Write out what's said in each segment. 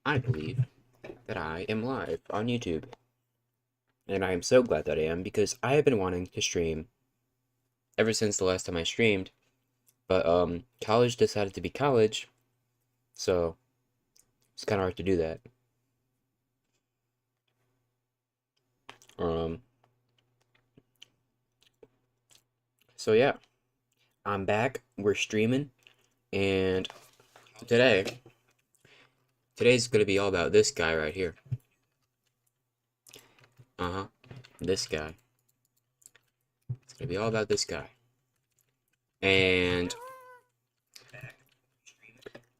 I believe that I am live on YouTube. And I am so glad that I am because I have been wanting to stream ever since the last time I streamed. But college decided to be college, so it's kind of hard to do that. Um so yeah, I'm back. We're streaming and today today's going to be all about this guy right here. Uh-huh. This guy. It's going to be all about this guy. And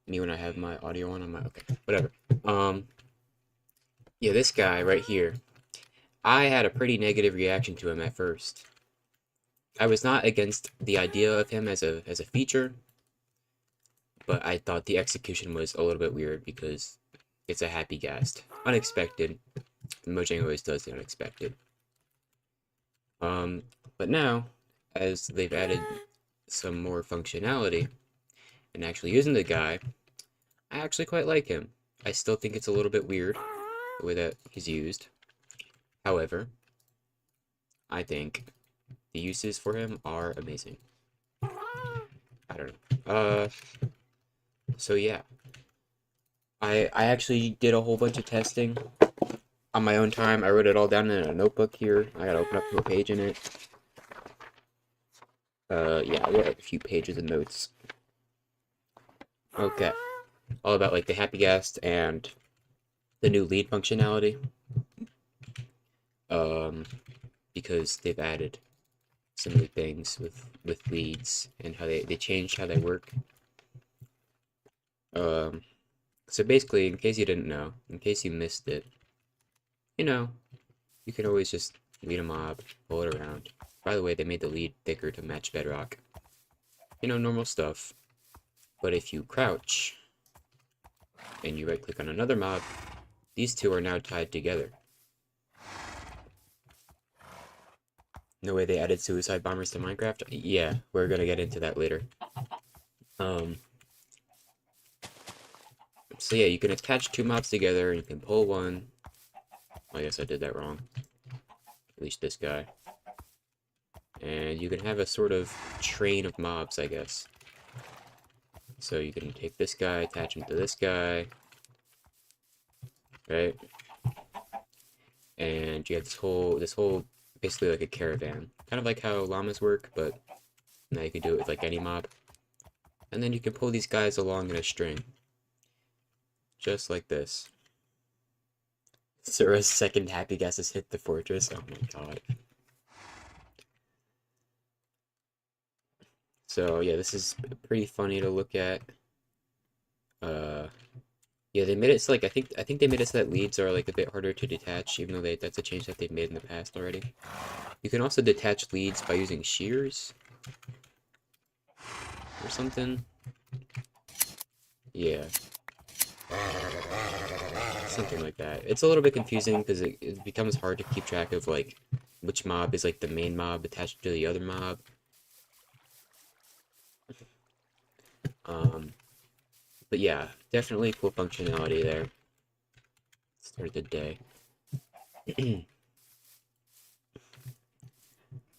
me when I have my audio on my okay, whatever. Yeah, this guy right here. I had a pretty negative reaction to him at first. I was not against the idea of him as a feature, but I thought the execution was a little bit weird because it's a Happy Ghast. Unexpected. Mojang always does the unexpected. But now, as they've added some more functionality and actually using the guy, I actually quite like him. I still think it's a little bit weird the way that he's used. However, I think the uses for him are amazing. I don't know. So yeah. I actually did a whole bunch of testing on my own time. I wrote it all down in a notebook here. I gotta open up to a page in it. Yeah, I wrote a few pages of notes. Okay. All about like the Happy Ghast and the new lead functionality. Because they've added some new things with leads and how they changed how they work. So basically, in case you didn't know, in case you missed it, you can always just lead a mob, pull it around. By the way, they made the lead thicker to match bedrock. Normal stuff. But if you crouch, and you right-click on another mob, these two are now tied together. No way they added suicide bombers to Minecraft? Yeah, we're gonna get into that later. So yeah, you can attach two mobs together, and you can pull one. I guess I did that wrong. At least this guy. And you can have a sort of train of mobs, I guess. So you can take this guy, attach him to this guy, right? And you have this whole, basically like a caravan. Kind of like how llamas work, but now you can do it with like any mob. And then you can pull these guys along in a string. Just like this. Sura's second Happy Ghast has hit the fortress. Oh my god. So yeah, this is pretty funny to look at. Yeah, they made it so like I think they made it so that leads are like a bit harder to detach, even though that's a change that they've made in the past already. You can also detach leads by using shears or something. Yeah. Something like that. It's a little bit confusing because it becomes hard to keep track of like which mob is like the main mob attached to the other mob. But yeah, definitely cool functionality there. Start the day.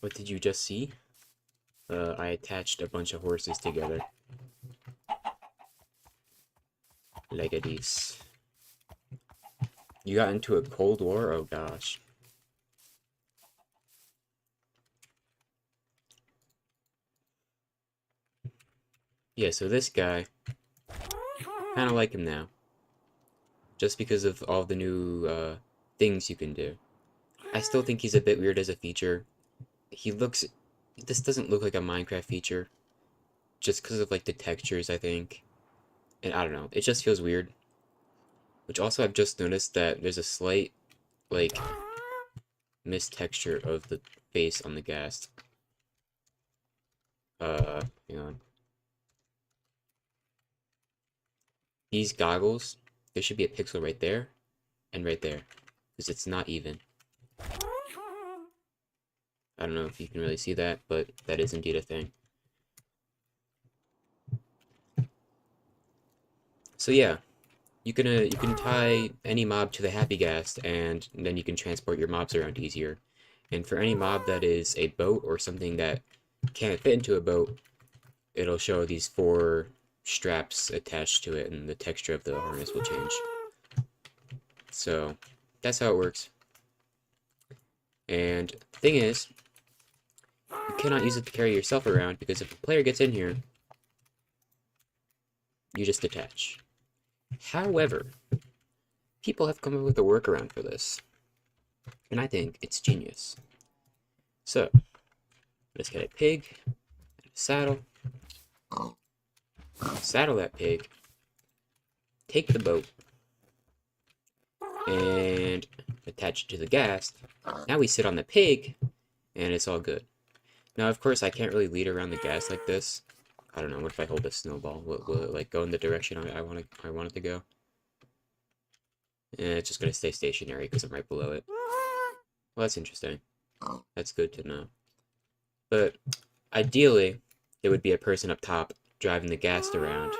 What did you just see? I attached a bunch of horses together. Like a these. You got into a Cold War? Oh gosh. Yeah, so this guy, kind of like him now. Just because of all the new things you can do. I still think he's a bit weird as a feature. This doesn't look like a Minecraft feature. Just because of like the textures, I think. And I don't know, it just feels weird. Which also I've just noticed that there's a slight, like, mistexture of the face on the Ghast. Hang on. These goggles, there should be a pixel right there, and right there. Because it's not even. I don't know if you can really see that, but that is indeed a thing. So yeah, you can tie any mob to the Happy Ghast, and then you can transport your mobs around easier. And for any mob that is a boat or something that can't fit into a boat, it'll show these 4 straps attached to it, and the texture of the harness will change. So that's how it works. And the thing is, you cannot use it to carry yourself around, because if a player gets in here, you just detach. However, people have come up with a workaround for this, and I think it's genius. So, let's get a pig, and a saddle, saddle that pig, take the boat, and attach it to the ghast. Now we sit on the pig, and it's all good. Now, of course, I can't really lead around the ghast like this. I don't know, what if I hold a snowball? Will it like go in the direction I want it to go? And it's just gonna stay stationary because I'm right below it. Well, that's interesting. That's good to know. But ideally, there would be a person up top driving the ghast around,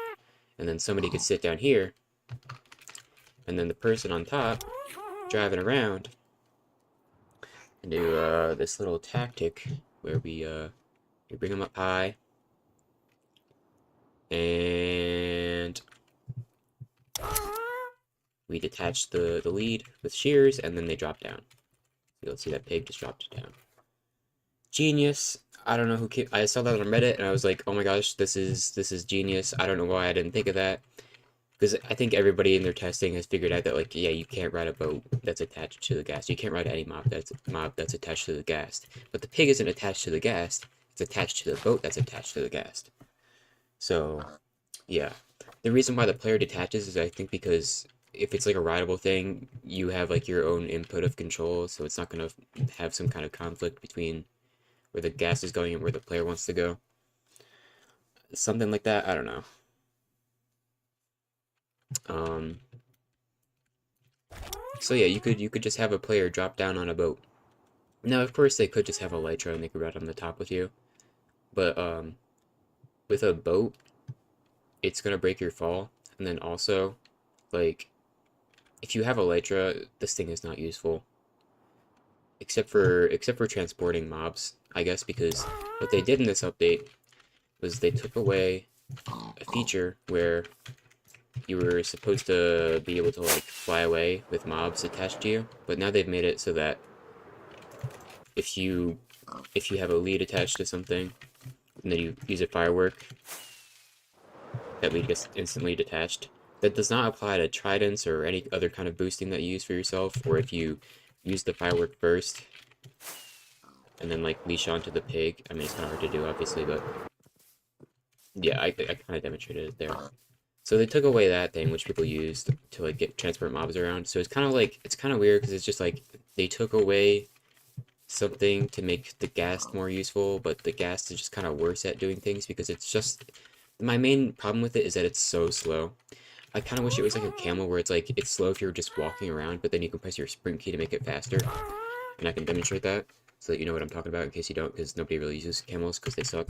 and then somebody could sit down here, and then the person on top driving around and do this little tactic where we bring them up high, and we detach the lead with shears, and then they drop down. You'll see that pig just dropped down. Genius. I don't know who came. I saw that on Reddit, and I was like, oh my gosh, this is genius. I don't know why I didn't think of that. Because I think everybody in their testing has figured out that, like, yeah, you can't ride a boat that's attached to the ghast. You can't ride any mob that's attached to the ghast. But the pig isn't attached to the ghast. It's attached to the boat that's attached to the ghast. So, yeah. The reason why the player detaches is, I think, because if it's like a rideable thing, you have like your own input of control, so it's not going to have some kind of conflict between where the ghast is going and where the player wants to go. Something like that, I don't know. So yeah, you could just have a player drop down on a boat. Now, of course, they could just have a elytra and they could ride on the top with you. But with a boat, it's gonna break your fall. And then also, like, if you have a elytra, this thing is not useful. Except for transporting mobs, I guess, because what they did in this update was they took away a feature where you were supposed to be able to like fly away with mobs attached to you, but now they've made it so that if you have a lead attached to something and then you use a firework, that lead gets instantly detached. That does not apply to tridents or any other kind of boosting that you use for yourself, or if you use the firework first and then like leash onto the pig. I mean, it's kind of hard to do, obviously, but yeah, I kind of demonstrated it there. So they took away that thing which people used to like get transport mobs around. So it's kind of like, it's kind of weird because it's just like they took away something to make the ghast more useful, but the ghast is just kind of worse at doing things because it's just, my main problem with it is that it's so slow. I kind of wish it was like a camel where it's like, it's slow if you're just walking around, but then you can press your sprint key to make it faster. And I can demonstrate that so that you know what I'm talking about in case you don't, because nobody really uses camels because they suck.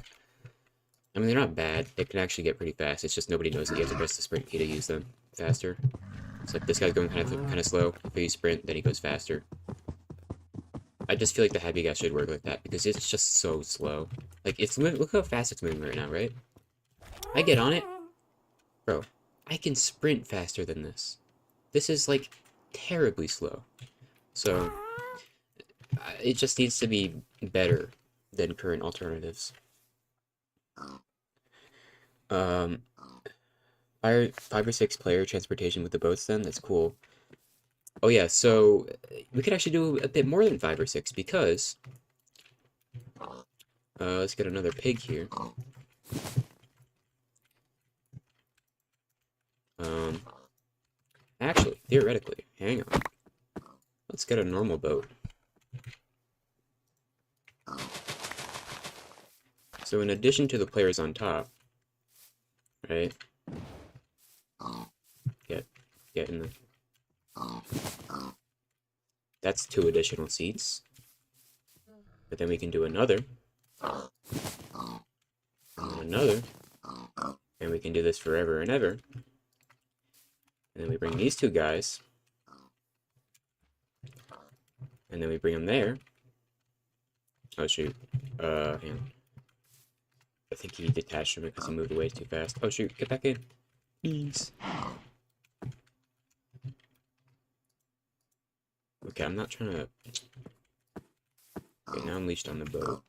I mean, they're not bad. They can actually get pretty fast. It's just nobody knows that you have to press the sprint key to use them faster. It's like this guy's going kind of slow. If you sprint, then he goes faster. I just feel like the Happy Ghast should work like that because it's just so slow. Like, it's moving. Look how fast it's moving right now, right? I get on it, bro. I can sprint faster than this. This is like terribly slow. So it just needs to be better than current alternatives. 5 or 6 player transportation with the boats then? That's cool. Oh yeah, so we could actually do a bit more than 5 or 6 because let's get another pig here. Actually, theoretically, hang on. Let's get a normal boat. So in addition to the players on top, right? Get in the. That's 2 additional seats. But then we can do another. And another. And we can do this forever and ever. And then we bring these two guys. And then we bring them there. Oh, shoot. Hang on. I think he detached from it because he moved away too fast. Oh, shoot. Get back in. Please. Okay, I'm not trying to... Okay, now I'm leashed on the boat.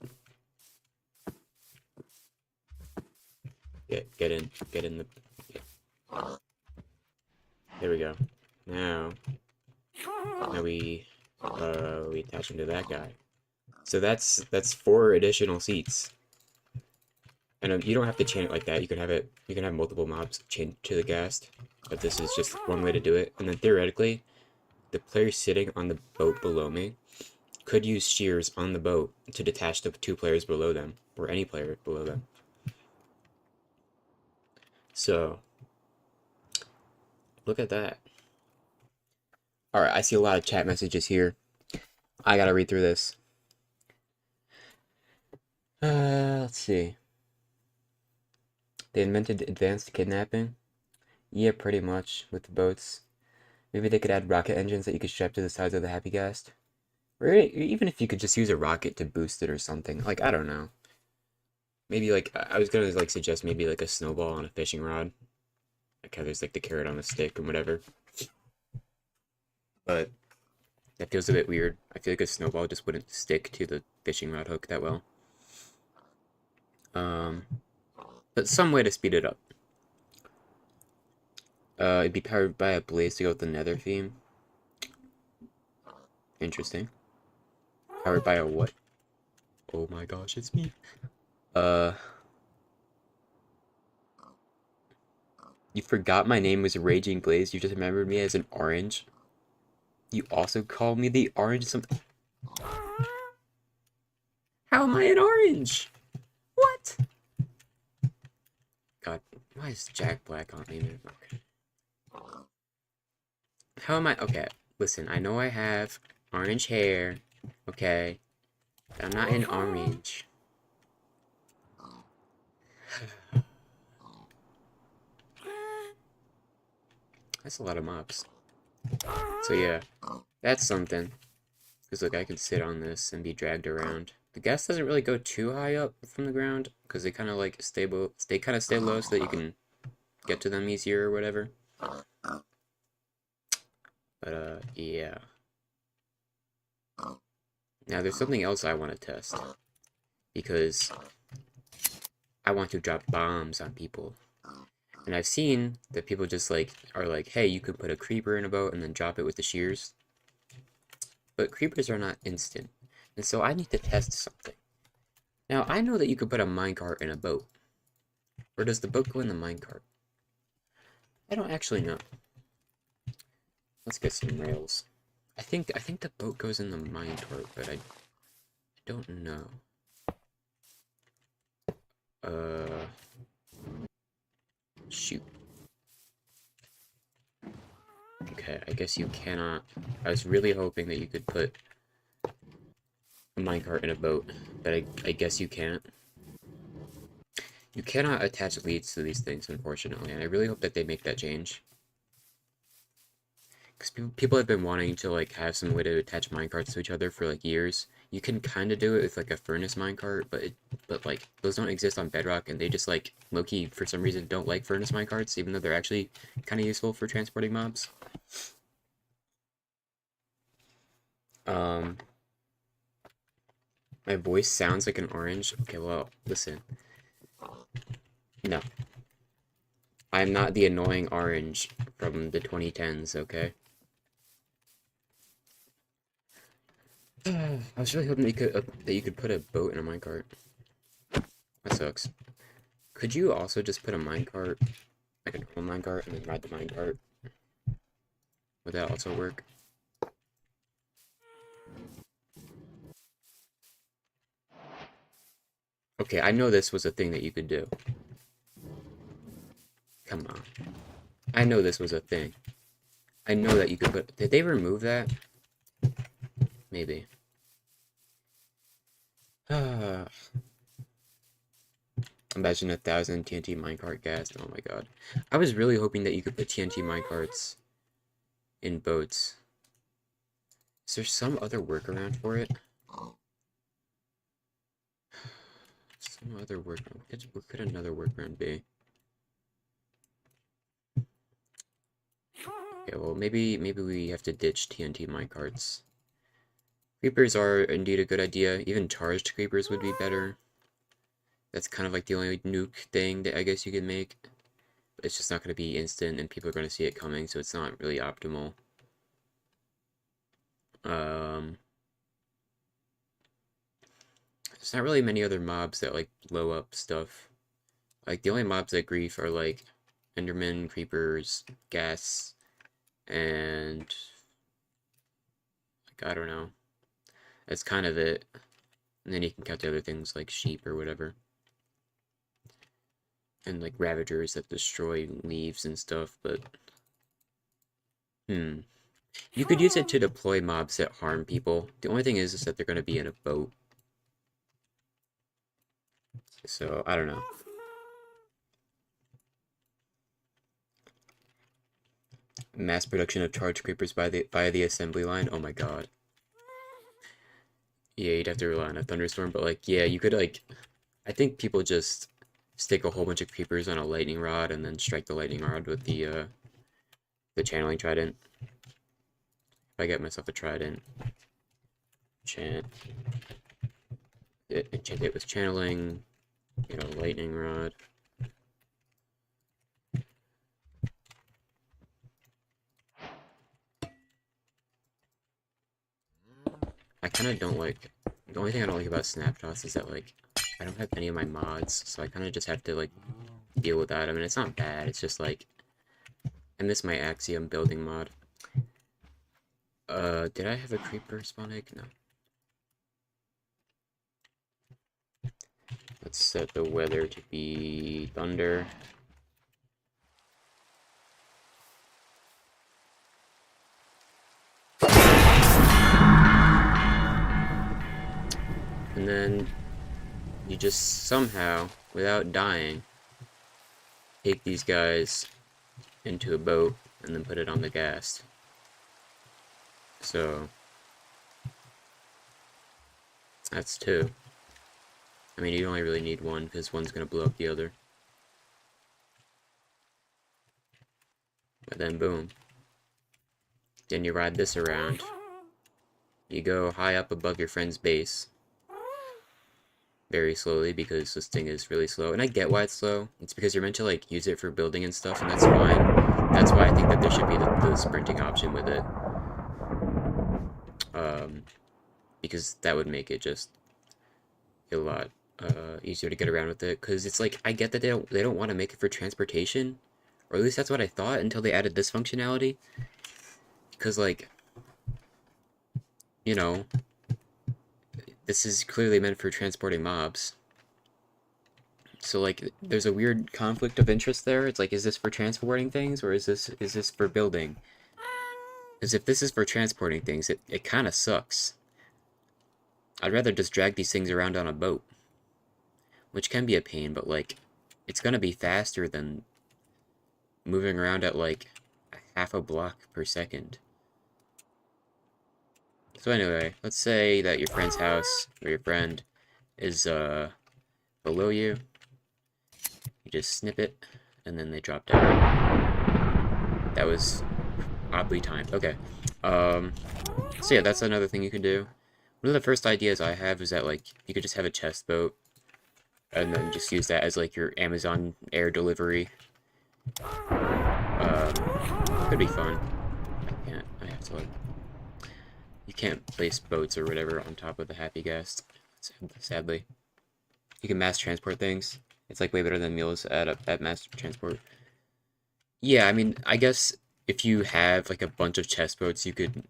Yeah, get in. Get in the... Yeah. There we go. Now we attach him to that guy. So that's 4 additional seats. And you don't have to chain it like that. You can have multiple mobs chained to the ghast, but this is just one way to do it. And then theoretically, the player sitting on the boat below me could use shears on the boat to detach the 2 players below them, or any player below them. So, look at that. Alright, I see a lot of chat messages here. I gotta read through this. Let's see. They invented advanced kidnapping? Yeah, pretty much, with the boats. Maybe they could add rocket engines that you could strap to the sides of the Happy Ghast. Or even if you could just use a rocket to boost it or something. Like, I don't know. Maybe, like, I was gonna, like, suggest maybe, like, a snowball on a fishing rod. Like how there's, like, the carrot on a stick or whatever. But that feels a bit weird. I feel like a snowball just wouldn't stick to the fishing rod hook that well. But some way to speed it up. It'd be powered by a blaze to go with the nether theme. Interesting. Powered by a what? Oh my gosh, it's me. You forgot my name was Raging Blaze. You just remembered me as an orange. You also call me the orange something. How am I an orange? What? God, why is Jack Black on me? Okay. How am I? Okay, listen, I know I have orange hair, okay? But I'm not an orange. That's a lot of mobs. So yeah, that's something. Because look, I can sit on this and be dragged around. The ghast doesn't really go too high up from the ground, because they kind of like stay low so that you can get to them easier or whatever. But yeah. Now there's something else I want to test, because I want to drop bombs on people. And I've seen that people just like are like, hey, you could put a creeper in a boat and then drop it with the shears. But creepers are not instant. And so I need to test something. Now, I know that you could put a minecart in a boat. Or does the boat go in the minecart? I don't actually know. Let's get some rails. I think the boat goes in the minecart, but I don't know. Shoot. Okay, I guess you cannot. I was really hoping that you could put a minecart in a boat, but I guess you can't. You cannot attach leads to these things, unfortunately, and I really hope that they make that change. Because people have been wanting to, like, have some way to attach minecarts to each other for, like, years. You can kind of do it with, like, a furnace minecart, but, like, those don't exist on Bedrock, and they just, like, low-key, for some reason, don't like furnace minecarts, even though they're actually kind of useful for transporting mobs. My voice sounds like an orange. Okay, well, listen. No. I'm not the annoying orange from the 2010s, okay? I was really hoping that you could put a boat in a minecart. That sucks. Could you also just put a minecart, like a normal minecart, and then ride the minecart? Would that also work? Okay, I know this was a thing that you could do. Come on. I know this was a thing. I know that you could put... Did they remove that? Maybe. Imagine 1,000 TNT minecart gas. Oh my god. I was really hoping that you could put TNT minecarts in boats. Is there some other workaround for it? Some other workaround. What could another workaround be? Okay, well, maybe we have to ditch TNT minecarts. Creepers are indeed a good idea. Even charged creepers would be better. That's kind of like the only nuke thing that I guess you could make. But it's just not going to be instant, and people are going to see it coming, so it's not really optimal. There's not really many other mobs that, like, blow up stuff. Like, the only mobs that grief are, like, Enderman, creepers, gas, and... like, I don't know. That's kind of it. And then you can count the other things, like sheep or whatever. And, like, ravagers that destroy leaves and stuff, but... You could use it to deploy mobs that harm people. The only thing is that they're going to be in a boat. So, I don't know. Mass production of charge creepers via the assembly line. Oh my god. Yeah, you'd have to rely on a thunderstorm, but like, yeah, you could like, I think people just stick a whole bunch of creepers on a lightning rod and then strike the lightning rod with the channeling trident. If I get myself a trident, enchant it with channeling, you know, lightning rod. I kind of don't like, the only thing I don't like about Snapshots is that, like, I don't have any of my mods, so I kind of just have to, like, deal with that. I mean, it's not bad, it's just, like, I miss my Axiom building mod. Did I have a creeper spawn egg? No. Let's set the weather to be thunder. And then you just somehow, without dying, take these guys into a boat and then put it on the ghast. So that's two. I mean, you only really need one because one's gonna blow up the other. But then boom. Then you ride this around. You go high up above your friend's base. Very slowly because this thing is really slow. And I get why it's slow. It's because you're meant to like use it for building and stuff, and that's fine. That's why I think that there should be the sprinting option with it. Because that would make it just a lot easier to get around with it. Because it's like, I get that they don't want to make it for transportation. Or at least that's what I thought until they added this functionality. Because like, you know, this is clearly meant for transporting mobs. So like, there's a weird conflict of interest there. It's like, is this for transporting things or is this for building? Because if this is for transporting things, it kind of sucks. I'd rather just drag these things around on a boat. Which can be a pain, but like, it's gonna be faster than moving around at like half a block per second. So anyway, let's say that your friend's house, or your friend, is below you. You just snip it, and then they drop down. That was oddly timed. Okay. So yeah, that's another thing you can do. One of the first ideas I have is that, like, you could just have a chest boat, and then just use that as, like, your Amazon air delivery. Could be fun. I have to, like, you can't place boats or whatever on top of the Happy Ghast, sadly. You can mass transport things. It's, like, way better than mules at mass transport. Yeah, I mean, I guess if you have, like, a bunch of chest boats, you could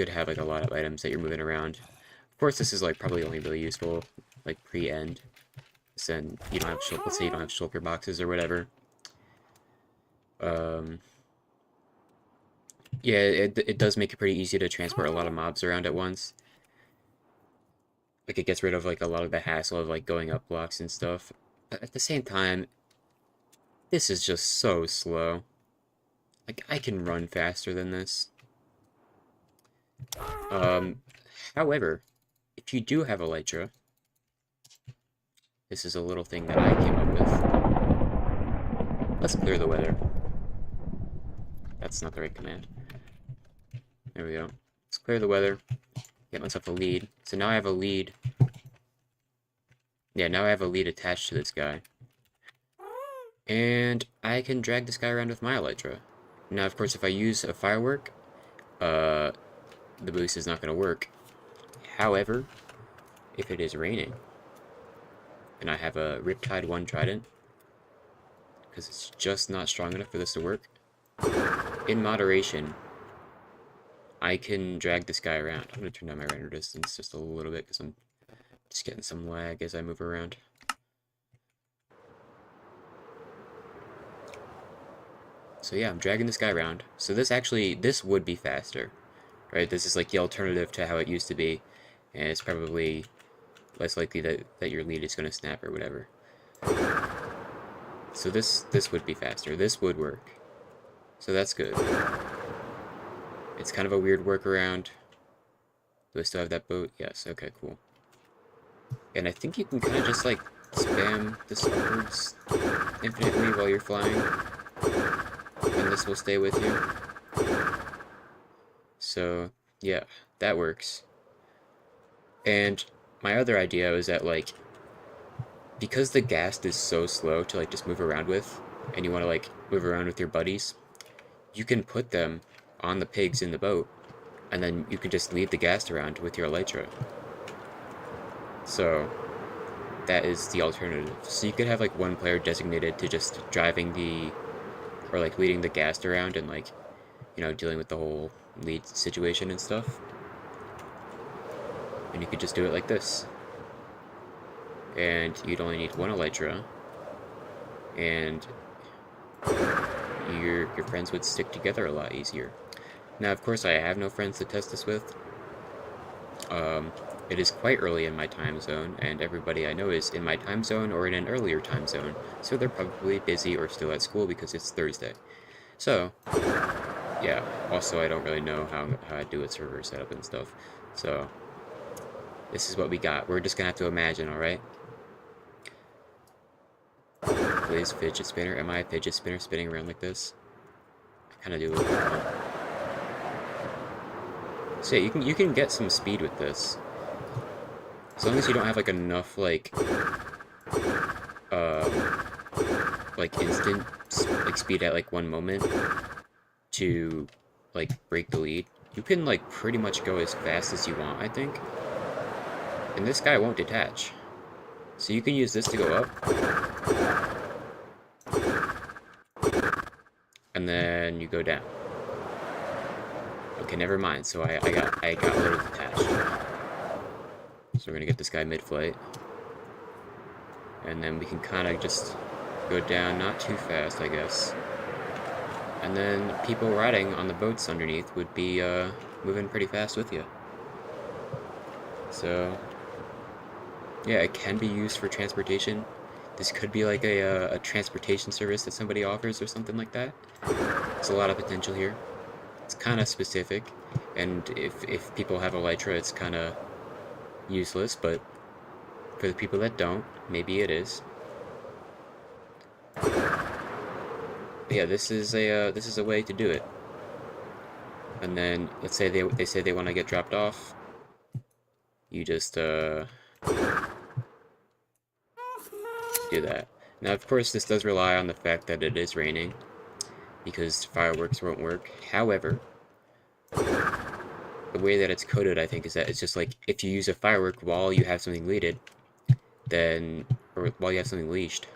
have, like, a lot of items that you're moving around. Of course, this is, like, probably only really useful, like, pre-end. So then you don't have, let's say you don't have shulker boxes or whatever. Yeah, it does make it pretty easy to transport a lot of mobs around at once. Like, it gets rid of, like, a lot of the hassle of, like, going up blocks and stuff. But at the same time, this is just so slow. Like, I can run faster than this. However, if you do have Elytra, this is a little thing that I came up with. Let's clear the weather. That's not the right command. There we go. Let's clear the weather. Get myself a lead. So now I have a lead. Yeah, now I have a lead attached to this guy. And I can drag this guy around with my Elytra. Now, of course, if I use a firework, the boost is not going to work. However, if it is raining, and I have a Riptide 1 Trident, because it's just not strong enough for this to work, in moderation, I can drag this guy around. I'm going to turn down my render distance just a little bit, because I'm just getting some lag as I move around. So yeah, I'm dragging this guy around. So this would be faster, right? This is like the alternative to how it used to be, and it's probably less likely that your lead is going to snap or whatever. So this would be faster. This would work. So that's good. It's kind of a weird workaround. Do I still have that boat? Yes, okay, cool. And I think you can kind of just like spam this upwards infinitely while you're flying. And this will stay with you. So, yeah, that works. And my other idea was that, like, because the ghast is so slow to, like, just move around with, and you want to, like, move around with your buddies, you can put them on the pigs in the boat, and then you can just lead the ghast around with your Elytra. So, that is the alternative. So you could have, like, one player designated to just driving the or like leading the ghast around and like, you know, dealing with the whole lead situation and stuff. And you could just do it like this. And you'd only need one Elytra, and your friends would stick together a lot easier. Now, of course, I have no friends to test this with. It is quite early in my time zone, and everybody I know is in my time zone or in an earlier time zone, so they're probably busy or still at school because it's Thursday. So, yeah, also I don't really know how I do a server setup and stuff, so this is what we got. We're just gonna have to imagine, alright? Please, fidget spinner. Am I a fidget spinner spinning around like this? I kinda do look like that. So yeah, you can get some speed with this. As long as you don't have like enough like instant like speed at like one moment to like break the lead, you can like pretty much go as fast as you want, I think. And this guy won't detach. So you can use this to go up. And then you go down. Okay, never mind. So I got a little detached. So we're gonna get this guy mid-flight. And then we can kind of just go down, not too fast, I guess. And then people riding on the boats underneath would be moving pretty fast with you. So, yeah, it can be used for transportation. This could be like a transportation service that somebody offers or something like that. There's a lot of potential here. It's kind of specific, and if people have Elytra, it's kind of useless, but for the people that don't, maybe it is. But yeah, this is a way to do it. And then let's say they say they want to get dropped off. You just do that. Now, of course, this does rely on the fact that it is raining, because fireworks won't work. However, the way that it's coded, I think, is that it's just like if you use a firework while you have something leaded, then, or while you have something leashed,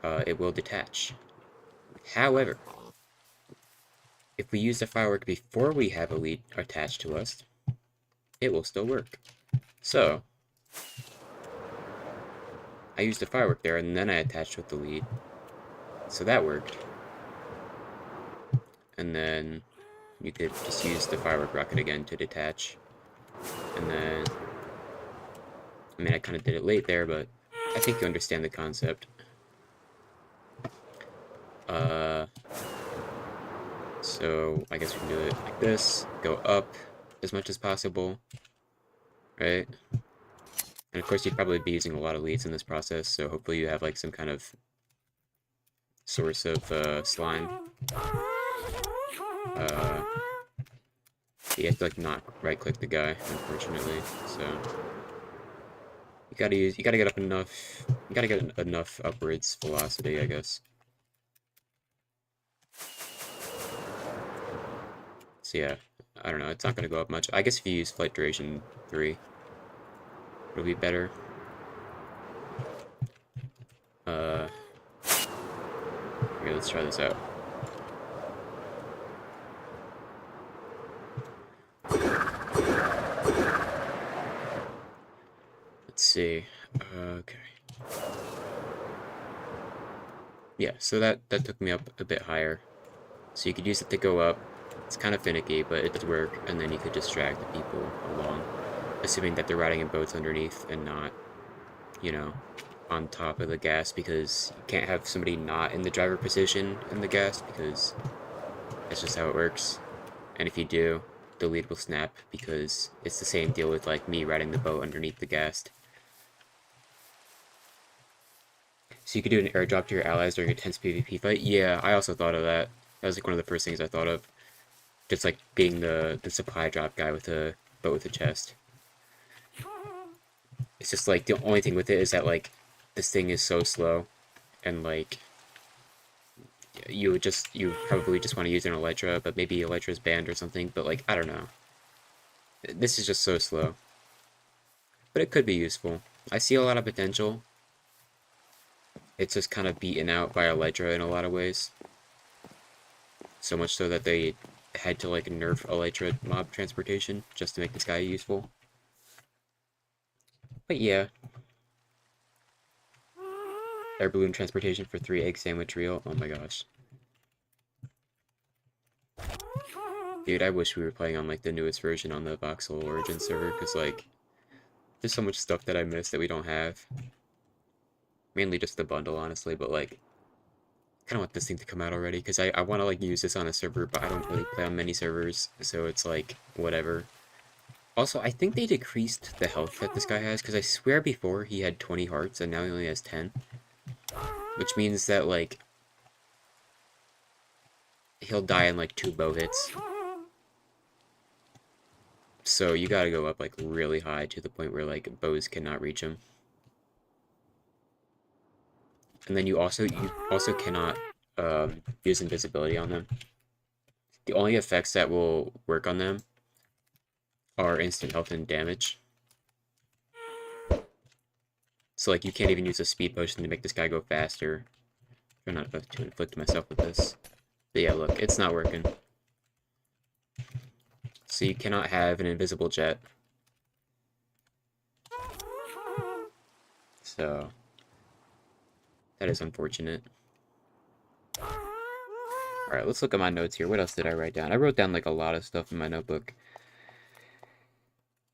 it will detach. However, if we use the firework before we have a lead attached to us, it will still work. So, I used the firework there, and then I attached with the lead. So that worked. And then you could just use the firework rocket again to detach. And then, I mean, I kind of did it late there, but I think you understand the concept. So I guess we can do it like this, go up as much as possible, right? And of course you'd probably be using a lot of leads in this process, so hopefully you have like some kind of source of slime. You have to like not right click the guy, unfortunately, so you gotta get up enough, you gotta get enough upwards velocity, I guess. So yeah, I don't know, it's not gonna go up much. I guess if you use flight duration 3, it'll be better. Here, let's try this out. Let's see. Okay. Yeah, so that took me up a bit higher. So you could use it to go up. It's kind of finicky, but it does work, and then you could just drag the people along, assuming that they're riding in boats underneath and not, you know, on top of the gas, because you can't have somebody not in the driver position in the gas, because that's just how it works. And if you do, the lead will snap, because it's the same deal with like me riding the boat underneath the gas. So you could do an airdrop to your allies during a tense PvP fight. Yeah, I also thought of that. That was like one of the first things I thought of. Just like being the supply drop guy with a boat with a chest. It's just like the only thing with it is that like this thing is so slow, and like you probably just want to use an Elytra, but maybe Elytra's banned or something. But like I don't know. This is just so slow. But it could be useful. I see a lot of potential. It's just kind of beaten out by Elytra in a lot of ways. So much so that they had to like nerf Elytra mob transportation just to make this guy useful. But yeah. Air balloon transportation for 3 egg sandwich reel. Oh my gosh. Dude, I wish we were playing on like the newest version on the Voxel Origins server, because like there's so much stuff that I missed that we don't have. Mainly just the bundle, honestly, but like I kind of want this thing to come out already, because I want to like use this on a server, but I don't really play on many servers, so it's like whatever. Also, I think they decreased the health that this guy has, because I swear before he had 20 hearts and now he only has 10. Which means that like he'll die in like 2 bow hits. So you gotta go up like really high to the point where like bows cannot reach him. And then you also cannot use invisibility on them. The only effects that will work on them are instant health and damage. So like you can't even use a speed potion to make this guy go faster. I'm not about to inflict myself with this. But yeah, look, it's not working. So you cannot have an invisible jet. So that is unfortunate. Alright, let's look at my notes here. What else did I write down? I wrote down like a lot of stuff in my notebook.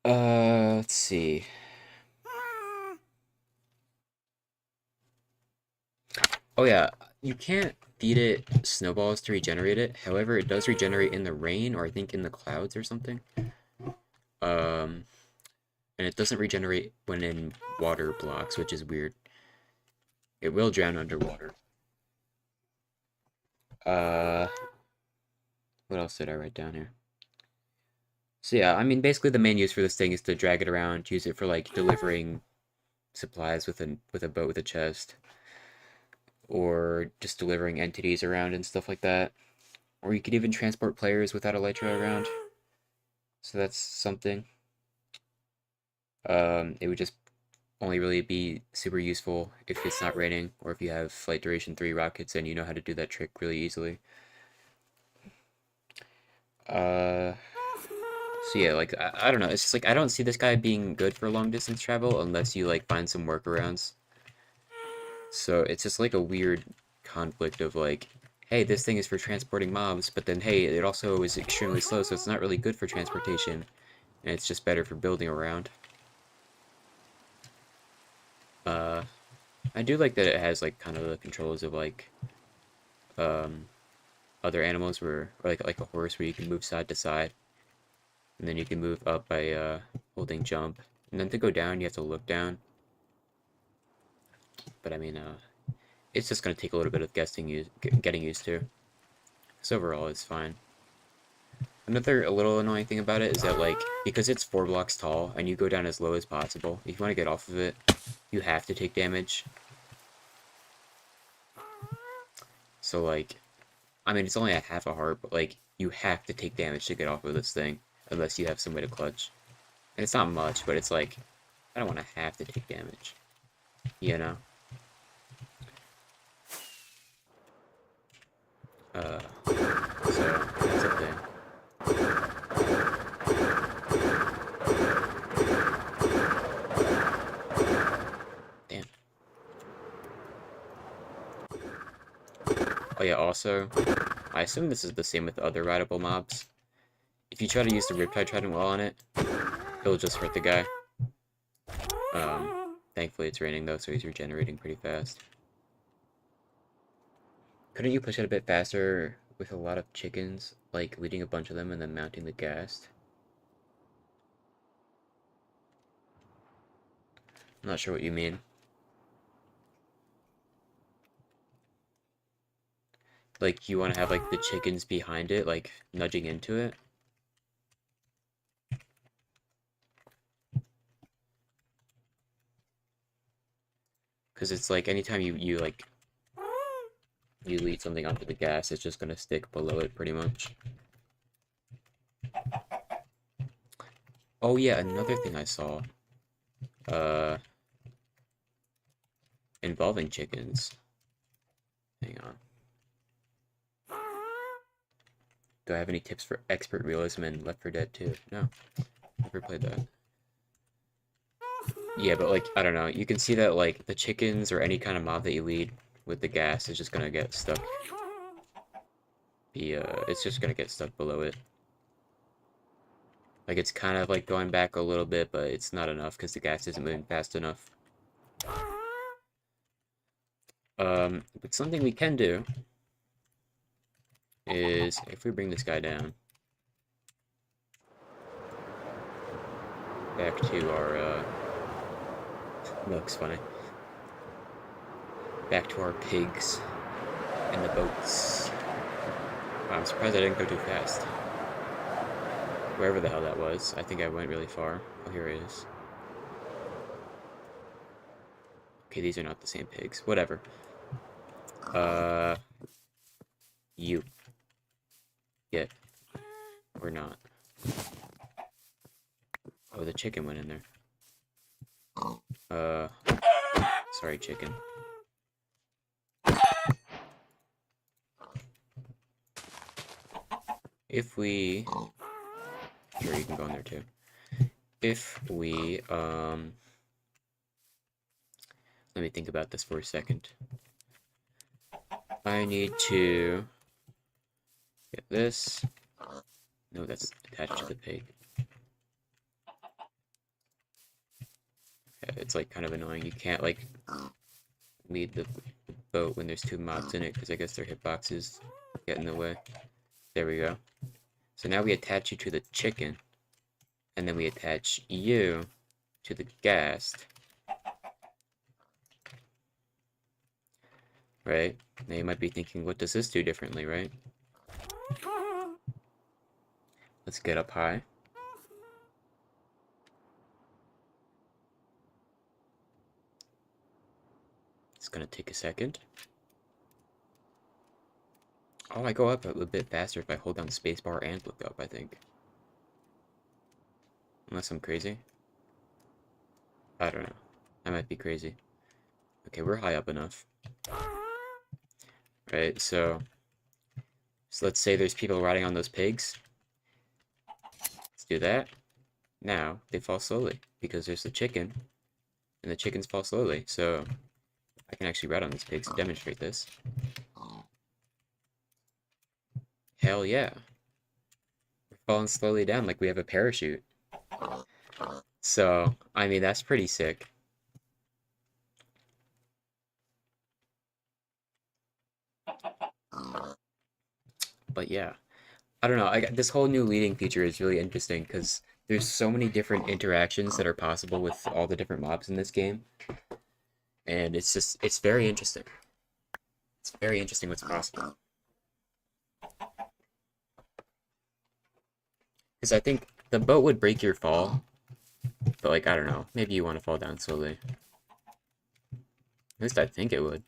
Let's see. Oh yeah, you can't feed it snowballs to regenerate it. However, it does regenerate in the rain, or I think in the clouds or something. And it doesn't regenerate when in water blocks, which is weird. It will drown underwater. What else did I write down here? So yeah, I mean, basically the main use for this thing is to drag it around, use it for like delivering supplies with a boat with a chest, or just delivering entities around and stuff like that. Or you could even transport players without Elytra around. So that's something. It would just only really be super useful if it's not raining, or if you have flight duration 3 rockets and you know how to do that trick really easily. So yeah, like, I don't know, it's just like, I don't see this guy being good for long distance travel unless you like find some workarounds. So it's just like a weird conflict of like, hey, this thing is for transporting mobs, but then hey, it also is extremely slow, so it's not really good for transportation, and it's just better for building around. I do like that it has like kind of the controls of like um other animals where or like a horse where you can move side to side and then you can move up by holding jump. And then to go down you have to look down. But I mean it's just gonna take a little bit of getting used to. So overall it's fine. Another a little annoying thing about it is that like because it's 4 blocks tall and you go down as low as possible, if you want to get off of it, you have to take damage. So like I mean, it's only a half a heart, but like you have to take damage to get off of this thing, unless you have some way to clutch. And it's not much, but it's like I don't want to have to take damage, you know. So that's a thing. Damn. Oh yeah. Also, I assume this is the same with other rideable mobs. If you try to use the Riptide Trident well on it, it'll just hurt the guy. Thankfully it's raining though, so he's regenerating pretty fast. Couldn't you push it a bit faster with a lot of chickens, like leading a bunch of them and then mounting the ghast? I'm not sure what you mean. Like, you want to have, like, the chickens behind it, like, nudging into it? Because it's like, anytime you lead something onto the ghast, it's just gonna stick below it, pretty much. Oh yeah, another thing I saw. Uh... Involving chickens. Hang on. Do I have any tips for expert realism in Left 4 Dead 2? No. Never played that. Yeah, but like, I don't know. You can see that like the chickens or any kind of mob that you lead with the ghast is just gonna get stuck. It's just gonna get stuck below it. Like it's kind of like going back a little bit, but it's not enough because the ghast isn't moving fast enough. But something we can do is if we bring this guy down back to our looks funny. Back to our pigs and the boats. Wow, I'm surprised I didn't go too fast. Wherever the hell that was. I think I went really far. Oh, here it is. Okay, these are not the same pigs. Whatever. You. Get. Or not. Oh, the chicken went in there. Sorry, chicken. If we... Sure, you can go in there too. If we, let me think about this for a second. I need to get this. No, that's attached to the pig. Yeah, it's like kind of annoying. You can't like lead the boat when there's 2 mobs in it because I guess their hitboxes get in the way. There we go. So now we attach you to the chicken, and then we attach you to the ghast. Right? Now you might be thinking, what does this do differently, right? Let's get up high. It's gonna take a second. Oh, I go up a bit faster if I hold down spacebar and look up, I think. Unless I'm crazy. I don't know. I might be crazy. Okay, we're high up enough. Right, so let's say there's people riding on those pigs. Let's do that. Now, they fall slowly, because there's the chicken, and the chickens fall slowly, so I can actually ride on these pigs to demonstrate this. Hell yeah. We're falling slowly down like we have a parachute. So, I mean, that's pretty sick. But yeah, I don't know. This whole new leading feature is really interesting because there's so many different interactions that are possible with all the different mobs in this game, and it's very interesting. It's very interesting what's possible. Because I think the boat would break your fall, but like I don't know, maybe you want to fall down slowly. At least I think it would.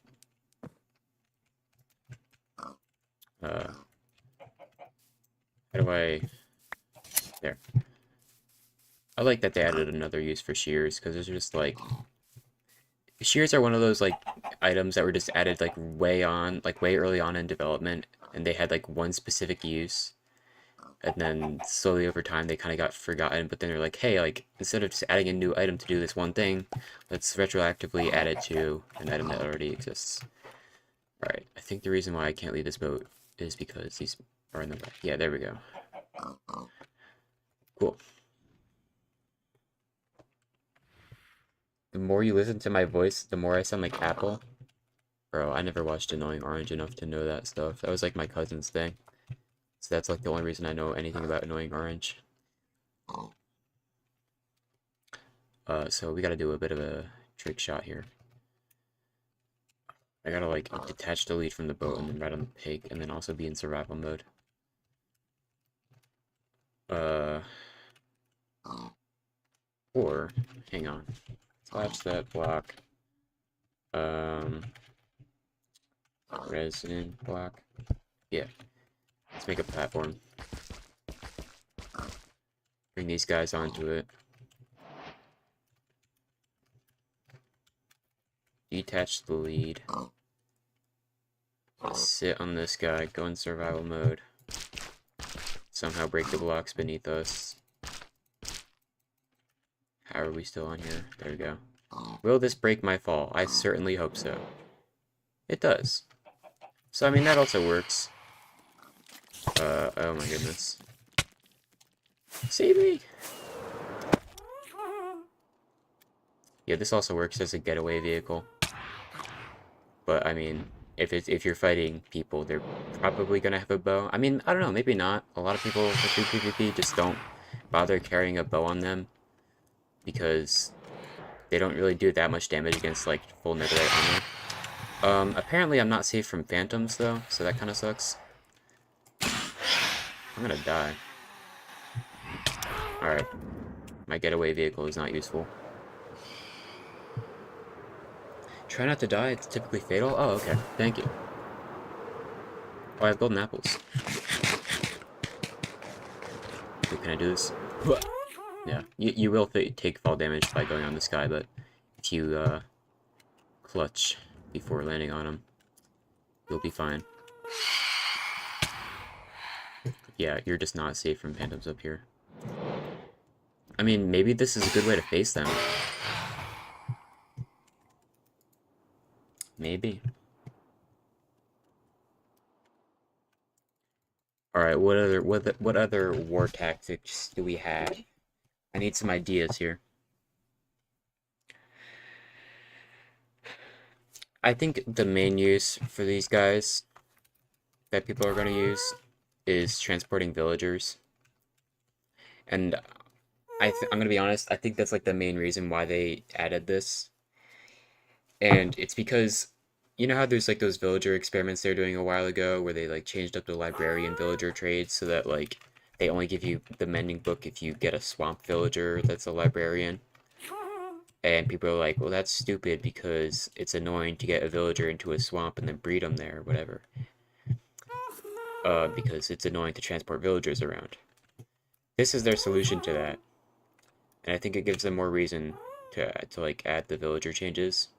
How do I... There. I like that they added another use for shears, because it's just like... Shears are one of those like items that were just added like way early on in development, and they had like one specific use. And then slowly over time they kind of got forgotten, but then they're like, hey, like, instead of just adding a new item to do this one thing, let's retroactively add it to an item that already exists. Alright, I think the reason why I can't leave this boat is because these are in the way. Yeah, there we go. Cool. The more you listen to my voice, the more I sound like Apple. Bro, I never watched Annoying Orange enough to know that stuff. That was like my cousin's thing. So that's like the only reason I know anything about Annoying Orange. So we gotta do a bit of a trick shot here. I gotta like detach the lead from the boat and then ride on the pig and then also be in survival mode. Or, hang on. Slash that block. Resin block. Yeah. Let's make a platform. Bring these guys onto it. Detach the lead. Sit on this guy, go in survival mode. Somehow break the blocks beneath us. How are we still on here? There we go. Will this break my fall? I certainly hope so. It does. So, I mean, that also works. Oh my goodness. Save me! Yeah, this also works as a getaway vehicle. But, I mean, if you're fighting people, they're probably gonna have a bow. I mean, I don't know, maybe not. A lot of people that do PvP just don't bother carrying a bow on them because they don't really do that much damage against, like, full netherite armor. Apparently I'm not safe from phantoms, though, so that kind of sucks. I'm gonna die. Alright. My getaway vehicle is not useful. Try not to die, it's typically fatal? Oh, okay. Thank you. Oh, I have golden apples. Wait, can I do this? Yeah, you will take fall damage by going on this guy, but if you, clutch before landing on him, you'll be fine. Yeah, you're just not safe from phantoms up here. I mean, maybe this is a good way to face them. Maybe. Alright, what other war tactics do we have? I need some ideas here. I think the main use for these guys that people are going to use is transporting villagers. And I'm going to be honest, I think that's like the main reason why they added this. And it's because, you know how there's like those villager experiments they were doing a while ago where they like changed up the librarian villager trades so that like they only give you the mending book if you get a swamp villager that's a librarian. And people are like, well, that's stupid because it's annoying to get a villager into a swamp and then breed them there or whatever. Because it's annoying to transport villagers around. This is their solution to that. And I think it gives them more reason to like add the villager changes.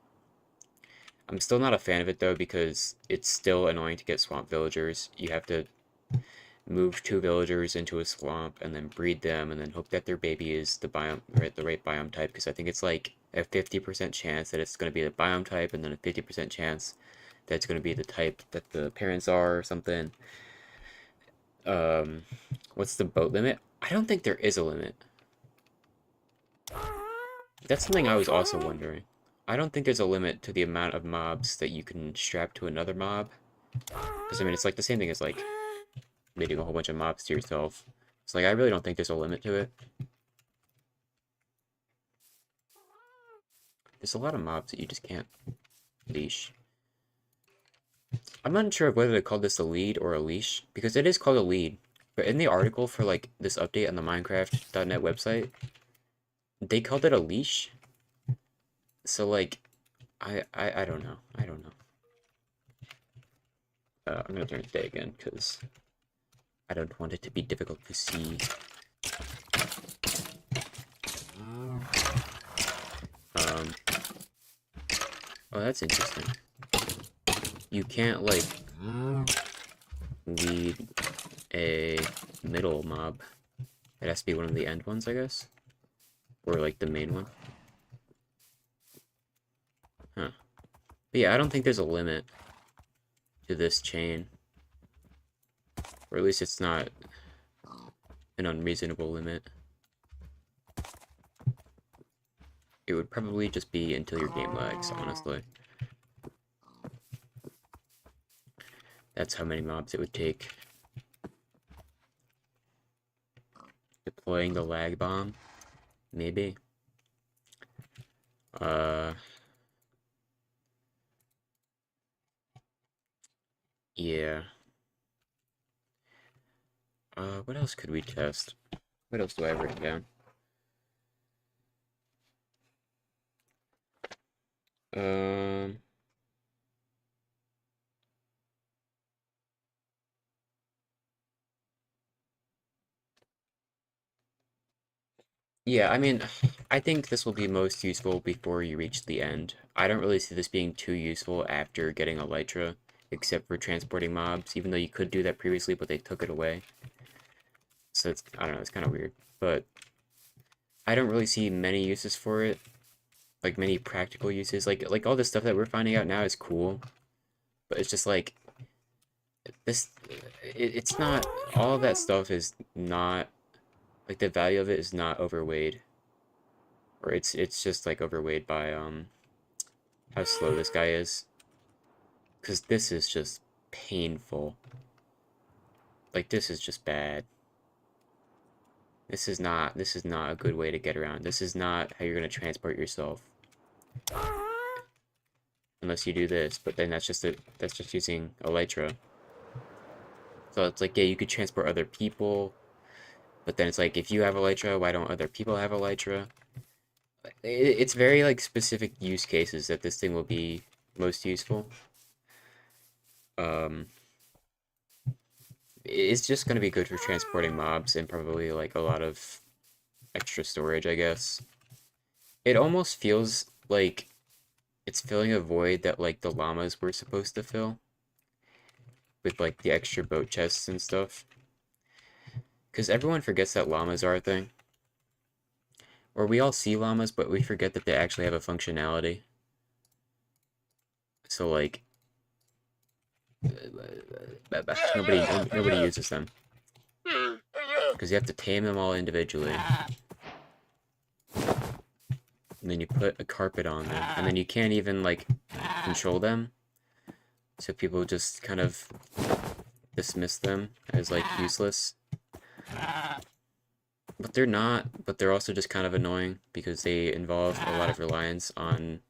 I'm still not a fan of it though because it's still annoying to get swamp villagers. You have to move 2 villagers into a swamp and then breed them and then hope that their baby is the right biome type, because I think it's like a 50% chance that it's going to be the biome type and then a 50% chance that it's going to be the type that the parents are or something. What's the boat limit? I don't think there is a limit. That's something I was also wondering. I don't think there's a limit to the amount of mobs that you can strap to another mob. Because, I mean, it's like the same thing as, like, leading a whole bunch of mobs to yourself. It's like, I really don't think there's a limit to it. There's a lot of mobs that you just can't leash. I'm not sure whether they call this a lead or a leash, because it is called a lead. But in the article for like this update on the Minecraft.net website, they called it a leash. So like, I don't know. I don't know. I'm gonna turn it to day again because I don't want it to be difficult to see. Oh, that's interesting. You can't like lead a middle mob. It has to be one of the end ones, I guess, or like the main one. Huh. But yeah, I don't think there's a limit to this chain. Or at least it's not an unreasonable limit. It would probably just be until your game lags, honestly. That's how many mobs it would take. Deploying the lag bomb? Maybe. Yeah. What else could we test? What else do I have written down? Yeah, I mean, I think this will be most useful before you reach the end. I don't really see this being too useful after getting Elytra, except for transporting mobs, even though you could do that previously, but they took it away. So it's, I don't know, it's kind of weird. But I don't really see many uses for it, like many practical uses. Like all the stuff that we're finding out now is cool, but it's just like, it's not, all of that stuff is not, like the value of it is not overweighed. Or it's just like overweighed by how slow this guy is. Because this is just painful. Like, this is just bad. This is not a good way to get around. This is not how you're gonna transport yourself. Unless you do this, but then that's just using Elytra. So it's like, yeah, you could transport other people, but then it's like, if you have Elytra, why don't other people have Elytra? It's very like specific use cases that this thing will be most useful. It's just going to be good for transporting mobs and probably like a lot of extra storage, I guess. It almost feels like it's filling a void that like the llamas were supposed to fill with like the extra boat chests and stuff. Because everyone forgets that llamas are a thing. Or we all see llamas, but we forget that they actually have a functionality. So like, nobody uses them. Because you have to tame them all individually. And then you put a carpet on them. And then you can't even, like, control them. So people just kind of dismiss them as, like, useless. But they're not. But they're also just kind of annoying because they involve a lot of reliance on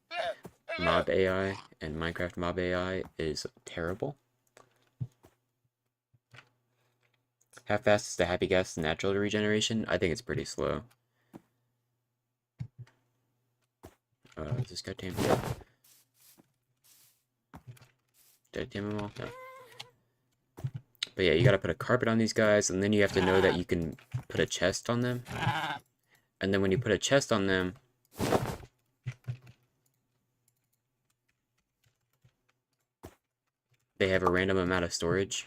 mob AI. And Minecraft mob AI is terrible. How fast is the Happy Ghast natural regeneration? I think it's pretty slow. Is this guy tamed? Did I tame them all? No. But yeah, you gotta put a carpet on these guys, and then you have to know that you can put a chest on them. And then when you put a chest on them, they have a random amount of storage.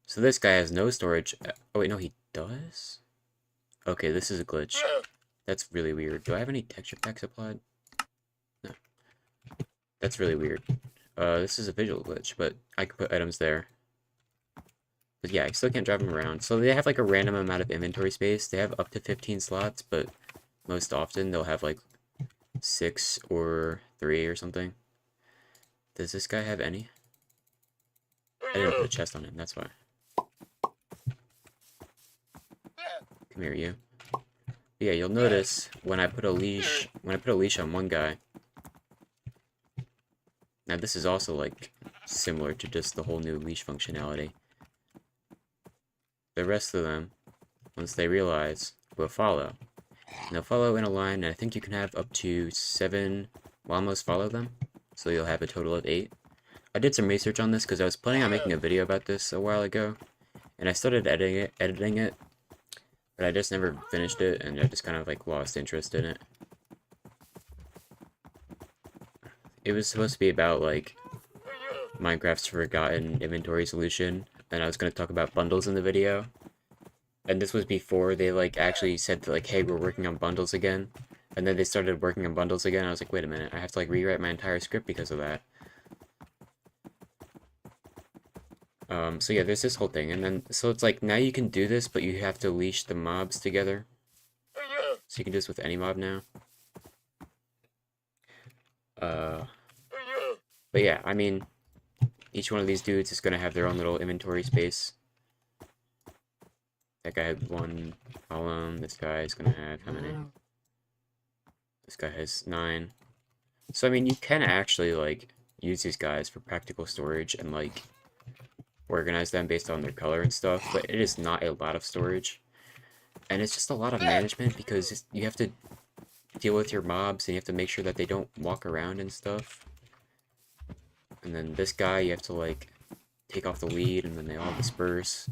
So this guy has no storage. Oh wait, no, he does? Okay, this is a glitch. That's really weird. Do I have any texture packs applied? No. That's really weird. This is a visual glitch, but I can put items there. But yeah, I still can't drive them around. So they have like a random amount of inventory space. They have up to 15 slots, but most often they'll have like 6 or 3 or something. Does this guy have any? I didn't put a chest on him, that's why. Come here, you. Yeah, you'll notice when I put a leash on one guy. Now this is also like similar to just the whole new leash functionality. The rest of them, once they realize, will follow. And they'll follow in a line, and I think you can have up to 7 llamas follow them. So you'll have a total of 8. I did some research on this because I was planning on making a video about this a while ago. And I started editing it, but I just never finished it, and I just kind of like lost interest in it. It was supposed to be about like Minecraft's forgotten inventory solution, and I was going to talk about bundles in the video. And this was before they like actually said that, like, hey, we're working on bundles again. And then they started working on bundles again. I was like, wait a minute, I have to like rewrite my entire script because of that. So yeah, there's this whole thing, and then so it's like now you can do this, but you have to leash the mobs together. So you can do this with any mob now. But yeah, I mean, each one of these dudes is gonna have their own little inventory space. That guy had 1 column. This guy is gonna have how many? This guy has 9. So I mean, you can actually like use these guys for practical storage and like organize them based on their color and stuff, but it is not a lot of storage. And it's just a lot of management because you have to deal with your mobs and you have to make sure that they don't walk around and stuff. And then this guy, you have to like take off the lead and then they all disperse.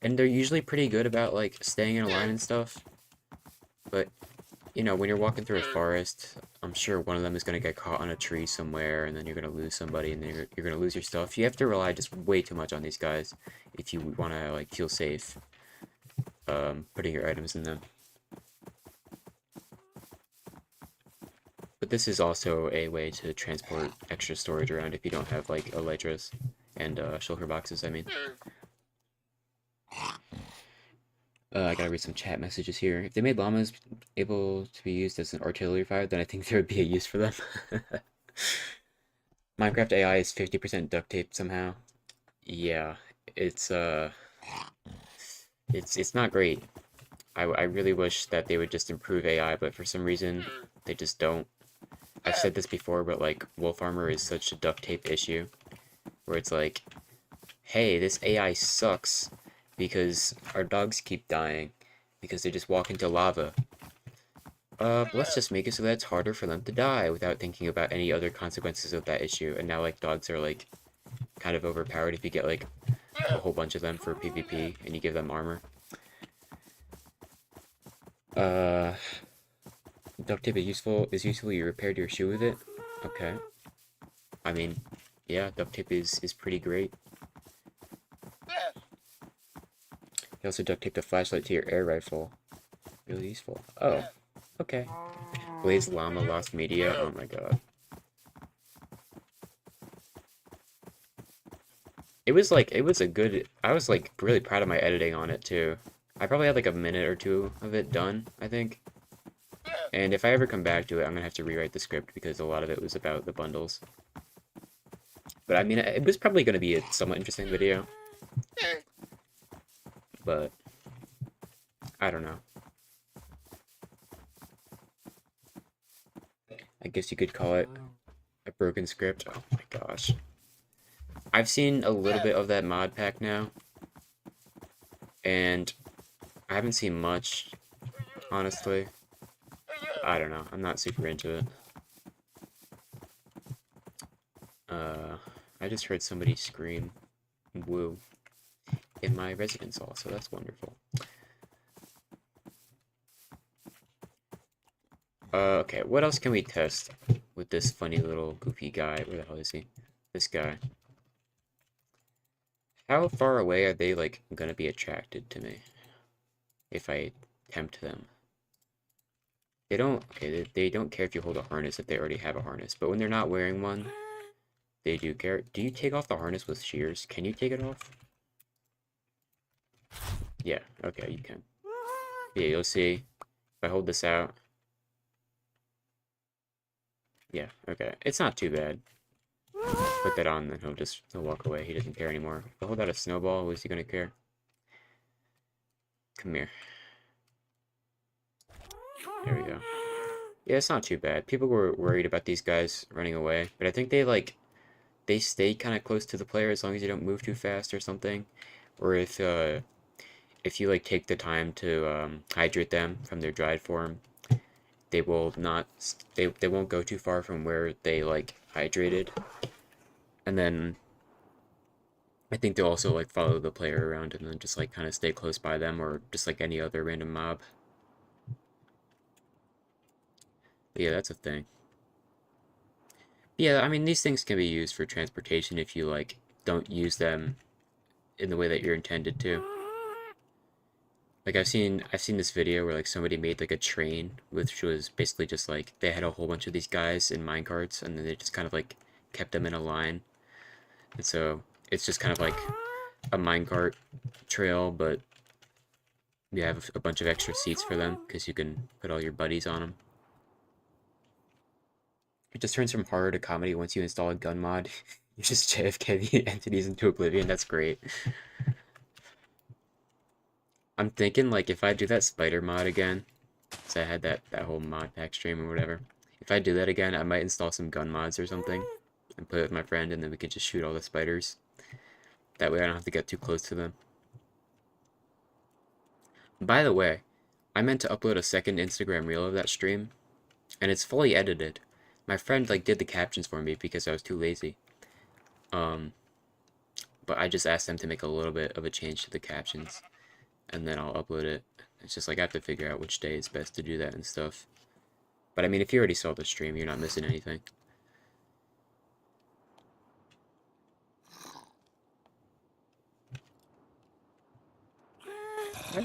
And they're usually pretty good about like staying in a line and stuff. But, you know, when you're walking through a forest, I'm sure one of them is going to get caught on a tree somewhere, and then you're going to lose somebody, and then you're going to lose your stuff. You have to rely just way too much on these guys if you want to, like, feel safe putting your items in them. But this is also a way to transport extra storage around if you don't have, like, elytras and shulker boxes, I mean. I gotta read some chat messages here. If they made llamas able to be used as an artillery fire, then I think there would be a use for them. Minecraft AI is 50% duct tape somehow. Yeah, it's not great. I really wish that they would just improve AI, but for some reason they just don't. I've said this before, but like Wolf Armor is such a duct tape issue, where it's like, hey, this AI sucks because our dogs keep dying because they just walk into lava. Let's just make it so that it's harder for them to die without thinking about any other consequences of that issue. And now like dogs are like kind of overpowered if you get like a whole bunch of them for PvP and you give them armor. Duct tape is useful. You repaired your shoe with it. Okay. I mean, yeah, duct tape is pretty great. You also duct taped a flashlight to your air rifle. Really useful. Oh, okay. Blaze Llama lost media. Oh my god. It was a good. I was like really proud of my editing on it too. I probably had like a minute or 2 of it done, I think. And if I ever come back to it, I'm gonna have to rewrite the script because a lot of it was about the bundles. But I mean, it was probably gonna be a somewhat interesting video. But I don't know. I guess you could call it a broken script. Oh my gosh. I've seen a little bit of that mod pack now. And I haven't seen much, honestly. I don't know. I'm not super into it. I just heard somebody scream woo in my residence hall, so that's wonderful. Okay, what else can we test with this funny little goofy guy? Where the hell is he? This guy. How far away are they, like, gonna be attracted to me if I tempt them? They don't, okay, they don't care if you hold a harness if they already have a harness, but when they're not wearing one, they do care. Do you take off the harness with shears? Can you take it off? Yeah, okay, you can. Yeah, you'll see. If I hold this out. Yeah, okay. It's not too bad. Put that on, then he'll walk away. He doesn't care anymore. If I hold out a snowball, is he gonna care? Come here. There we go. Yeah, it's not too bad. People were worried about these guys running away, but I think they stay kind of close to the player as long as you don't move too fast or something. Or if you like take the time to hydrate them from their dried form, they will not they won't go too far from where they like hydrated. And then I think they'll also like follow the player around and then just like kind of stay close by them or just like any other random mob. But yeah, that's a thing. Yeah, I mean these things can be used for transportation if you like don't use them in the way that you're intended to. Like I've seen this video where like somebody made like a train which was basically just like they had a whole bunch of these guys in minecarts and then they just kind of like kept them in a line. And so it's just kind of like a minecart trail, but you have a bunch of extra seats for them because you can put all your buddies on them. It just turns from horror to comedy once you install a gun mod. You just JFK the entities into oblivion. That's great. I'm thinking like if I do that spider mod again, because I had that whole mod pack stream or whatever. If I do that again, I might install some gun mods or something and play with my friend, and then we can just shoot all the spiders. That way I don't have to get too close to them. By the way, I meant to upload a second Instagram reel of that stream, and it's fully edited. My friend like did the captions for me because I was too lazy. Um, but I just asked them to make a little bit of a change to the captions, and then I'll upload it. It's just like I have to figure out which day is best to do that and stuff. But I mean, if you already saw the stream, you're not missing anything.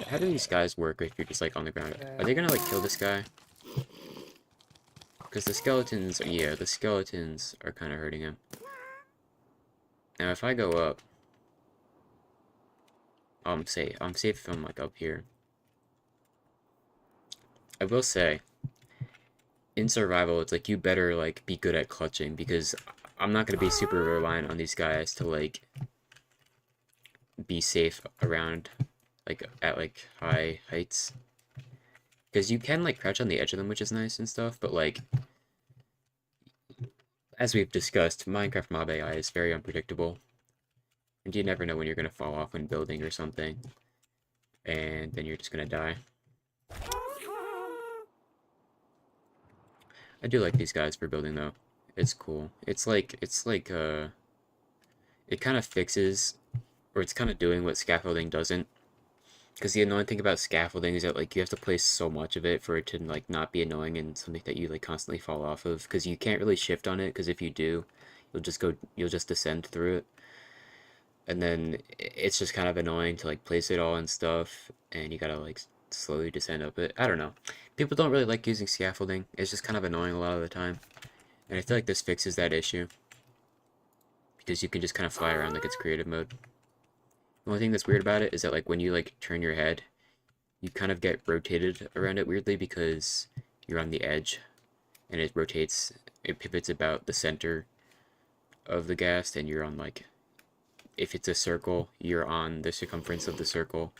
How do these guys work if you're just like on the ground? Are they gonna like kill this guy? Because the skeletons, yeah, the skeletons are kind of hurting him. Now if I go up, I'm safe. I'm safe if I'm like up here. I will say, in survival, it's like you better like be good at clutching because I'm not gonna be super reliant on these guys to like be safe around like at like high heights. Because you can like crouch on the edge of them, which is nice and stuff, but like as we've discussed, Minecraft mob AI is very unpredictable. And you never know when you're gonna fall off when building or something. And then you're just gonna die. I do like these guys for building though. It's cool. It kind of fixes, or it's kind of doing what scaffolding doesn't. Because the annoying thing about scaffolding is that like you have to place so much of it for it to like not be annoying and something that you like constantly fall off of. Because you can't really shift on it. Because if you do, you'll just descend through it. And then it's just kind of annoying to like place it all and stuff, and you gotta like slowly descend up it. I don't know. People don't really like using scaffolding. It's just kind of annoying a lot of the time. And I feel like this fixes that issue. Because you can just kind of fly around like it's creative mode. The only thing that's weird about it is that like when you like turn your head, you kind of get rotated around it weirdly because you're on the edge. And it rotates, it pivots about the center of the ghast, and you're on like, if it's a circle, you're on the circumference of the circle.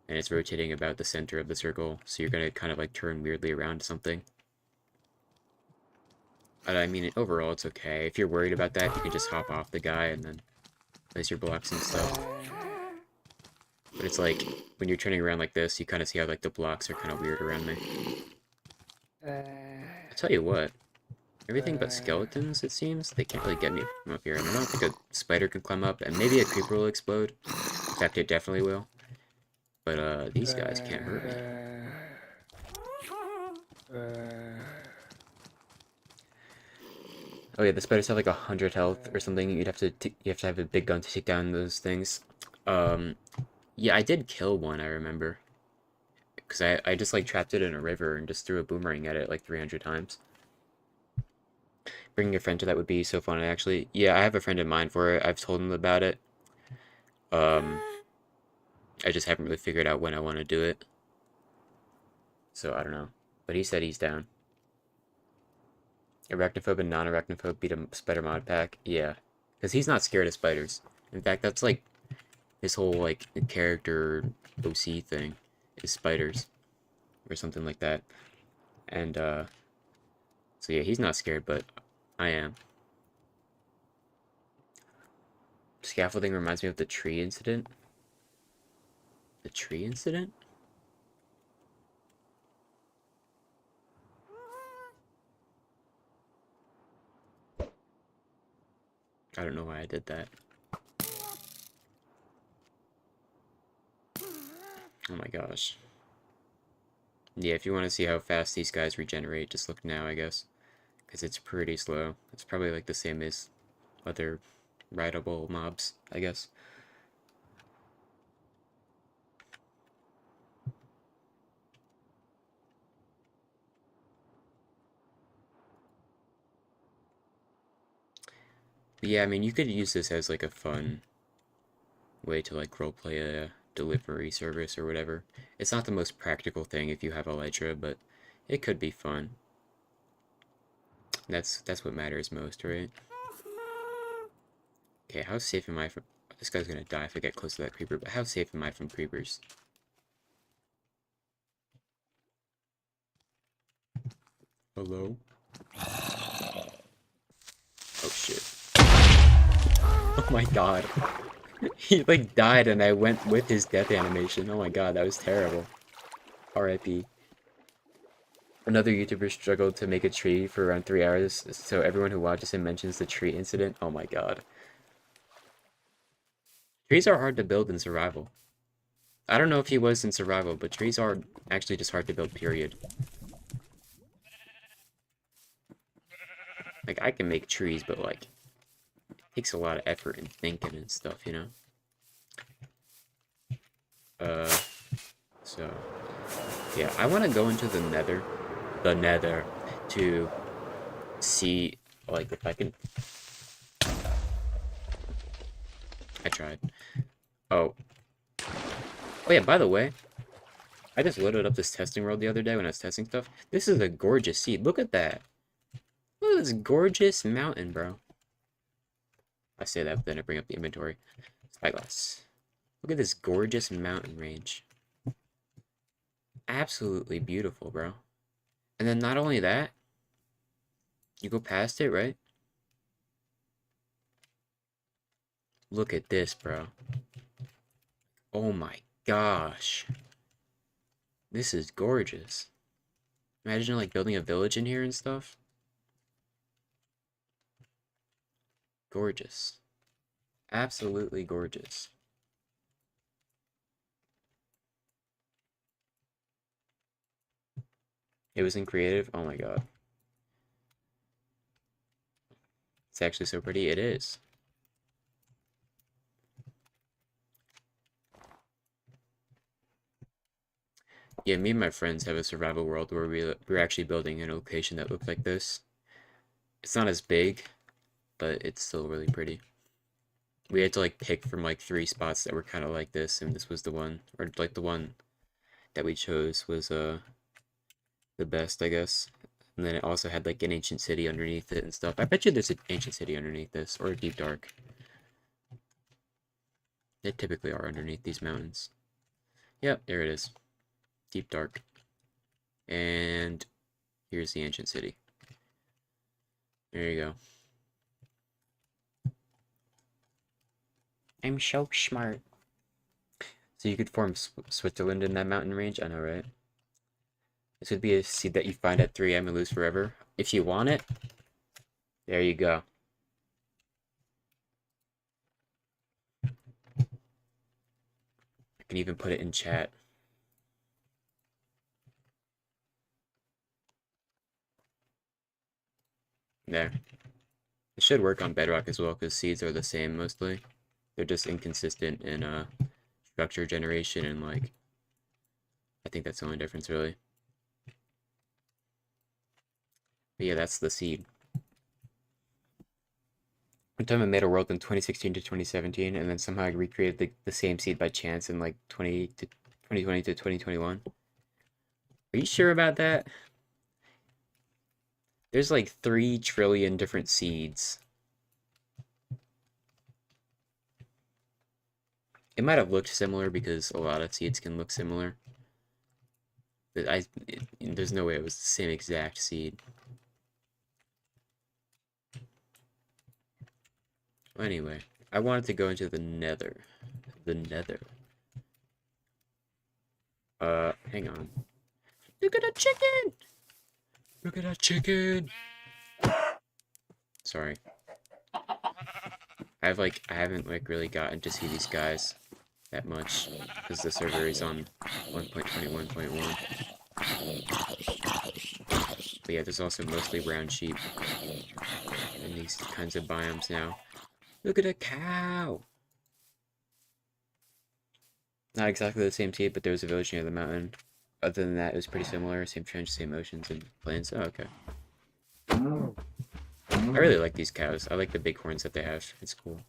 And it's rotating about the center of the circle, so you're gonna kind of like turn weirdly around something. But I mean, overall, it's okay. If you're worried about that, you can just hop off the guy and then place your blocks and stuff. But it's like, when you're turning around like this, you kind of see how like the blocks are kind of weird around me. I tell you what, everything but skeletons, it seems, they can't really get me from up here. And I don't think a spider can climb up, and maybe a creeper will explode. In fact, it definitely will. But these guys can't hurt me. Oh yeah, the spiders have like 100 health or something. You have to have a big gun to take down those things. Yeah, I did kill one, I remember. Because I just like trapped it in a river and just threw a boomerang at it like 300 times. Bringing a friend to that would be so fun. Yeah, I have a friend in mind for it. I've told him about it. I just haven't really figured out when I want to do it. So I don't know. But he said he's down. Arachnophobe and non-arachnophobe beat a spider mod pack. Yeah. Because he's not scared of spiders. In fact, that's like his whole like character OC thing is spiders. or something like that. And so yeah, he's not scared, but I am. Scaffolding reminds me of the tree incident. The tree incident? I don't know why I did that. Oh my gosh. Yeah, if you want to see how fast these guys regenerate, just look now, I guess. Because it's pretty slow. It's probably like the same as other rideable mobs, I guess. But yeah, I mean, you could use this as like a fun way to like roleplay a delivery service or whatever. It's not the most practical thing if you have Elytra, but it could be fun. That's what matters most, right? Okay, how safe am I from... This guy's gonna die if I get close to that creeper, but how safe am I from creepers? Hello? Oh shit. Oh my god. He like died and I went with his death animation. Oh my god, that was terrible. RIP. Another YouTuber struggled to make a tree for around 3 hours, so everyone who watches him mentions the tree incident. Oh my god. Trees are hard to build in survival. I don't know if he was in survival, but trees are actually just hard to build, period. Like, I can make trees, but like, it takes a lot of effort and thinking and stuff, you know? So, yeah, I want to go into the nether, to see, like, if I can... I tried. Oh. Oh yeah, by the way, I just loaded up this testing world the other day when I was testing stuff. This is a gorgeous seed. Look at that. Look at this gorgeous mountain, bro. I say that, but then I bring up the inventory. Spyglass. Look at this gorgeous mountain range. Absolutely beautiful, bro. And then not only that, you go past it, right? Look at this, bro. Oh my gosh. This is gorgeous. Imagine like building a village in here and stuff. Gorgeous. Absolutely gorgeous. It was in creative. Oh my god. It's actually so pretty. It is. Yeah, me and my friends have a survival world where we're actually building in a location that looks like this. It's not as big, but it's still really pretty. We had to like pick from like 3 spots that were kind of like this, and this was the one, or like the one that we chose was the best, I guess. And then it also had like an ancient city underneath it and stuff. I bet you there's an ancient city underneath this, or a deep dark. They typically are underneath these mountains. Yep, there it is. Deep dark. And here's the ancient city. There you go. I'm so smart. So you could form Switzerland in that mountain range? I know, right? This would be a seed that you find at 3M and lose forever. If you want it, there you go. I can even put it in chat. There. It should work on Bedrock as well, because seeds are the same mostly. They're just inconsistent in structure generation and like... I think that's the only difference, really. But yeah, that's the seed. One time I made a world in 2016 to 2017, and then somehow I recreated the same seed by chance in like 2020 to 2021. Are you sure about that? There's like 3 trillion different seeds. It might have looked similar because a lot of seeds can look similar. There's no way it was the same exact seed. Well, anyway, I wanted to go into the nether. The nether. Hang on. Look at that chicken! Look at that chicken! Sorry. I haven't like really gotten to see these guys that much because the server is on 1.21.1. But yeah, there's also mostly brown sheep in these kinds of biomes now. Look at a cow! Not exactly the same team, but there was a village near the mountain. Other than that, it was pretty similar. Same trench, same oceans and plains. Oh, okay. I really like these cows. I like the big horns that they have. It's cool.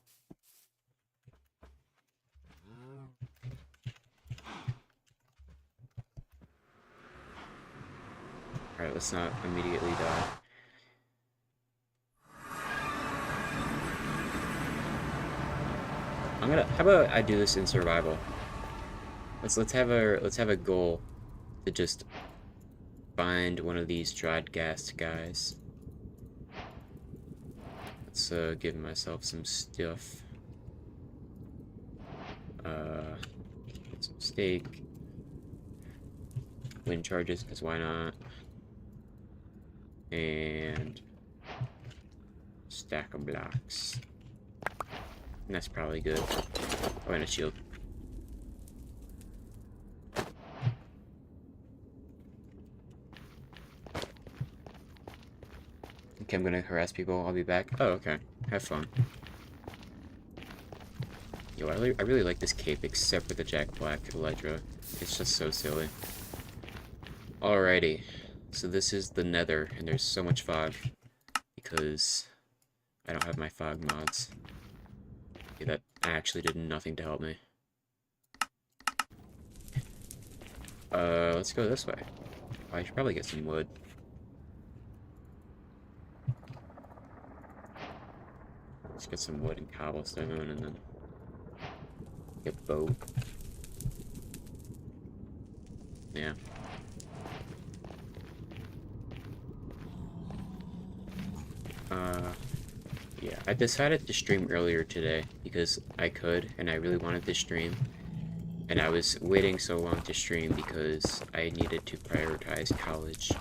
Alright, let's not immediately die. How about I do this in survival? Let's have a goal to just find one of these dried ghast guys. Let's give myself some stuff. Get some steak. Wind charges, because why not? And stack of blocks. And that's probably good. Oh, and a shield. Okay, I'm gonna harass people. I'll be back. Oh, okay. Have fun. Yo, I really like this cape, except for the Jack Black Elytra. It's just so silly. Alrighty. So this is the nether, and there's so much fog. Because I don't have my fog mods. Okay, that actually did nothing to help me. Let's go this way. I should probably get some wood. Let's get some wood and cobblestone and then get a boat. Yeah. Yeah, I decided to stream earlier today because I could and I really wanted to stream. And I was waiting so long to stream because I needed to prioritize college.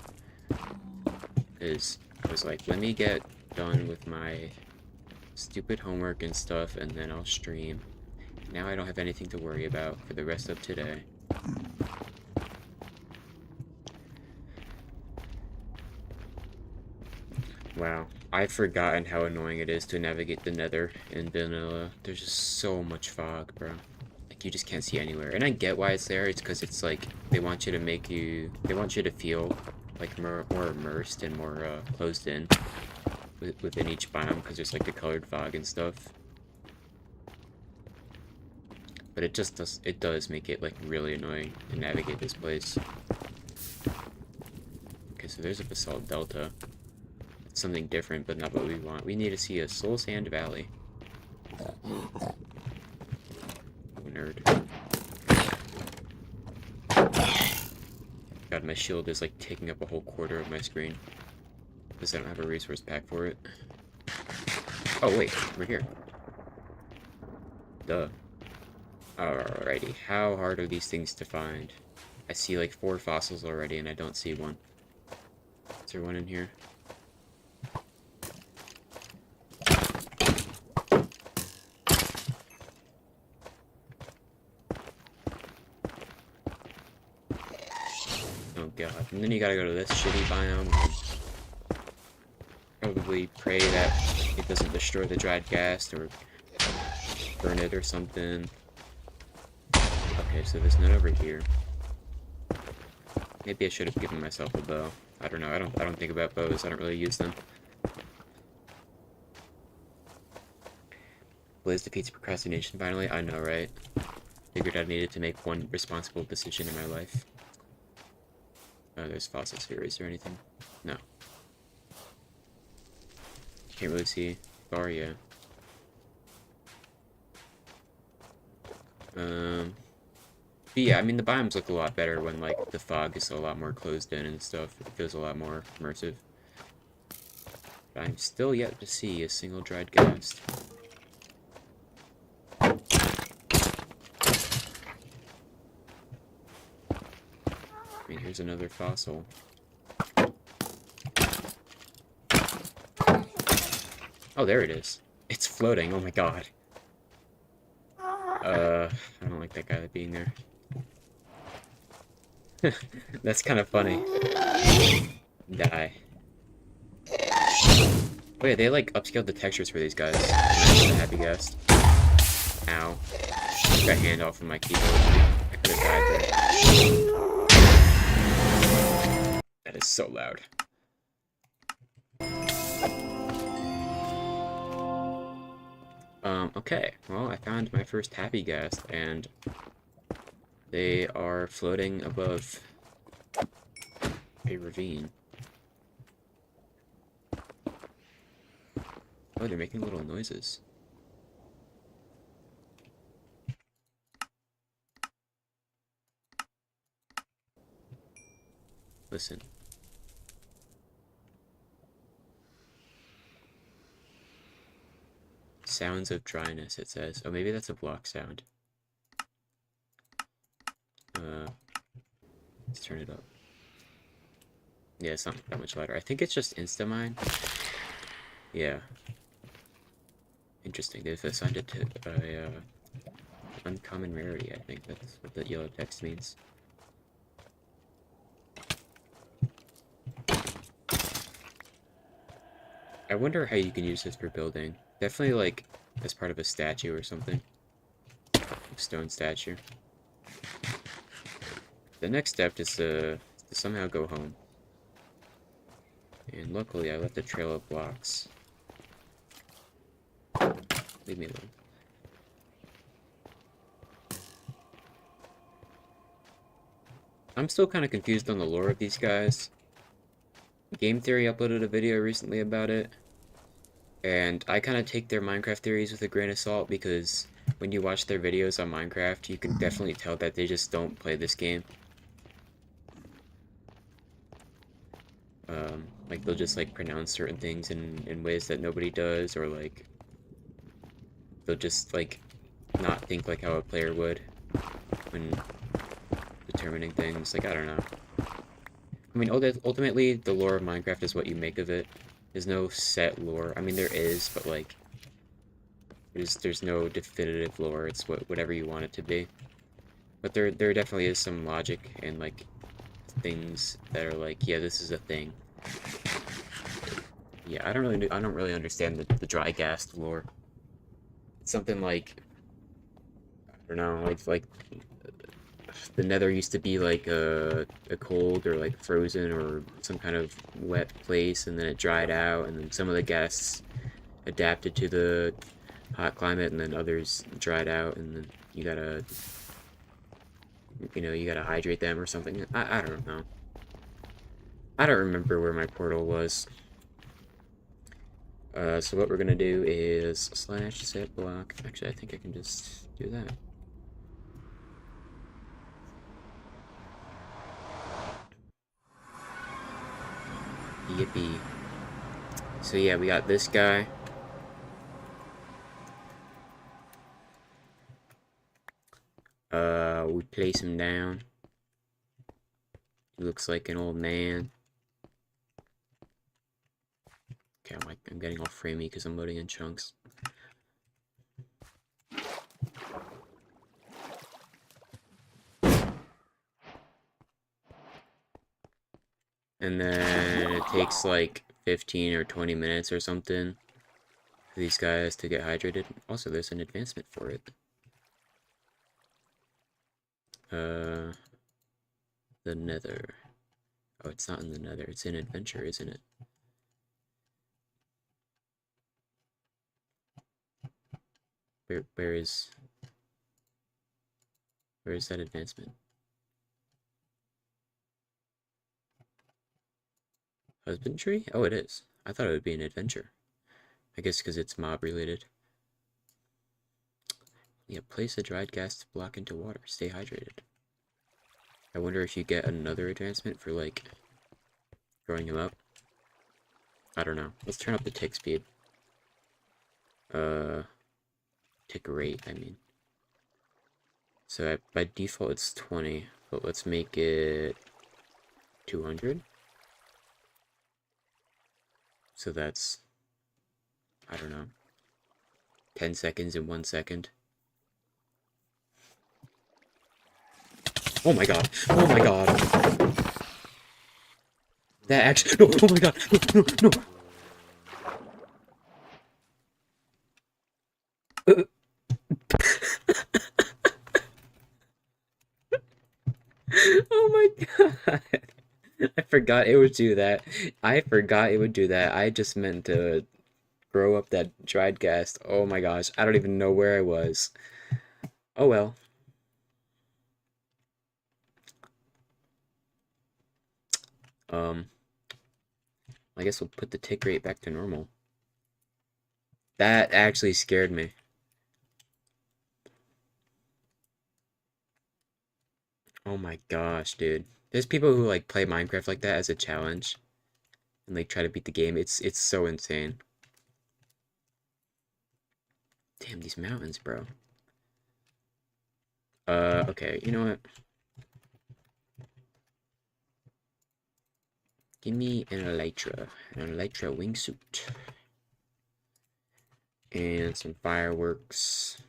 Because I was like, let me get done with my stupid homework and stuff and then I'll stream. Now I don't have anything to worry about for the rest of today. Wow, I've forgotten how annoying it is to navigate the nether in vanilla. There's just so much fog, bro. Like, you just can't see anywhere. And I get why it's there. It's because it's like, they want you to feel like more immersed and more closed in within each biome because there's like the colored fog and stuff. But it does make it like really annoying to navigate this place. Okay, so there's a basalt delta. Something different, but not what we want. We need to see a soul sand valley. Oh, nerd. God, my shield is like taking up a whole quarter of my screen. Because I don't have a resource pack for it. Oh wait, we're here. Duh. Alrighty, how hard are these things to find? I see like 4 fossils already and I don't see one. Is there one in here? Oh god, and then you gotta go to this shitty biome. Probably pray that it doesn't destroy the dried ghast or burn it or something. Okay, so there's none over here. Maybe I should have given myself a bow. I don't know, I don't think about bows, I don't really use them. Blaze defeats procrastination finally, I know, right? Figured I needed to make one responsible decision in my life. Oh, there's fossil spheres or anything? No. Can't really see. Far, yeah. But yeah, I mean, the biomes look a lot better when, like, the fog is a lot more closed in and stuff. It feels a lot more immersive. But I'm still yet to see a single dried ghast. I mean, here's another fossil. Oh, there it is. It's floating, oh my god. I don't like that guy being there. That's kind of funny. Die. Oh yeah, they like upscaled the textures for these guys. Happy Ghast. Ow. Got hand off of my keyboard. I could have died there. That is so loud. Okay. Well, I found my first Happy Ghast, and they are floating above a ravine. Oh, they're making little noises. Listen. Sounds of dryness, it says. Oh, maybe that's a block sound. Let's turn it up. Yeah, it's not that much louder. I think it's just Instamine. Yeah. Interesting. They've assigned it to a uncommon rarity, I think. That's what the yellow text means. I wonder how you can use this for building. Definitely, like, as part of a statue or something. A stone statue. The next step is to somehow go home. And luckily, I left a trail of blocks. Leave me alone. I'm still kind of confused on the lore of these guys. Game Theory uploaded a video recently about it. And I kind of take their Minecraft theories with a grain of salt because when you watch their videos on Minecraft, you can definitely tell that they just don't play this game. Like, they'll just, like, pronounce certain things in ways that nobody does, or, like, they'll just, like, not think like how a player would when determining things. Like, I don't know. I mean, ultimately, the lore of Minecraft is what you make of it. There's no set lore. I mean, there is, but, like, there's no definitive lore. It's whatever you want it to be. But there definitely is some logic and, like, things that are like, yeah, this is a thing. Yeah, I don't really understand the dry ghast lore. It's something like, I don't know, like the Nether used to be like a cold or like frozen or some kind of wet place, and then it dried out, and then some of the ghasts adapted to the hot climate, and then others dried out, and then you gotta hydrate them or something. I don't know. I don't remember where my portal was. So what we're gonna do is /set block. Actually, I think I can just do that. Yippee. So yeah, we got this guy. We place him down. He looks like an old man. Okay, I'm getting all framey because I'm loading in chunks. And then it takes like 15 or 20 minutes or something for these guys to get hydrated. Also, there's an advancement for it. The Nether. Oh, it's not in the Nether. It's in Adventure, isn't it? Where is that advancement? Husbandry? Oh, it is. I thought it would be an adventure. I guess because it's mob related. Yeah, place a dried ghast block into water. Stay hydrated. I wonder if you get another advancement for, like, growing him up. I don't know. Let's turn up the tick speed. Tick rate, I mean. So by default it's 20, but let's make it 200. So that's, I don't know, 10 seconds in 1 second. Oh my god! Oh my god! That actually— no! Oh my god! No! No! No! Oh my god! I forgot it would do that. I forgot it would do that. I just meant to grow up that dried ghast. Oh my gosh, I don't even know where I was. Oh well. I guess we'll put the tick rate back to normal. That actually scared me. Oh my gosh, dude. There's people who like play Minecraft like that as a challenge and like try to beat the game. It's so insane. Damn, these mountains, bro. Okay, you know what? Give me an elytra wingsuit. And some fireworks.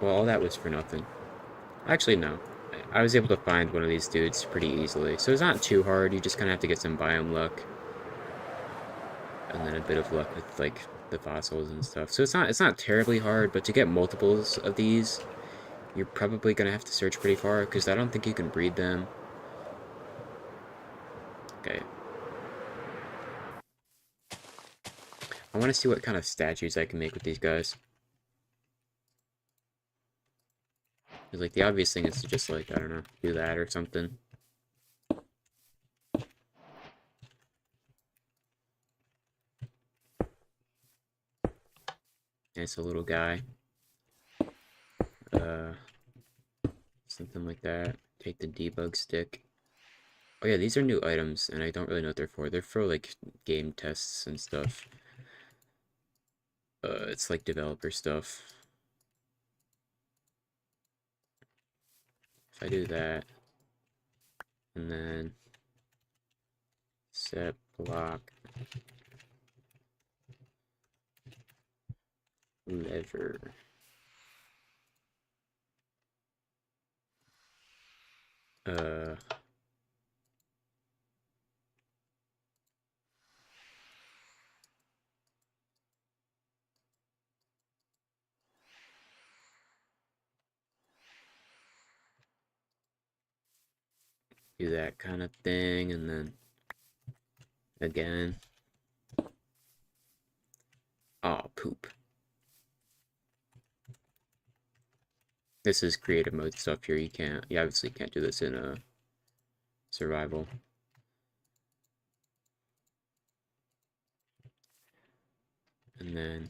Well, all that was for nothing. Actually, no. I was able to find one of these dudes pretty easily. So it's not too hard, you just kind of have to get some biome luck. And then a bit of luck with, like, the fossils and stuff. So it's not terribly hard, but to get multiples of these, you're probably gonna have to search pretty far, because I don't think you can breed them. Okay. I want to see what kind of statues I can make with these guys. Like, the obvious thing is to just, like, I don't know, do that or something. Nice little guy. Something like that. Take the debug stick. Oh yeah, these are new items, and I don't really know what they're for. They're for, like, game tests and stuff. It's like developer stuff. If I do that, and then set block lever. Do that kind of thing, and then again. Oh, poop. This is creative mode stuff here. You obviously can't do this in a survival. And then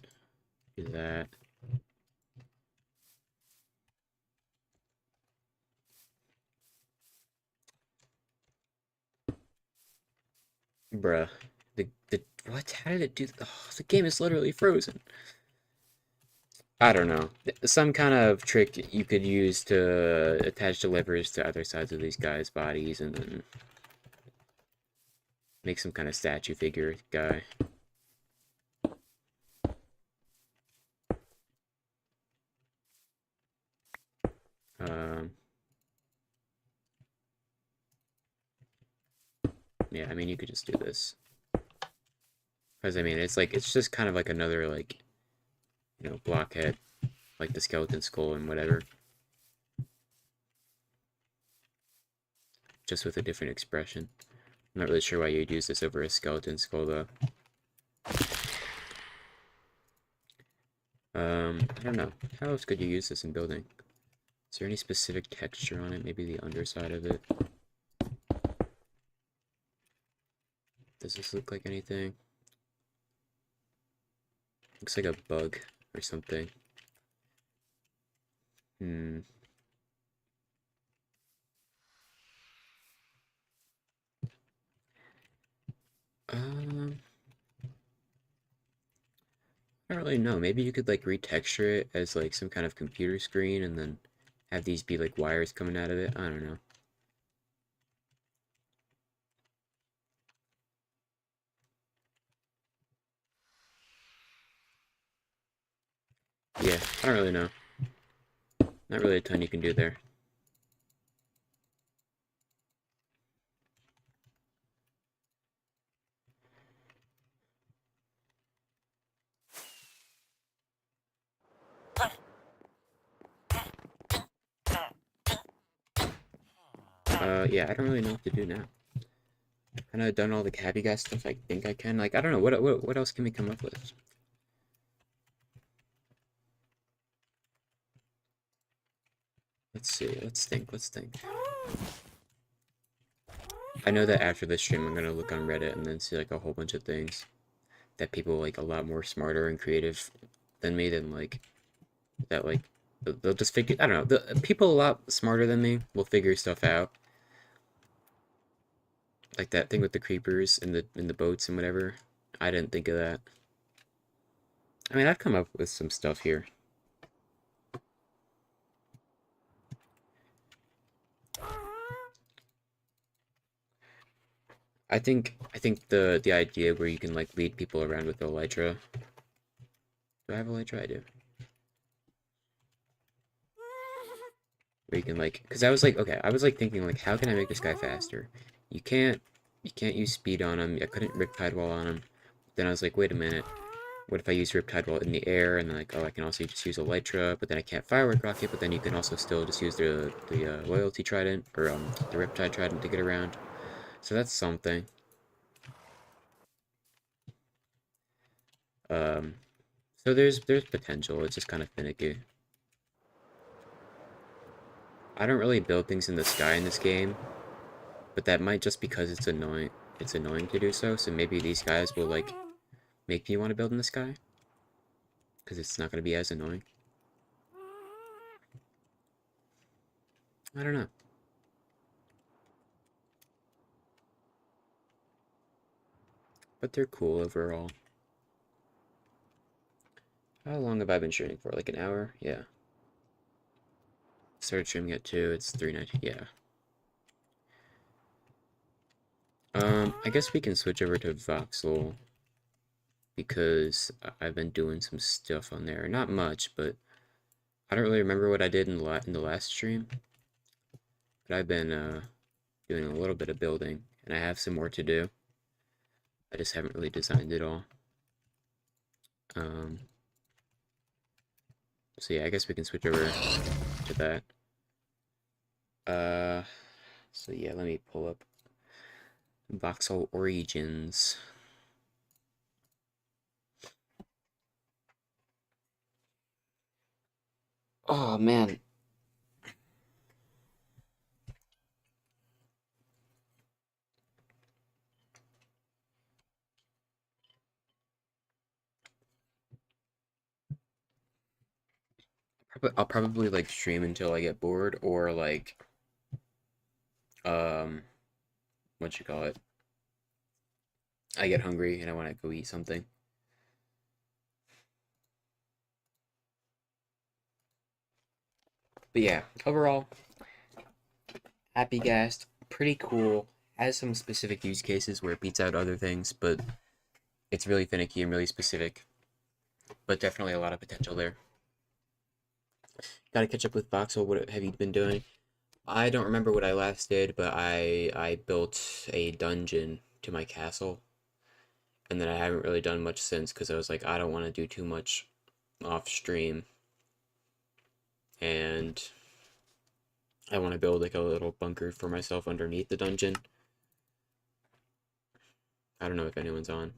do that. Bruh. What? How did it do? Oh, the game is literally frozen. I don't know. Some kind of trick you could use to attach the levers to other sides of these guys' bodies and then make some kind of statue figure guy. Yeah, I mean, you could just do this. Because, I mean, it's just kind of like another, like, you know, blockhead. Like the skeleton skull and whatever. Just with a different expression. I'm not really sure why you'd use this over a skeleton skull, though. I don't know. How else could you use this in building? Is there any specific texture on it? Maybe the underside of it? Does this look like anything? Looks like a bug or something. Hmm. Um, I don't really know. Maybe you could like retexture it as like some kind of computer screen and then have these be like wires coming out of it. I don't know. Yeah, I don't really know. Not really a ton you can do there. Yeah, I don't really know what to do now. Kind of done all the Happy Ghast stuff I think I can. Like, I don't know. What else can we come up with? Let's see. Let's think. Let's think. I know that after this stream, I'm gonna look on Reddit and then see like a whole bunch of things that people like a lot more smarter and creative than me than like that like they'll just figure. I don't know. The people a lot smarter than me will figure stuff out. Like that thing with the creepers and the boats and whatever. I didn't think of that. I mean, I've come up with some stuff here. I think the idea where you can like lead people around with elytra. Do I have elytra? I do. Where you can like, because I was like, okay, I was like thinking like, how can I make this guy faster? You can't, you can't use speed on him. I couldn't Riptide Wall on him. Then I was like, wait a minute. What if I use Riptide Wall in the air? And then like, oh, I can also just use elytra, but then I can't Firework Rocket. But then you can also still just use the Loyalty Trident or the Riptide Trident to get around. So that's something. Um, so there's potential. It's just kind of finicky. I don't really build things in the sky in this game, but that might just because it's annoying. It's annoying to do so. So maybe these guys will like make me want to build in the sky because it's not going to be as annoying. I don't know. But they're cool overall. How long have I been streaming for? Like an hour? Yeah. Started streaming at 2. It's 3:19. Yeah. I guess we can switch over to Voxel because I've been doing some stuff on there. Not much, but I don't really remember what I did in the last stream. But I've been doing a little bit of building, and I have some more to do. I just haven't really designed it all. So yeah, I guess we can switch over to that. So yeah, let me pull up Voxel Origins. Oh man. I'll probably like stream until I get bored or like what you call it? I get hungry and I want to go eat something. But yeah, overall, Happy Ghast, pretty cool. Has some specific use cases where it beats out other things, but it's really finicky and really specific. But definitely a lot of potential there. Gotta catch up with Voxel. What have you been doing? I don't remember what I last did, but I built a dungeon to my castle. And then I haven't really done much since because I was like, I don't want to do too much off stream. And I want to build like a little bunker for myself underneath the dungeon. I don't know if anyone's on.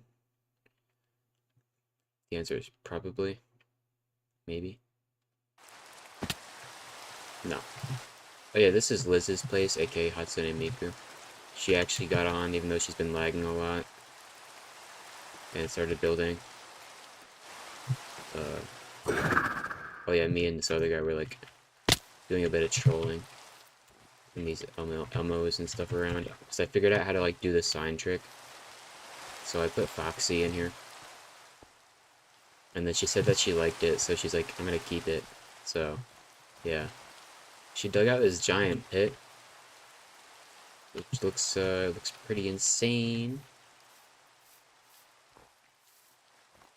The answer is probably. Maybe. No. Oh yeah, this is Liz's place, aka Hatsune Miku. She actually got on even though she's been lagging a lot. And started building. Oh yeah, me and this other guy were like doing a bit of trolling in these Elmos and stuff around. Because I figured out how to like do the sign trick. So I put Foxy in here. And then she said that she liked it, so she's like, I'm gonna keep it. So, yeah. She dug out this giant pit, which looks pretty insane.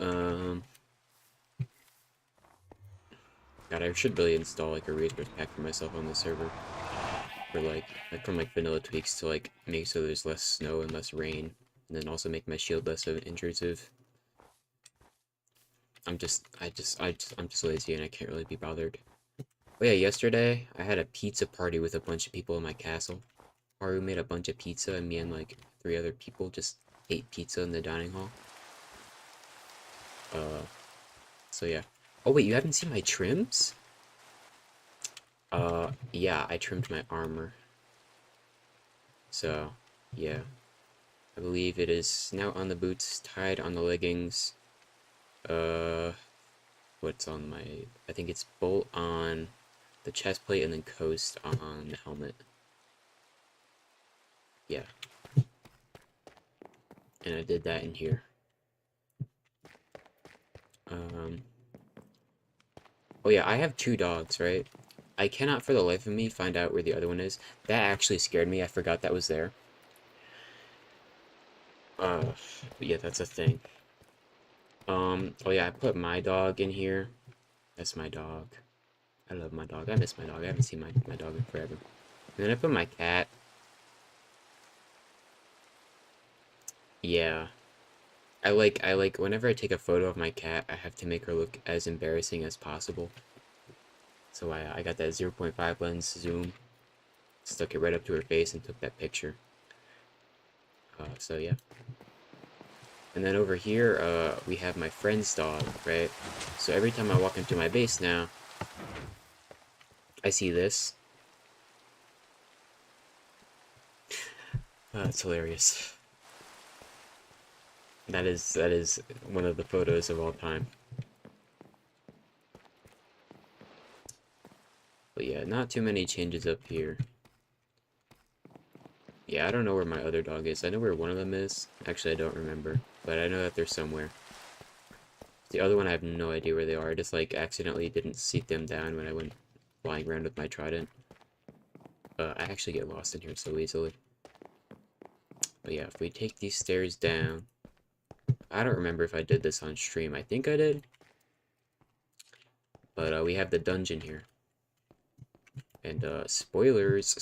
Um, God, I should really install like a resource pack for myself on the server. For like from like vanilla tweaks to like make so there's less snow and less rain, and then also make my shield less intrusive. I'm just lazy and I can't really be bothered. Oh yeah, yesterday I had a pizza party with a bunch of people in my castle. Haru made a bunch of pizza and me and like 3 other people just ate pizza in the dining hall. So yeah. Oh wait, you haven't seen my trims? Yeah, I trimmed my armor. So, yeah. I believe it is snout on the boots, tied on the leggings. What's on my... I think it's bolt on the chest plate and then coast on the helmet. Yeah. And I did that in here. Oh yeah, I have 2 dogs, right? I cannot for the life of me find out where the other one is. That actually scared me. I forgot that was there. But yeah, that's a thing. Oh yeah, I put my dog in here. That's my dog. I love my dog. I miss my dog. I haven't seen my dog in forever. And then I put my cat. Yeah. I like whenever I take a photo of my cat, I have to make her look as embarrassing as possible. So I got that 0.5 lens zoom, stuck it right up to her face and took that picture. So yeah. And then over here, we have my friend's dog, right? So every time I walk into my base now, I see this. It's hilarious. That is one of the photos of all time. But yeah, not too many changes up here. Yeah, I don't know where my other dog is. I know where one of them is. Actually, I don't remember. But I know that they're somewhere. The other one, I have no idea where they are. I just, like, accidentally didn't seat them down when I went flying around with my trident. I actually get lost in here so easily. But yeah, if we take these stairs down... I don't remember if I did this on stream. I think I did. But we have the dungeon here. And spoilers.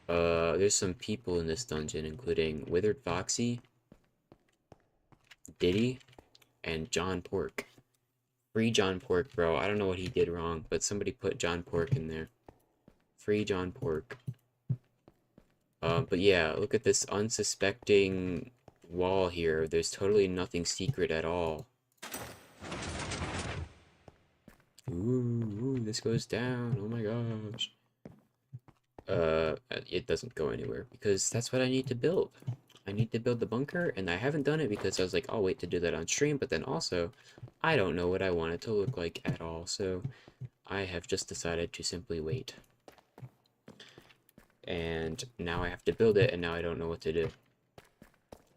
There's some people in this dungeon, including Withered Foxy, Diddy, and John Pork. Free John Pork, bro. I don't know what he did wrong, but somebody put John Pork in there. Free John Pork. But yeah, look at this unsuspecting wall here. There's totally nothing secret at all. Ooh, this goes down. Oh my gosh. It doesn't go anywhere because that's what I need to build. I need to build the bunker, and I haven't done it because I was like, I'll wait to do that on stream, but then also, I don't know what I want it to look like at all, so I have just decided to simply wait. And now I have to build it, and now I don't know what to do.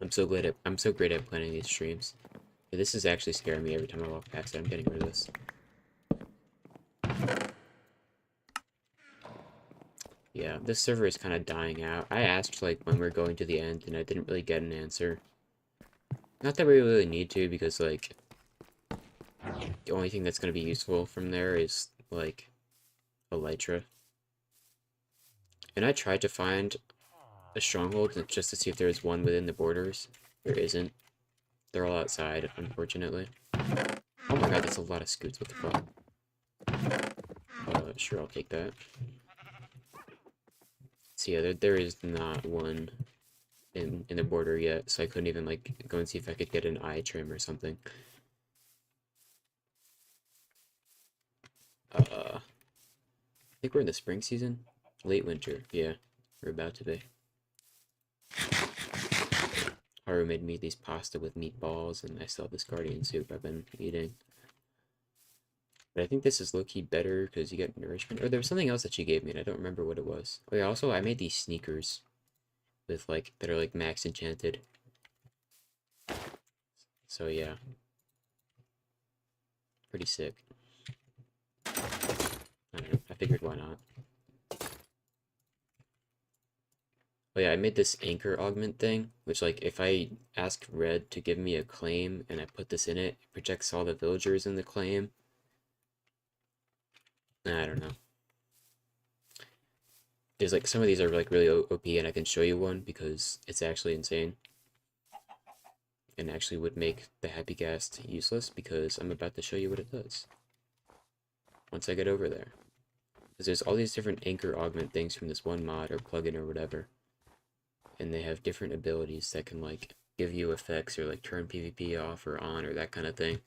I'm so great at planning these streams. This is actually scaring me every time I walk past it. I'm getting rid of this. Yeah, this server is kind of dying out. I asked, like, when we're going to the end, and I didn't really get an answer. Not that we really need to, because, like, the only thing that's going to be useful from there is, like, Elytra. And I tried to find a stronghold just to see if there was one within the borders. There isn't. They're all outside, unfortunately. Oh my god, that's a lot of scoots. What the fuck? Sure, I'll take that. So yeah, there is not one in the border yet, so I couldn't even, like, go and see if I could get an eye trim or something. I think we're in the spring season? Late winter, yeah. We're about to be. Haru made me these pasta with meatballs, and I still have this guardian soup I've been eating. But I think this is low-key better because you get nourishment. Or there was something else that she gave me, and I don't remember what it was. Oh yeah, also I made these sneakers with like that are like max enchanted. So yeah, pretty sick. I don't know. I figured why not. Oh yeah, I made this anchor augment thing, which like if I ask Red to give me a claim and I put this in it, it projects all the villagers in the claim. I don't know. There's like some of these are like really OP, and I can show you one because it's actually insane. And actually would make the Happy Ghast useless because I'm about to show you what it does. Once I get over there. Because there's all these different anchor augment things from this one mod or plugin or whatever. And they have different abilities that can like give you effects or like turn PvP off or on or that kind of thing.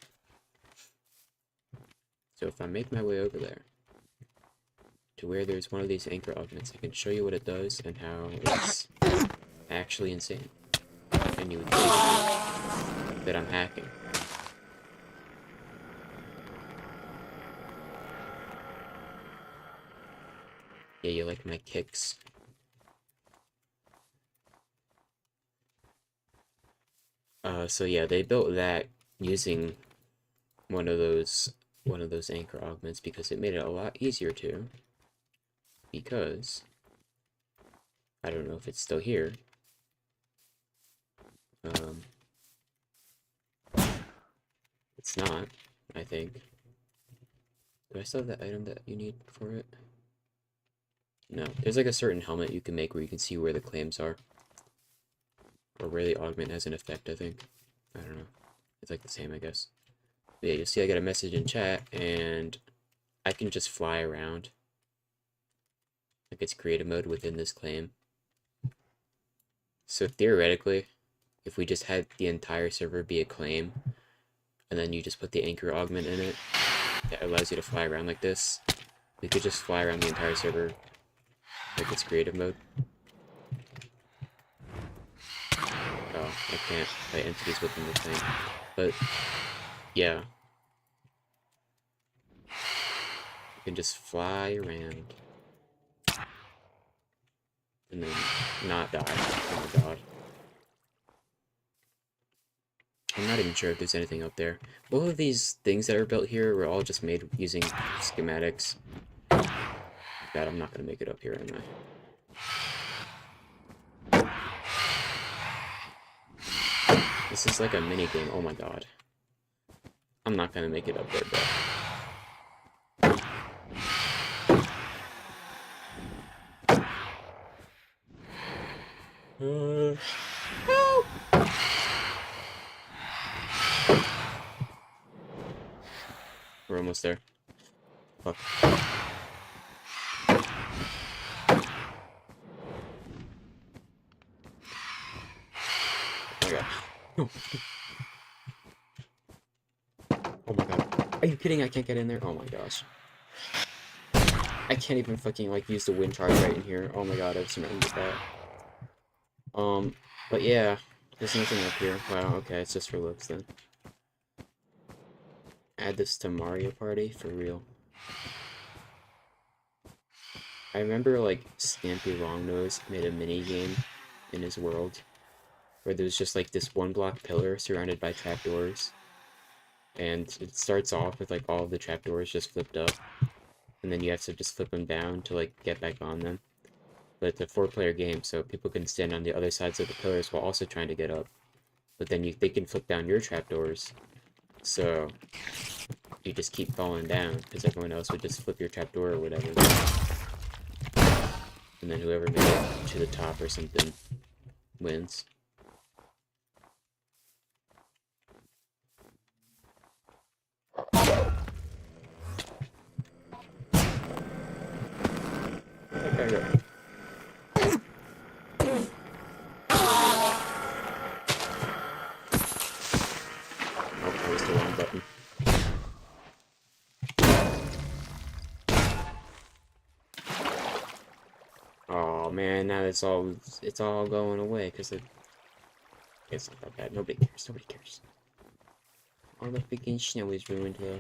So if I make my way over there to where there's one of these anchor augments, I can show you what it does and how it's actually insane. And you would think that I'm hacking. Yeah, you like my kicks. So yeah, they built that using one of those anchor augments because it made it a lot easier to. Because I don't know if it's still here. It's not, I think. Do I still have that item that you need for it? No. There's like a certain helmet you can make where you can see where the claims are. Or where the augment has an effect, I think. I don't know. It's like the same, I guess. But yeah, you'll see I got a message in chat, and I can just fly around. Like it's creative mode within this claim. So theoretically, if we just had the entire server be a claim, and then you just put the anchor augment in it, that allows you to fly around like this, we could just fly around the entire server like it's creative mode. Oh, I can't fight entities within the thing. But, yeah. You can just fly around. And then not die. Oh my god. I'm not even sure if there's anything up there. Both of these things that are built here were all just made using schematics. God, I'm not gonna make it up here, am I? This is like a mini game. Oh my god. I'm not gonna make it up there, bro. Help! We're almost there. Fuck. Oh my god. Oh. Oh my god. Are you kidding? I can't get in there? Oh my gosh. I can't even fucking like use the wind charge right in here. Oh my god, I just remembered that. But yeah, there's nothing up here. Wow, okay, it's just for looks then. Add this to Mario Party for real. I remember like Stampy Longnose made a mini game in his world where there's just like this one block pillar surrounded by trapdoors, and it starts off with like all of the trapdoors just flipped up, and then you have to just flip them down to like get back on them. But it's a 4-player game, so people can stand on the other sides of the pillars while also trying to get up. But then they can flip down your trapdoors, so you just keep falling down because everyone else would just flip your trapdoor or whatever. And then whoever made it to the top or something wins. Okay, oh, that was the wrong button. Oh man, now it's all going away because It's not that bad. Nobody cares. Nobody cares. All the freaking snow is ruined though.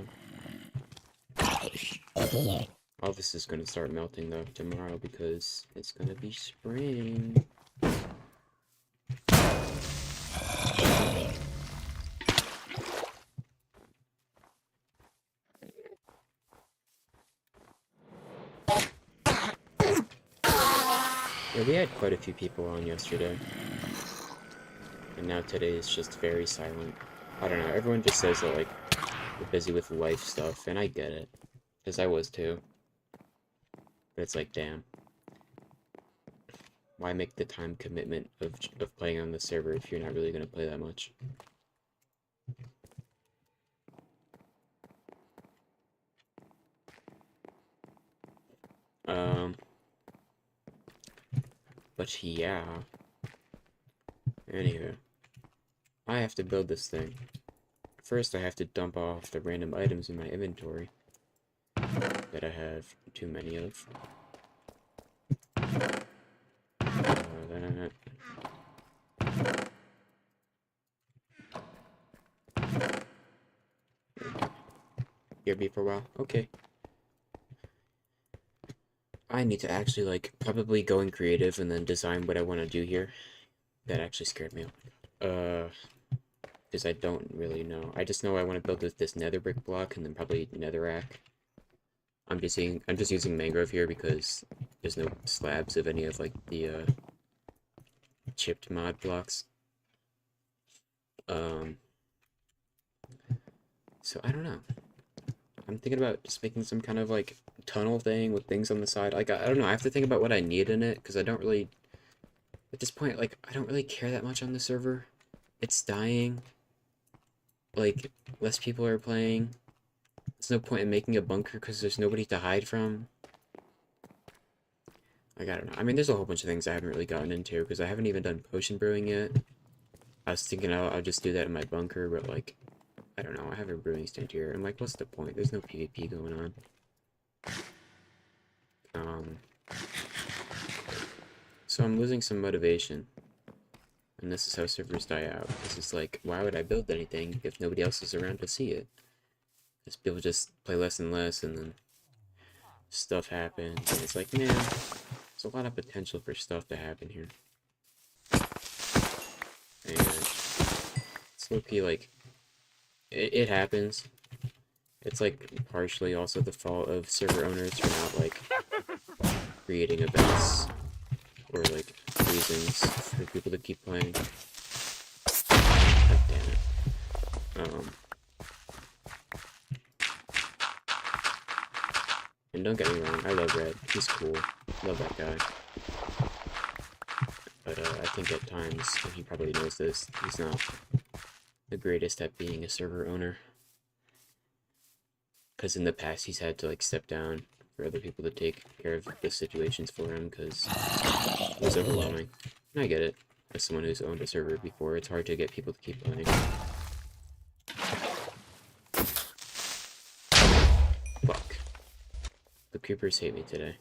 All this is gonna start melting though tomorrow because it's gonna be spring. Yeah, we had quite a few people on yesterday. And now today is just very silent. I don't know, everyone just says that, like, we're busy with life stuff, and I get it. Because I was too. But it's like, damn. Why make the time commitment of playing on the server if you're not really going to play that much? But yeah. Anywho. I have to build this thing. First, I have to dump off the random items in my inventory that I have too many of. That. Hear me for a while? Okay. I need to actually, like, probably go in creative and then design what I want to do here. That actually scared me. Because I don't really know. I just know I want to build this nether brick block and then probably netherrack. I'm just using mangrove here because there's no slabs of any of, like, the, chipped mod blocks. So I don't know. I'm thinking about just making some kind of, like, tunnel thing with things on the side. Like, I don't know, I have to think about what I need in it, because I don't really, at this point, like, I don't really care that much on the server. It's dying. Like, less people are playing. There's no point in making a bunker, because there's nobody to hide from. Like, I don't know. I mean, there's a whole bunch of things I haven't really gotten into, because I haven't even done potion brewing yet. I was thinking I'll just do that in my bunker, but, like, I don't know, I have a brewing stand here. I'm like, what's the point? There's no PvP going on. So I'm losing some motivation. And this is how servers die out. This is like, why would I build anything if nobody else is around to see it? Because people just play less and less, and then stuff happens. And it's like, man, there's a lot of potential for stuff to happen here. And it's low-key like, it happens. It's like partially also the fault of server owners for not like creating events or like reasons for people to keep playing. God damn it. And don't get me wrong, I love Red. He's cool. Love that guy. But I think at times, and he probably knows this, he's not the greatest at being a server owner. Because in the past he's had to like step down for other people to take care of the situations for him because it was overwhelming. And I get it. As someone who's owned a server before, it's hard to get people to keep playing. Fuck. The creepers hate me today.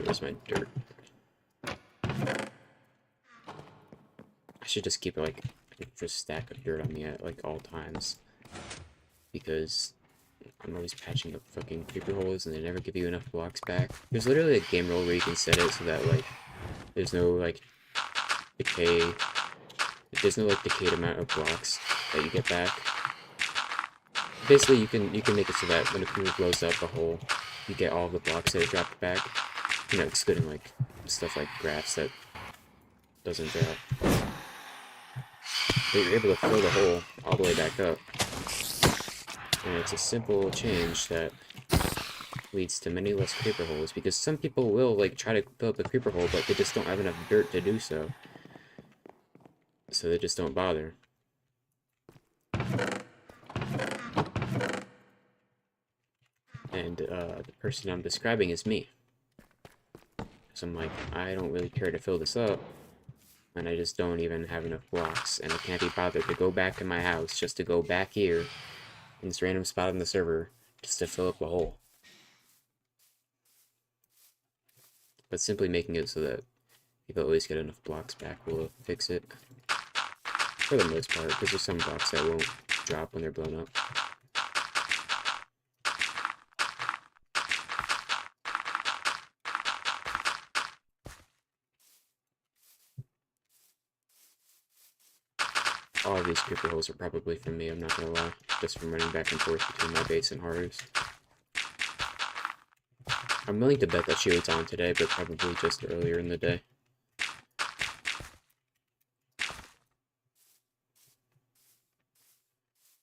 Where's my dirt? I should just keep like a stack of dirt on me at like all times, because I'm always patching up fucking creeper holes and they never give you enough blocks back. There's literally a game rule where you can set it so that like there's no like decay. There's no like decayed amount of blocks that you get back. Basically, you can make it so that when a creeper blows up a hole, you get all the blocks that are dropped back. You know, excluding like stuff like grass that doesn't drop. But you're able to fill the hole all the way back up. And it's a simple change that leads to many less creeper holes, because some people will like try to fill up a creeper hole, but they just don't have enough dirt to do so. So they just don't bother. And the person I'm describing is me. So I'm like, I don't really care to fill this up, and I just don't even have enough blocks, and I can't be bothered to go back in my house just to go back here in this random spot on the server just to fill up a hole. But simply making it so that people always get enough blocks back will fix it. For the most part, because there's some blocks that won't drop when they're blown up. All of these creeper holes are probably from me, I'm not gonna lie. Just from running back and forth between my base and harvest. I'm willing to bet that she was on today, but probably just earlier in the day.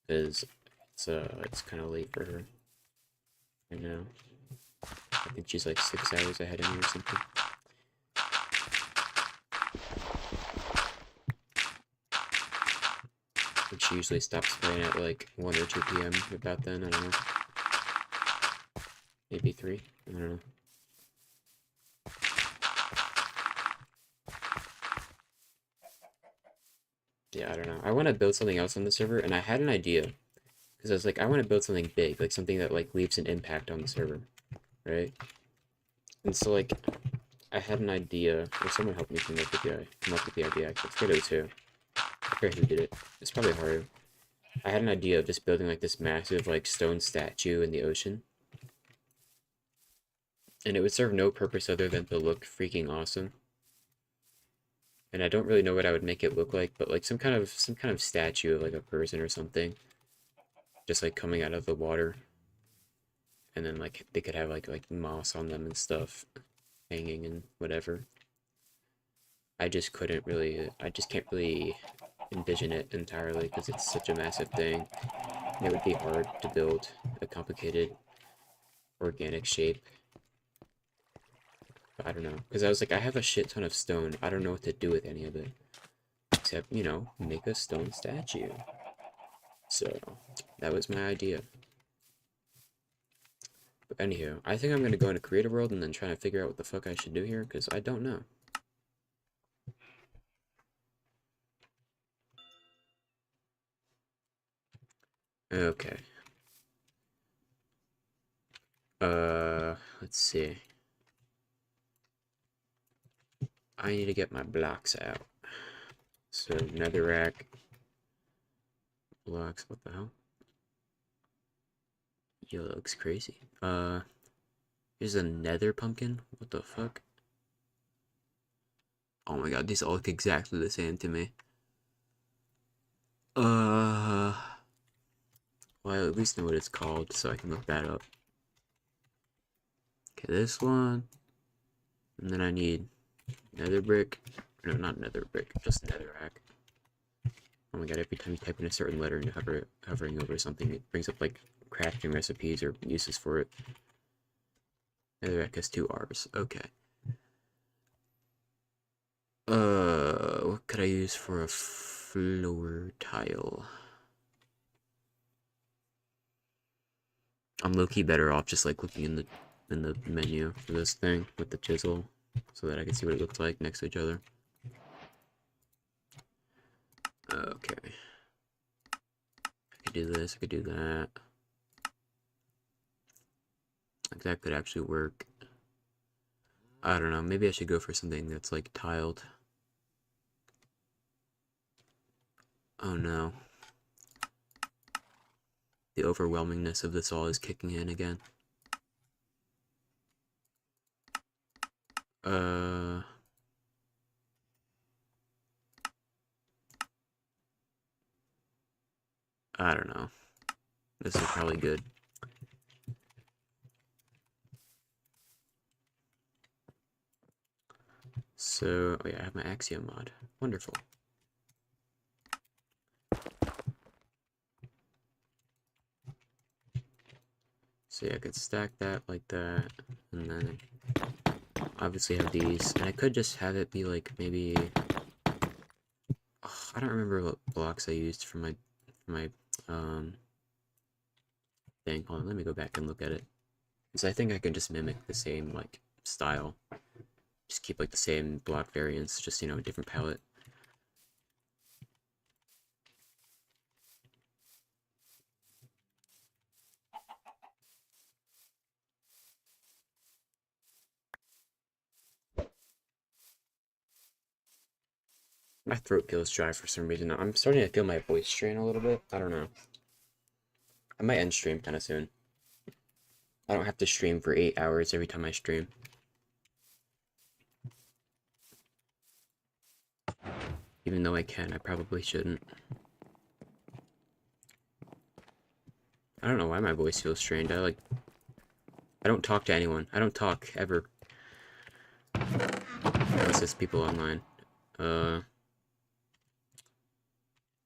Because it's kind of late for her right now. I think she's like 6 hours ahead of me or something. I think she usually stops playing at like 1 or 2 p.m. about then, I don't know. Maybe 3, I don't know. Yeah, I don't know. I want to build something else on the server, and I had an idea. Because I was like, I want to build something big, like something that like leaves an impact on the server, right? And so like, I had an idea, or someone helped me come up with the idea. I forget it was who. I forget who did it. It's probably Haru. I had an idea of just building like this massive like stone statue in the ocean. And it would serve no purpose other than to look freaking awesome. And I don't really know what I would make it look like, but like some kind of statue of like a person or something. Just like coming out of the water. And then like they could have like moss on them and stuff hanging and whatever. I just can't really envision it entirely because it's such a massive thing. It would be hard to build a complicated organic shape. But I don't know, because I was like, I have a shit ton of stone. I don't know what to do with any of it. Except, you know, make a stone statue. So, that was my idea. But anywho, I think I'm going to go into Creative World and then try to figure out what the fuck I should do here, because I don't know. Okay. Let's see. I need to get my blocks out. So, netherrack. Blocks, what the hell? Yo, that looks crazy. Here's a nether pumpkin? What the fuck? Oh my god, these all look exactly the same to me. Well, I at least know what it's called, so I can look that up. Okay, this one. And then I need nether brick. No, not nether brick, just netherrack. Oh my god, every time you type in a certain letter and you're hovering over something, it brings up like crafting recipes or uses for it. Netherrack has 2 R's. Okay. What could I use for a floor tile? I'm low-key better off just like looking in the menu for this thing with the chisel so that I can see what it looks like next to each other. Okay. I could do this, I could do that. Like that could actually work. I don't know, maybe I should go for something that's like tiled. Oh no. The overwhelmingness of this all is kicking in again. I don't know. This is probably good. So, oh yeah, I have my Axiom mod. Wonderful. So yeah, I could stack that like that, and then obviously have these, and I could just have it be like maybe, I don't remember what blocks I used for my thing. Hold on, let me go back and look at it. Because I think I can just mimic the same like style. Just keep like the same block variants, just you know, a different palette. My throat feels dry for some reason. I'm starting to feel my voice strain a little bit. I don't know. I might end stream kind of soon. I don't have to stream for 8 hours every time I stream. Even though I can, I probably shouldn't. I don't know why my voice feels strained. I don't talk to anyone. I don't talk ever. Unless it's people online.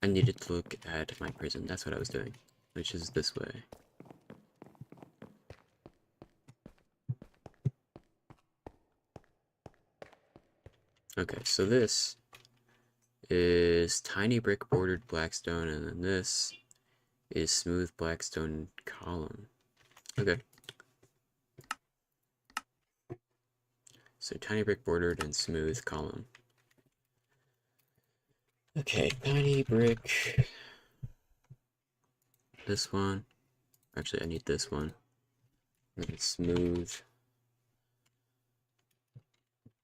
I needed to look at my prison. That's what I was doing. Which is this way. Okay, so this is tiny brick bordered blackstone, and then this is smooth blackstone column. Okay. So tiny brick bordered and smooth column. Okay, tiny brick. This one. Actually, I need this one. And then smooth.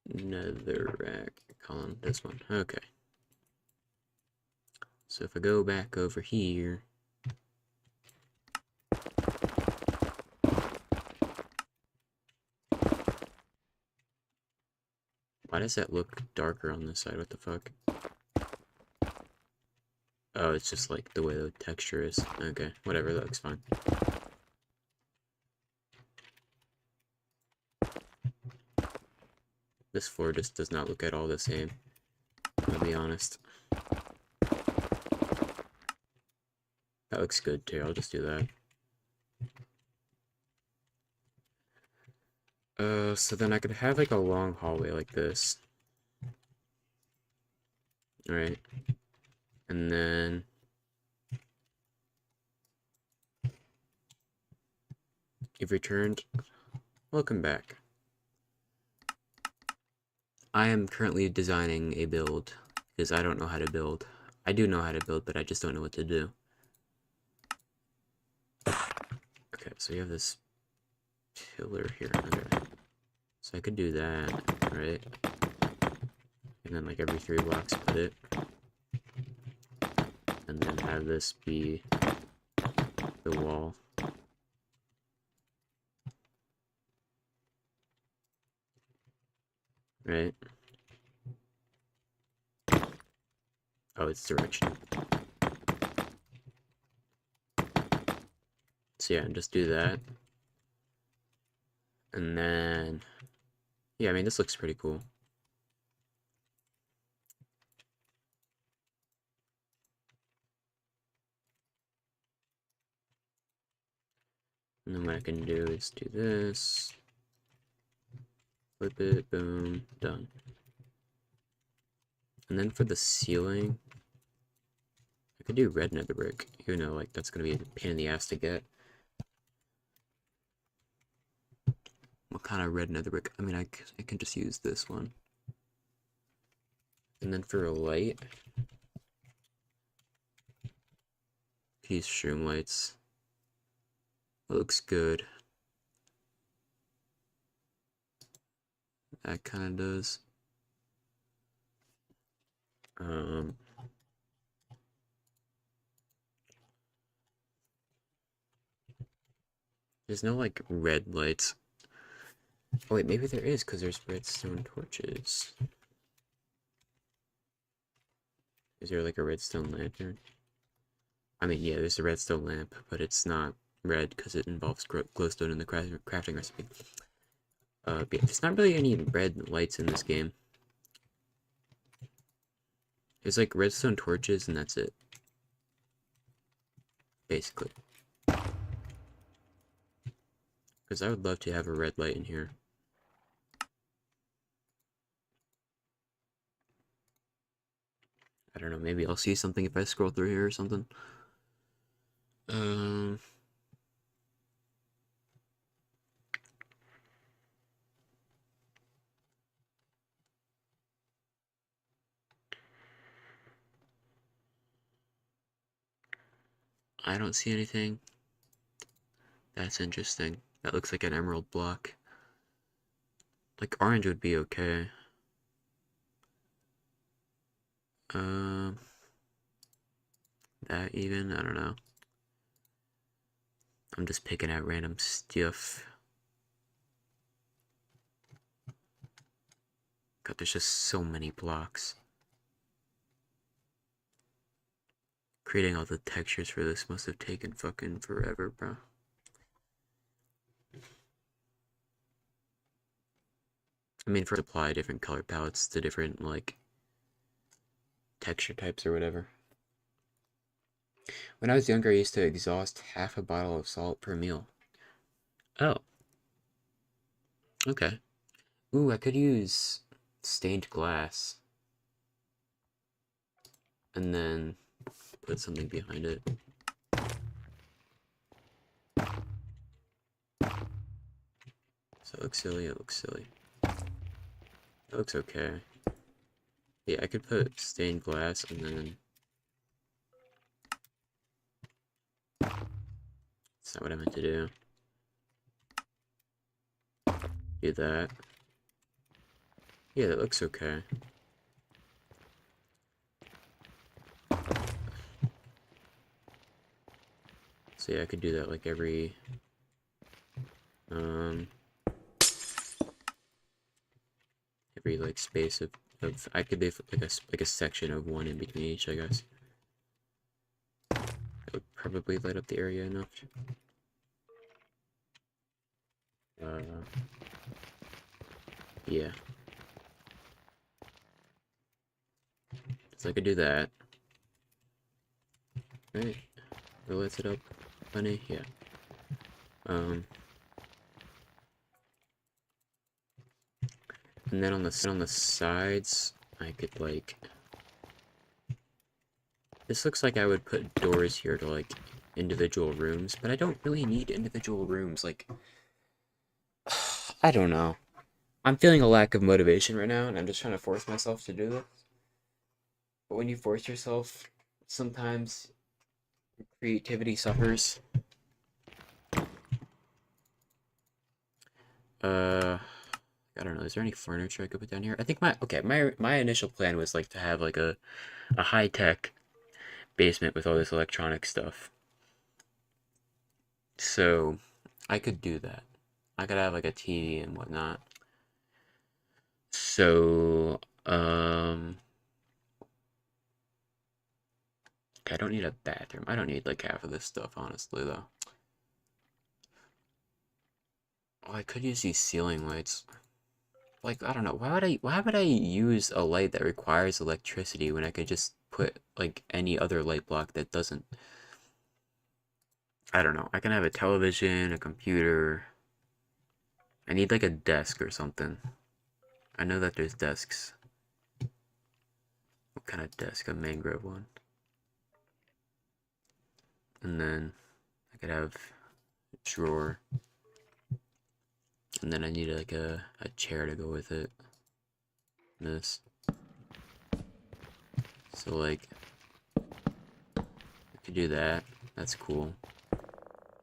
Netherrack column. This one. Okay. So if I go back over here. Why does that look darker on this side? What the fuck? Oh, it's just like the way the texture is. Okay, whatever, that looks fine. This floor just does not look at all the same. I'll be honest. That looks good too, I'll just do that. So then I could have like a long hallway like this. Alright. And then you've returned. Welcome back. I am currently designing a build because I don't know how to build. I do know how to build, but I just don't know what to do. Okay, so you have this pillar here. Okay. So I could do that, right? And then like every 3 blocks put it. And then have this be the wall. Right? Oh, it's direction. So yeah, and just do that. And then, yeah, I mean, this looks pretty cool. And then what I can do is do this. Flip it, boom, done. And then for the ceiling, I could do red nether brick, even though like that's gonna be a pain in the ass to get. What kind of red nether brick? I mean, I can just use this one. And then for a light, these shroom lights. That looks good. That kind of does. There's no like red lights. Oh wait, maybe there is because there's redstone torches. Is there like a redstone lantern? I mean, yeah, there's a redstone lamp, but it's not red because it involves glowstone in the crafting recipe. But yeah, there's not really any red lights in this game. There's like redstone torches and that's it. Basically. Because I would love to have a red light in here. I don't know, maybe I'll see something if I scroll through here or something. I don't see anything. That's interesting. That looks like an emerald block. Like orange would be okay. That even? I don't know. I'm just picking out random stuff. God, there's just so many blocks. Creating all the textures for this must have taken fucking forever, bro. I mean, for apply different color palettes to different, like, texture types or whatever. When I was younger, I used to exhaust half a bottle of salt per meal. Oh. Okay. Ooh, I could use stained glass. And then put something behind it. So it looks silly, it looks silly. It looks okay. Yeah, I could put stained glass and then... That's not what I meant to do. Do that. Yeah, that looks okay. So yeah, I could do that like every... every like space of I could leave like a section of one in between each, I guess. That would probably light up the area enough. Yeah. So I could do that. Right. It lights it up. Funny, yeah. And then on the sides, I could like... This looks like I would put doors here to like individual rooms, but I don't really need individual rooms. Like, I don't know. I'm feeling a lack of motivation right now, and I'm just trying to force myself to do this. But when you force yourself, sometimes creativity suffers. I don't know. Is there any furniture I could put down here? I think my initial plan was like to have like a high-tech basement with all this electronic stuff. So I could do that. I could have like a TV and whatnot. So I don't need a bathroom. I don't need like half of this stuff, honestly, though. Oh, I could use these ceiling lights. Like, I don't know. Why would I use a light that requires electricity when I could just put like any other light block that doesn't? I don't know. I can have a television, a computer. I need like a desk or something. I know that there's desks. What kind of desk? A mangrove one. And then I could have a drawer. And then I need like a chair to go with it. This. So like, I could do that. That's cool.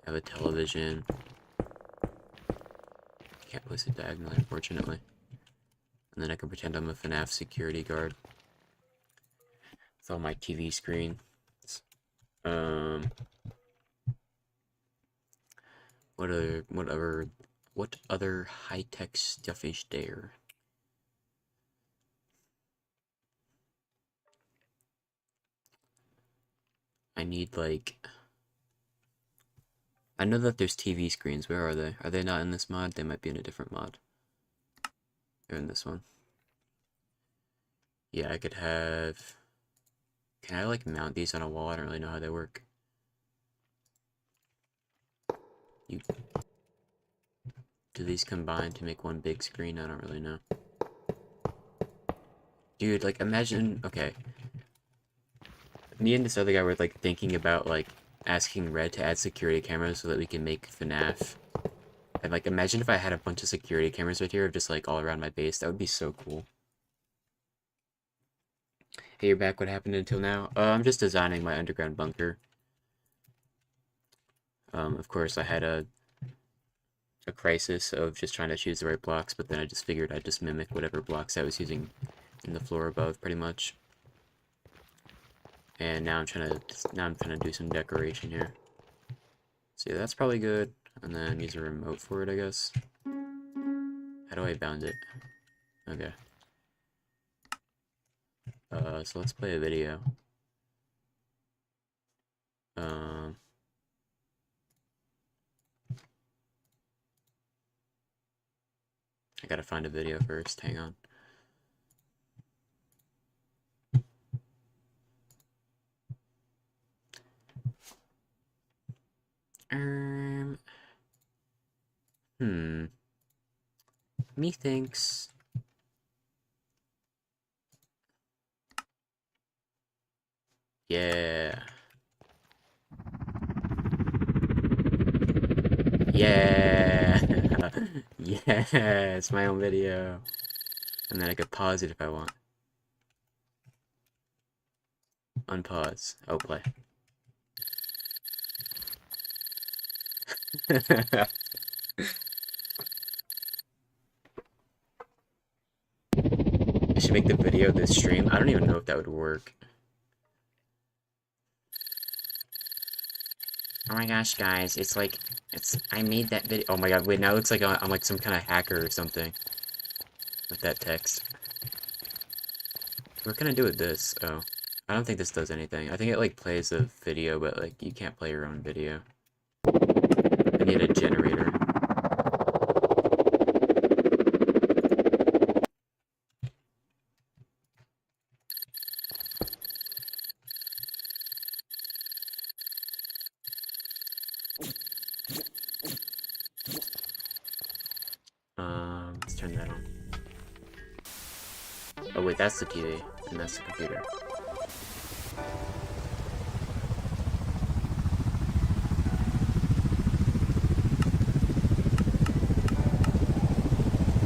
Have a television. Can't place it diagonally, unfortunately. And then I can pretend I'm a FNAF security guard. With all my TV screen. What other high-tech stuff is there? I need like... I know that there's TV screens. Where are they? Are they not in this mod? They might be in a different mod. They're in this one. Yeah, I could have... Can I like mount these on a wall? I don't really know how they work. Do these combine to make one big screen? I don't really know. Dude, like imagine... Okay. Me and this other guy were like thinking about like asking Red to add security cameras so that we can make FNAF. And like imagine if I had a bunch of security cameras right here just like all around my base. That would be so cool. Hey, you're back. What happened until now? I'm just designing my underground bunker. Of course I had a crisis of just trying to choose the right blocks, but then I just figured I'd just mimic whatever blocks I was using in the floor above, pretty much. And now I'm trying to do some decoration here. So yeah, that's probably good. And then use a remote for it, I guess. How do I bound it? Okay. So let's play a video. I gotta find a video first, hang on. Methinks. Yeah. Yeah. Yeah, it's my own video. And then I could pause it if I want. Unpause. Oh, play. I should make the video of this stream. I don't even know if that would work. Oh my gosh, guys, I made that video. Oh my god, wait, now it looks like I'm like some kind of hacker or something. With that text. What can I do with this? Oh. I don't think this does anything. I think it like plays a video, but like you can't play your own video. I need a generator. Let's turn that on. Oh wait, that's the TV, and that's the computer.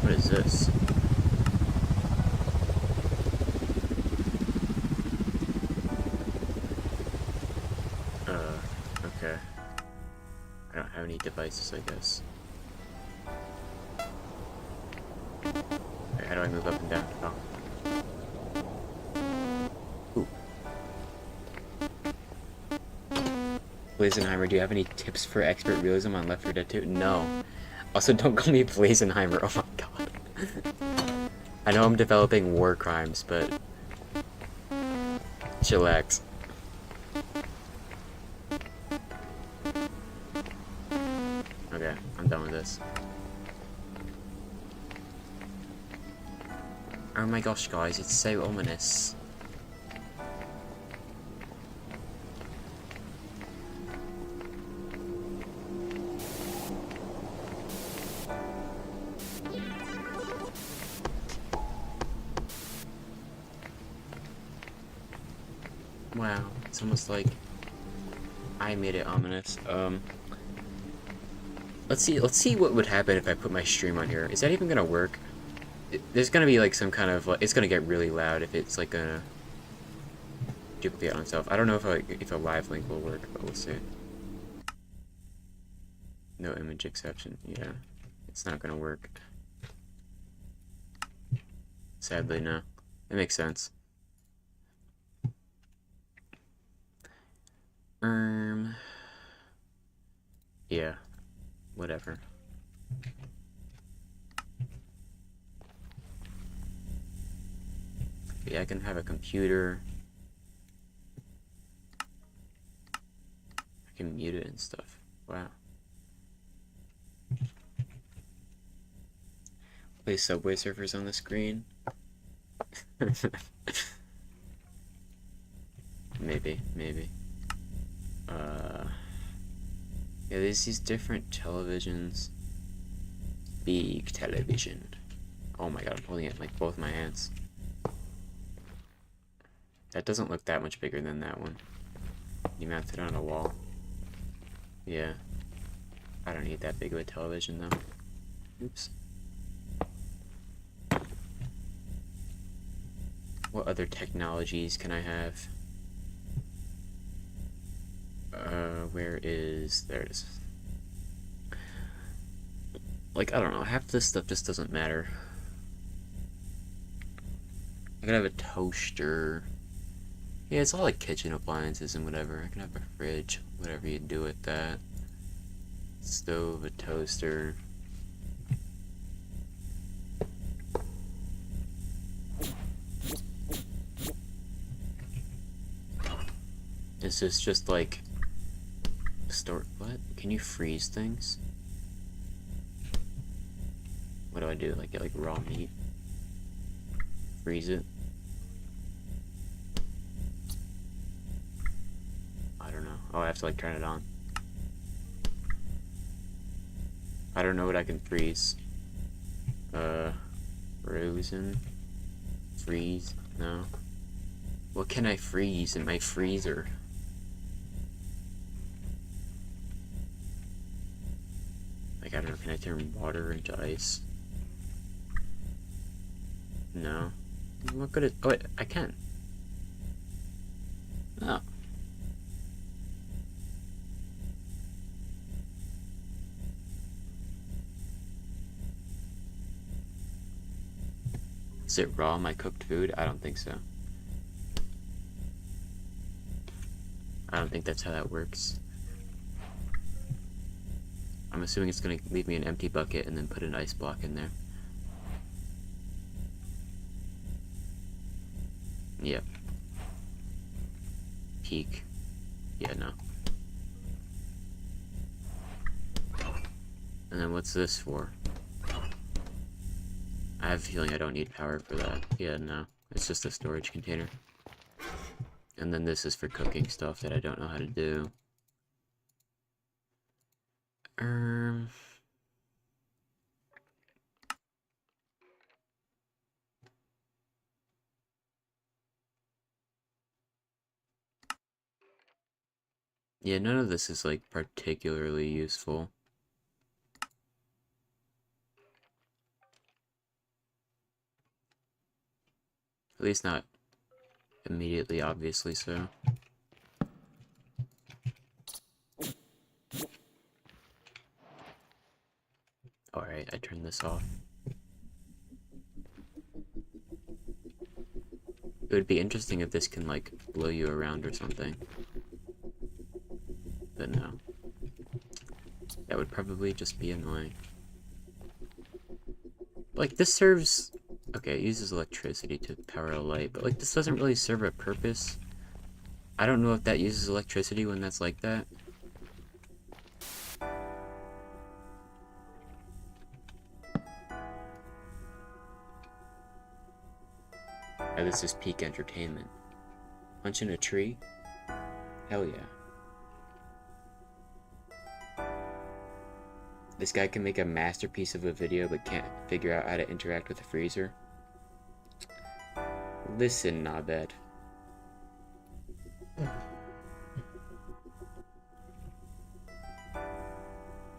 What is this? Okay. I don't have any devices, I guess. Wait, how do I move up and down? Oh. Ooh. Blazenheimer, do you have any tips for expert realism on Left 4 Dead 2? No. Also, don't call me Blazenheimer. Oh my god. I know I'm developing war crimes, but chillax. Okay, I'm done with this. Oh my gosh, guys, it's so ominous. Wow, it's almost like I made it ominous. Let's see what would happen if I put my stream on here. Is that even gonna work? There's gonna be like some kind of it's gonna get really loud if it's like gonna duplicate on itself. I don't know if a live link will work, but we'll see. No image exception. Yeah, it's not gonna work. Sadly, no. It makes sense. Yeah, whatever. Yeah, I can have a computer. I can mute it and stuff. Wow. Play Subway Surfers on the screen. Maybe. Yeah, there's these different televisions. Big television. Oh my god, I'm holding it in like both my hands. That doesn't look that much bigger than that one. You mount it on a wall. Yeah. I don't need that big of a television though. Oops. What other technologies can I have? Where is... There it is. Like, I don't know, half this stuff just doesn't matter. I could have a toaster. Yeah, it's all like kitchen appliances and whatever. I can have a fridge, whatever you do with that. Stove, a toaster. Is this just like store? What? Can you freeze things? What do I do? Like get like raw meat? Freeze it? I don't know. Oh, I have to like turn it on. I don't know what I can freeze. Frozen? Freeze? No. What can I freeze in my freezer? Like, I don't know, can I turn water into ice? No. What could it? Oh, wait, I can. Oh. Is it raw, my cooked food? I don't think so. I don't think that's how that works. I'm assuming it's gonna leave me an empty bucket and then put an ice block in there. Yep. Peak. Yeah, no. And then what's this for? I have a feeling I don't need power for that. Yeah, no. It's just a storage container. And then this is for cooking stuff that I don't know how to do. Yeah, none of this is like particularly useful. At least not immediately, obviously so. Alright, I turned this off. It would be interesting if this can, like, blow you around or something. But no. That would probably just be annoying. Like, this serves... Okay, it uses electricity to power a light, but, like, this doesn't really serve a purpose. I don't know if that uses electricity when that's like that. Oh, this is peak entertainment. Punch in a tree? Hell yeah. This guy can make a masterpiece of a video but can't figure out how to interact with a freezer. Listen, knobhead.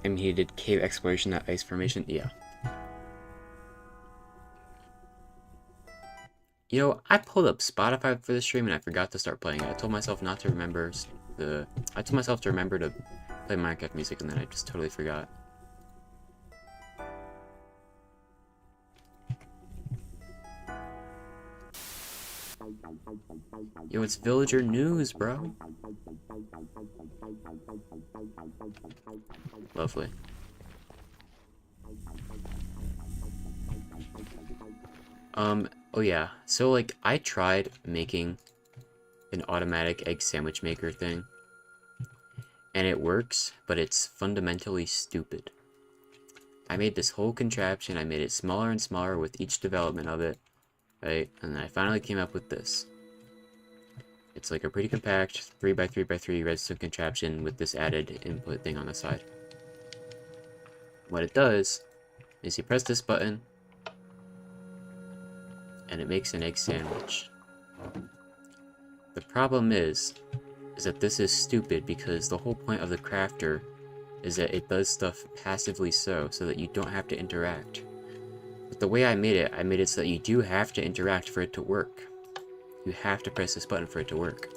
I mean, he did cave exploration, not ice formation. Yeah. You know, I pulled up Spotify for the stream and I forgot to start playing it. I told myself not to remember I told myself to remember to play Minecraft music and then I just totally forgot. Yo, it's villager news, bro. Lovely. Oh yeah, so like, I tried making an automatic egg sandwich maker thing, and it works, but it's fundamentally stupid. I made this whole contraption, I made it smaller and smaller with each development of it, right, and then I finally came up with this. It's like a pretty compact 3x3x3 redstone contraption with this added input thing on the side. What it does is you press this button, and it makes an egg sandwich. The problem is that this is stupid because the whole point of the crafter is that it does stuff passively so that you don't have to interact. But the way I made it so that you do have to interact for it to work. You have to press this button for it to work.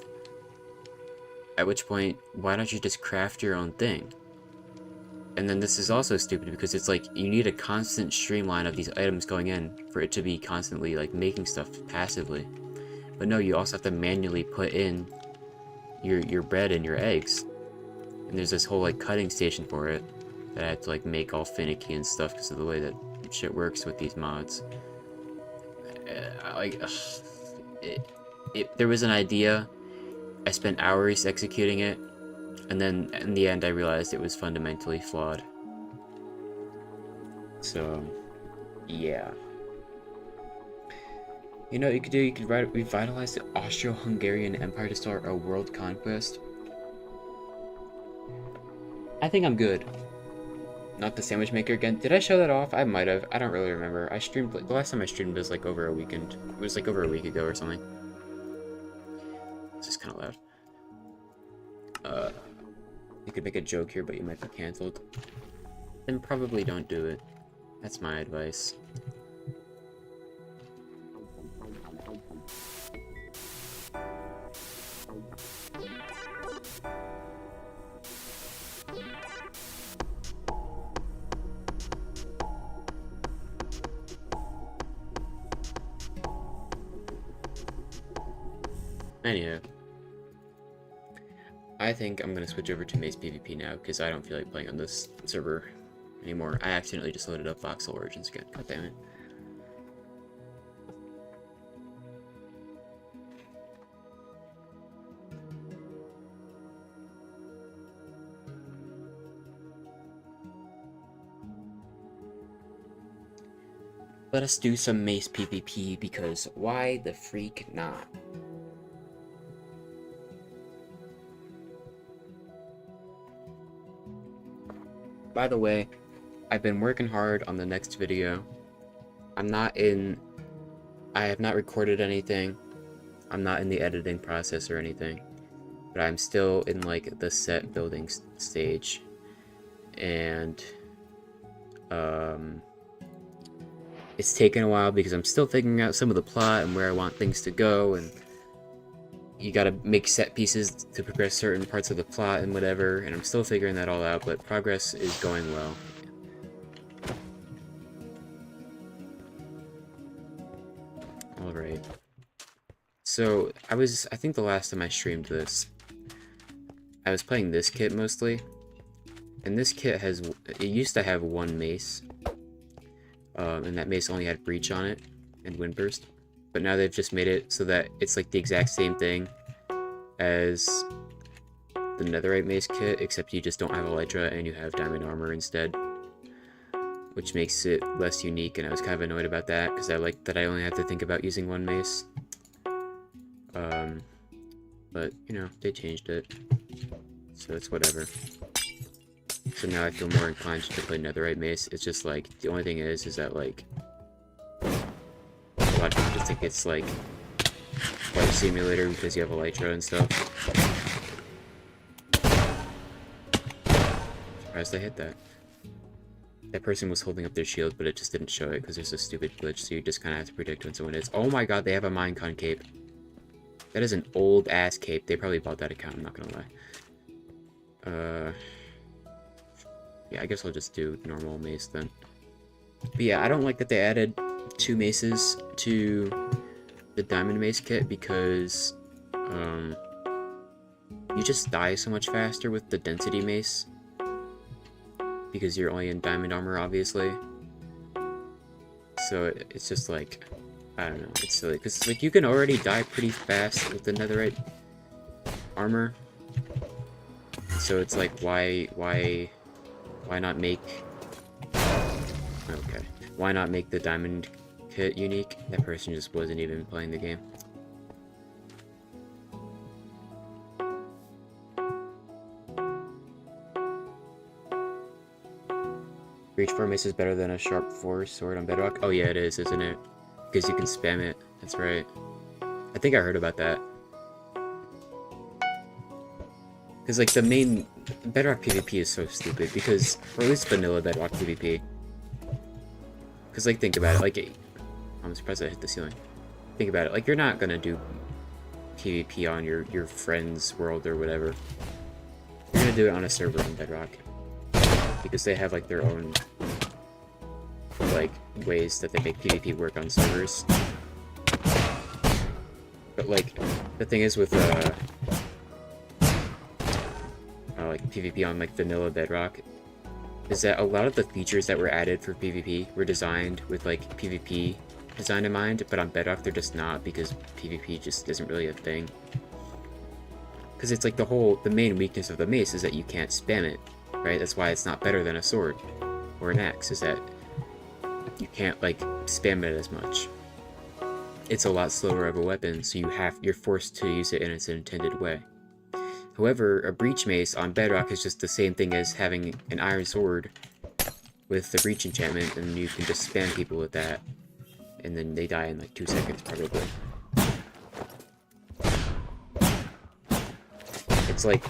At which point, why don't you just craft your own thing? And then this is also stupid because it's like, you need a constant streamline of these items going in for it to be constantly like making stuff passively. But no, you also have to manually put in your bread and your eggs. And there's this whole like cutting station for it that I had to like make all finicky and stuff because of the way that shit works with these mods. There was an idea. I spent hours executing it, and then in the end I realized it was fundamentally flawed. So, yeah. You know what you could do? You could revitalize the Austro-Hungarian Empire to start a world conquest. I think I'm good. Not the sandwich maker again. Did I show that off? I might have. I don't really remember. I streamed, the last time I streamed was like over a weekend. It was like over a week ago or something. This is kind of loud. You could make a joke here, but you might be cancelled. Then probably don't do it. That's my advice. Anyhow, I think I'm gonna switch over to Mace PvP now because I don't feel like playing on this server anymore. I accidentally just loaded up Voxel Origins again. God damn it. Let us do some Mace PvP because why the freak not? By the way, I've been working hard on the next video. I have not recorded anything. I'm not in the editing process or anything. But I'm still in like the set building stage. And it's taken a while because I'm still figuring out some of the plot and where I want things to go, and you gotta make set pieces to progress certain parts of the plot and whatever, and I'm still figuring that all out, but progress is going well. Alright. So, I think the last time I streamed this, I was playing this kit mostly, and this kit it used to have one mace, and that mace only had breach on it, and windburst. But now they've just made it so that it's like the exact same thing as the netherite mace kit, except you just don't have elytra and you have diamond armor instead, which makes it less unique, and I was kind of annoyed about that because I like that I only have to think about using one mace. But you know, they changed it, so it's whatever. So now I feel more inclined to play netherite mace. It's just like the only thing is that like a lot of people just think it's like quite a simulator because you have elytra and stuff. Surprised I hit that. That person was holding up their shield, but it just didn't show it because there's a stupid glitch, so you just kind of have to predict when someone is. Oh my god, they have a Minecon cape. That is an old ass cape. They probably bought that account, I'm not gonna lie. Yeah, I guess I'll just do normal mace then. But yeah, I don't like that they added 2 maces to the diamond mace kit because you just die so much faster with the density mace because you're only in diamond armor, obviously. So it's just like, I don't know, it's silly because like you can already die pretty fast with the netherite armor. So it's like, why not make... Okay. Why not make the diamond kit unique? That person just wasn't even playing the game. Reach 4 mace is better than a sharp 4 sword on bedrock? Oh yeah, it is, isn't it? Because you can spam it. That's right. I think I heard about that. Because, like, the main bedrock PvP is so stupid, because, or at least vanilla bedrock PvP. Because, like, think about it, like, I'm surprised I hit the ceiling. Think about it, like, you're not gonna do PvP on your friend's world or whatever. You're gonna do it on a server on bedrock. Because they have, like, their own, like, ways that they make PvP work on servers. But like, the thing is with like PvP on like vanilla Bedrock, is that a lot of the features that were added for PvP were designed with like PvP design in mind, but on Bedrock they're just not, because PvP just isn't really a thing. Because it's like the main weakness of the mace is that you can't spam it, right? That's why it's not better than a sword or an axe, is that you can't like spam it as much. It's a lot slower of a weapon, so you're forced to use it in its intended way. However, a breach mace on Bedrock is just the same thing as having an iron sword with the breach enchantment, and you can just spam people with that, and then they die in like 2 seconds probably. It's like,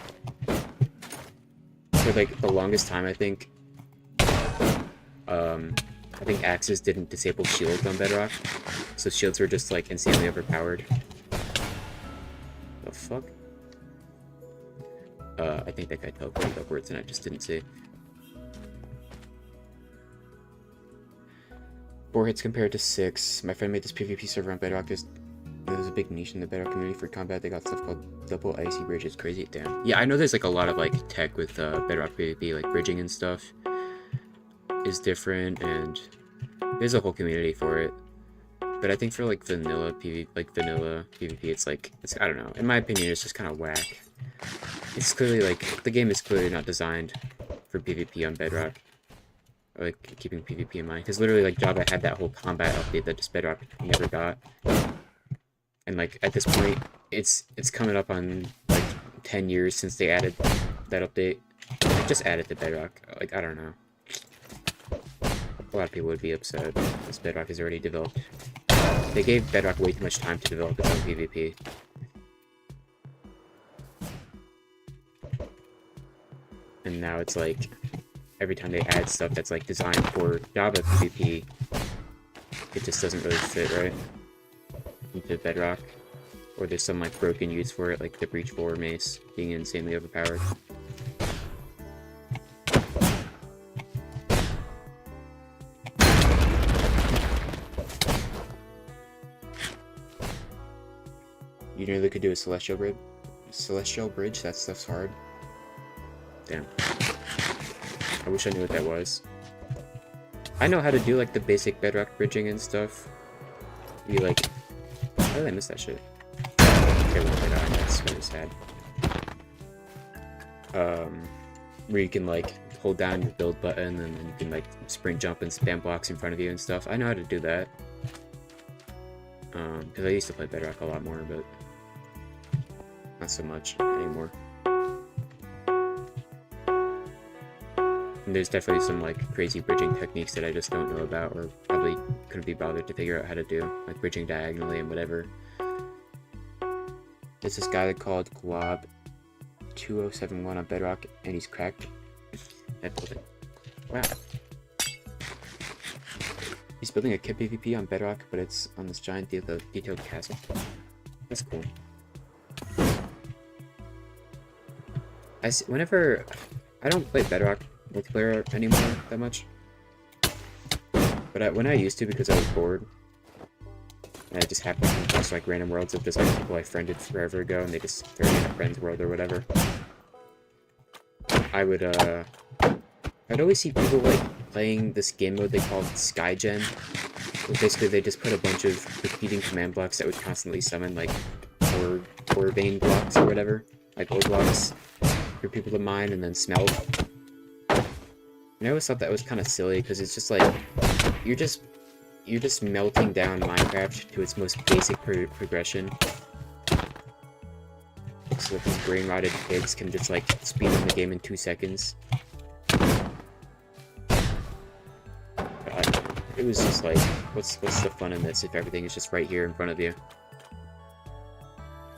for like the longest time I think axes didn't disable shields on Bedrock, so shields were just like insanely overpowered. The fuck? I think that guy teleported upwards and I just didn't see. 4 hits compared to 6. My friend made this PvP server on Bedrock. There's a big niche in the Bedrock community for combat. They got stuff called double icy bridges. Crazy, damn. Yeah, I know there's like a lot of like tech with Bedrock PvP, like bridging and stuff is different, and there's a whole community for it. But I think for like vanilla PvP, it's I don't know. In my opinion, it's just kind of whack. It's clearly like, the game is clearly not designed for PvP on Bedrock. Or like keeping PvP in mind. Because literally like Java had that whole combat update that just Bedrock never got. And like at this point, it's coming up on like 10 years since they added that update. They just added to Bedrock. Like, I don't know. A lot of people would be upset because Bedrock is already developed. They gave Bedrock way too much time to develop its own PvP. And now it's like, every time they add stuff that's like designed for Java PvP, it just doesn't really fit right into Bedrock. Or there's some like broken use for it, like the Breach 4 Mace being insanely overpowered. You nearly could do a Celestial Bridge? Celestial Bridge? That stuff's hard. Damn. I wish I knew what that was. I know how to do like the basic Bedrock bridging and stuff. You like... How did I miss that shit? Okay, well, that's really sad. Where you can like hold down your build button and then you can like sprint jump and spam blocks in front of you and stuff. I know how to do that. Because I used to play Bedrock a lot more, but not so much anymore. And there's definitely some like crazy bridging techniques that I just don't know about, or probably couldn't be bothered to figure out how to do, like bridging diagonally and whatever. There's this guy called Glob 2071 on Bedrock, and he's cracked. Wow. He's building a kit PvP on Bedrock, but it's on this giant detailed castle. That's cool. Whenever I don't play Bedrock multiplayer anymore that much, but when I used to, because I was bored, and I just happened to come across like random worlds of just like people I friended forever ago, and they just threw me in a friend's world or whatever. I'd always see people like playing this game mode they called Skygen. Basically, they just put a bunch of repeating command blocks that would constantly summon like ore vein blocks or whatever, like ore blocks for people to mine and then smelt. And I always thought that was kind of silly, because it's just like you're just melting down Minecraft to its most basic progression, so that these brain-rotted pigs can just like speed run the game in 2 seconds. It was just like, what's the fun in this if everything is just right here in front of you?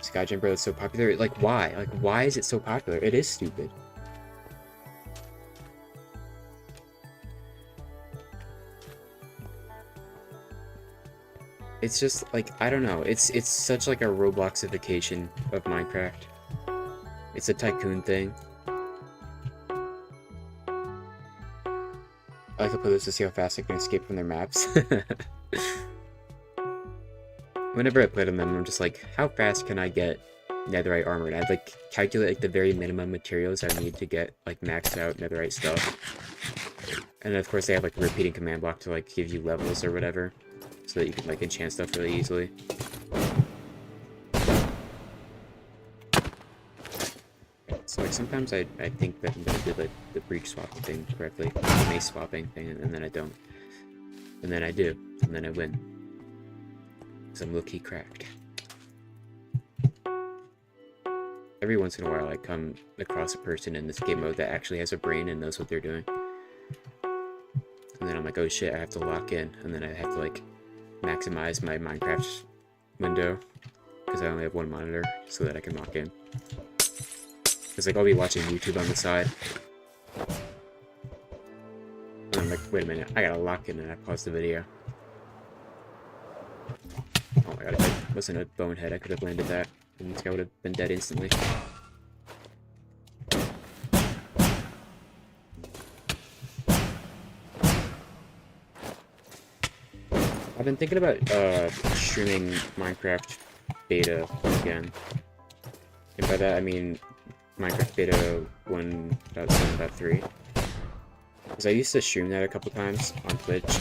Skygen, bro, is so popular. Like, why? Like, why is it so popular? It is stupid. It's just like, I don't know. It's such like a Robloxification of Minecraft. It's a tycoon thing. I like to play this to see how fast I can escape from their maps. whenever I played on them, I'm just like, how fast can I get netherite armor? And I'd like calculate like the very minimum materials I need to get like maxed out netherite stuff. And of course they have like a repeating command block to like give you levels or whatever, so that you can like enchant stuff really easily. So like sometimes I think that I'm gonna do the breach swapping thing correctly, the mace swapping thing, and then I don't. And then I do, and then I win. Because I'm low-key cracked. Every once in a while I come across a person in this game mode that actually has a brain and knows what they're doing. And then I'm like, oh shit, I have to lock in. And then I have to like maximize my Minecraft window, because I only have one monitor, so that I can lock in. Because like I'll be watching YouTube on the side. And I'm like, wait a minute, I gotta lock in, and I pause the video. Oh my god, if I wasn't a bonehead, I could have landed that, and this guy would have been dead instantly. I've been thinking about streaming Minecraft beta again. And by that I mean Minecraft beta 1.7.3. Because I used to stream that a couple times on Twitch.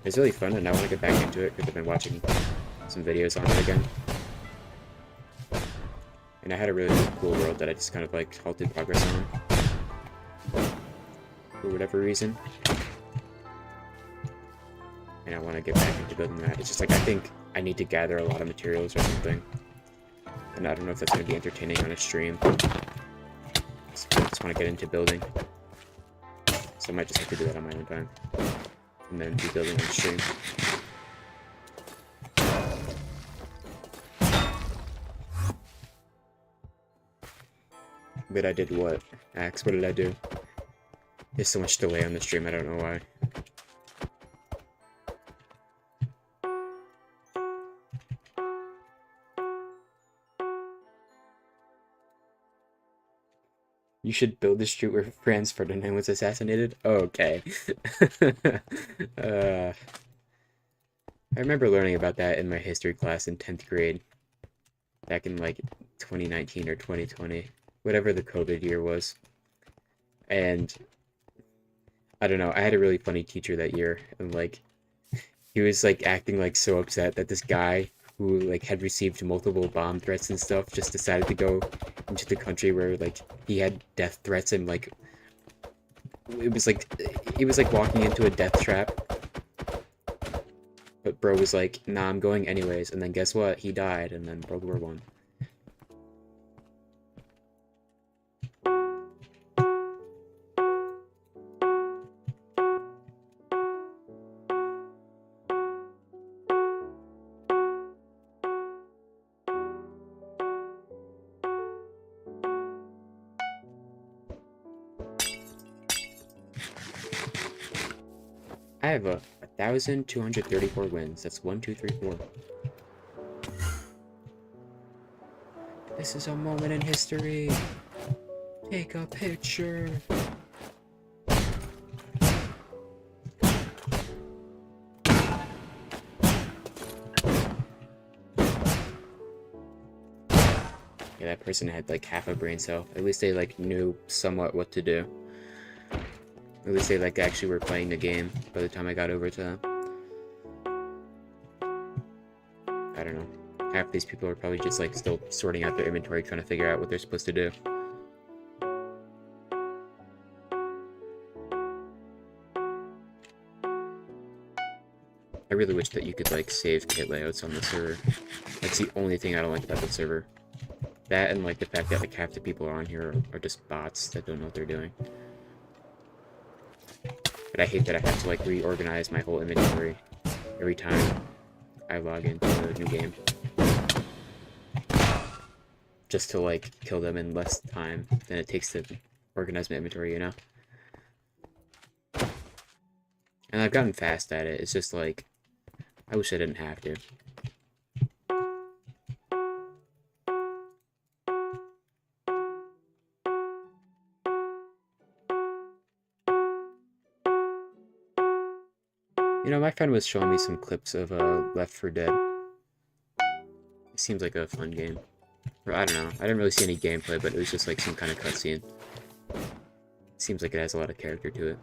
It's really fun, and I want to get back into it because I've been watching some videos on it again. And I had a really cool world that I just kind of like halted progress on. For whatever reason. And I want to get back into building that. It's just like, I think I need to gather a lot of materials or something. And I don't know if that's going to be entertaining on a stream. So I just want to get into building. So I might just have to do that on my own time. And then be building on stream. But I did what? Axe, what did I do? There's so much delay on the stream, I don't know why. You should build the street where Franz Ferdinand was assassinated? Oh, okay. I remember learning about that in my history class in 10th grade. Back in like 2019 or 2020. Whatever the COVID year was. And I don't know, I had a really funny teacher that year. And like, he was like acting like so upset that this guy who like had received multiple bomb threats and stuff just decided to go into the country where like he had death threats, and like it was like walking into a death trap. But bro was like, nah, I'm going anyways, and then guess what? He died, and then World War I. I have 1,234 wins. That's 1, 2, 3, 4. This is a moment in history. Take a picture. Yeah, that person had like half a brain cell. At least they like knew somewhat what to do. At least they like actually were playing the game by the time I got over to them. I don't know. Half these people are probably just like still sorting out their inventory, trying to figure out what they're supposed to do. I really wish that you could like save kit layouts on the server. That's the only thing I don't like about the server. That and like the fact that like half the people on here are just bots that don't know what they're doing. But I hate that I have to like reorganize my whole inventory every time I log into a new game. Just to like kill them in less time than it takes to organize my inventory, you know? And I've gotten fast at it, it's just like, I wish I didn't have to. You know, my friend was showing me some clips of Left 4 Dead. It seems like a fun game. Or, I don't know. I didn't really see any gameplay, but it was just like some kind of cutscene. Seems like it has a lot of character to it.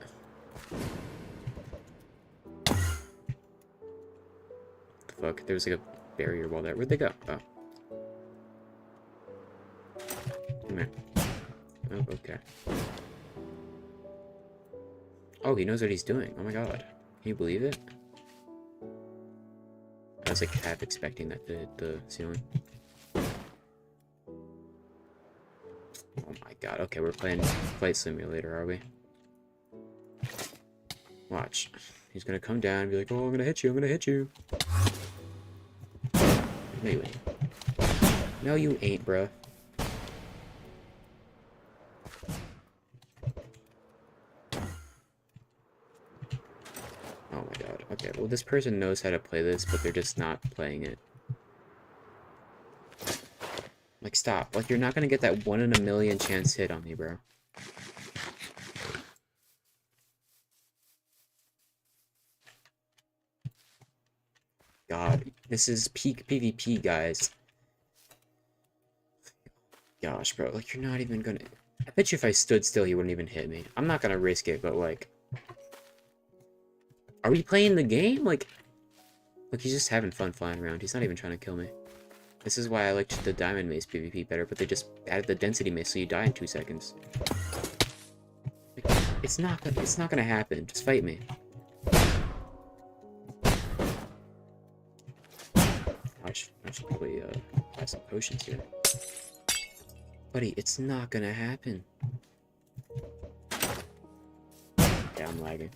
Fuck, there was like a barrier wall there. Where'd they go? Oh. Come here. Oh, okay. Oh, he knows what he's doing. Oh my god. Can you believe it? I was like half expecting that to hit the ceiling. Oh my god. Okay, we're playing Flight Simulator, are we? Watch. He's gonna come down and be like, oh, I'm gonna hit you, I'm gonna hit you. No, you ain't. No, you ain't, bruh. Oh my god. Okay, well, this person knows how to play this, but they're just not playing it. Like, stop. Like, you're not gonna get that 1 in a million chance hit on me, bro. God, this is peak PvP, guys. Gosh, bro, like, you're not even gonna... I bet you if I stood still, he wouldn't even hit me. I'm not gonna risk it, but, like... Are we playing the game? Like... Look, he's just having fun flying around. He's not even trying to kill me. This is why I liked the Diamond Mace PvP better, but they just added the Density Mace so you die in 2 seconds. Like, it's not gonna happen. Just fight me. I should probably buy some potions here. Buddy, it's not gonna happen. Yeah, I'm lagging.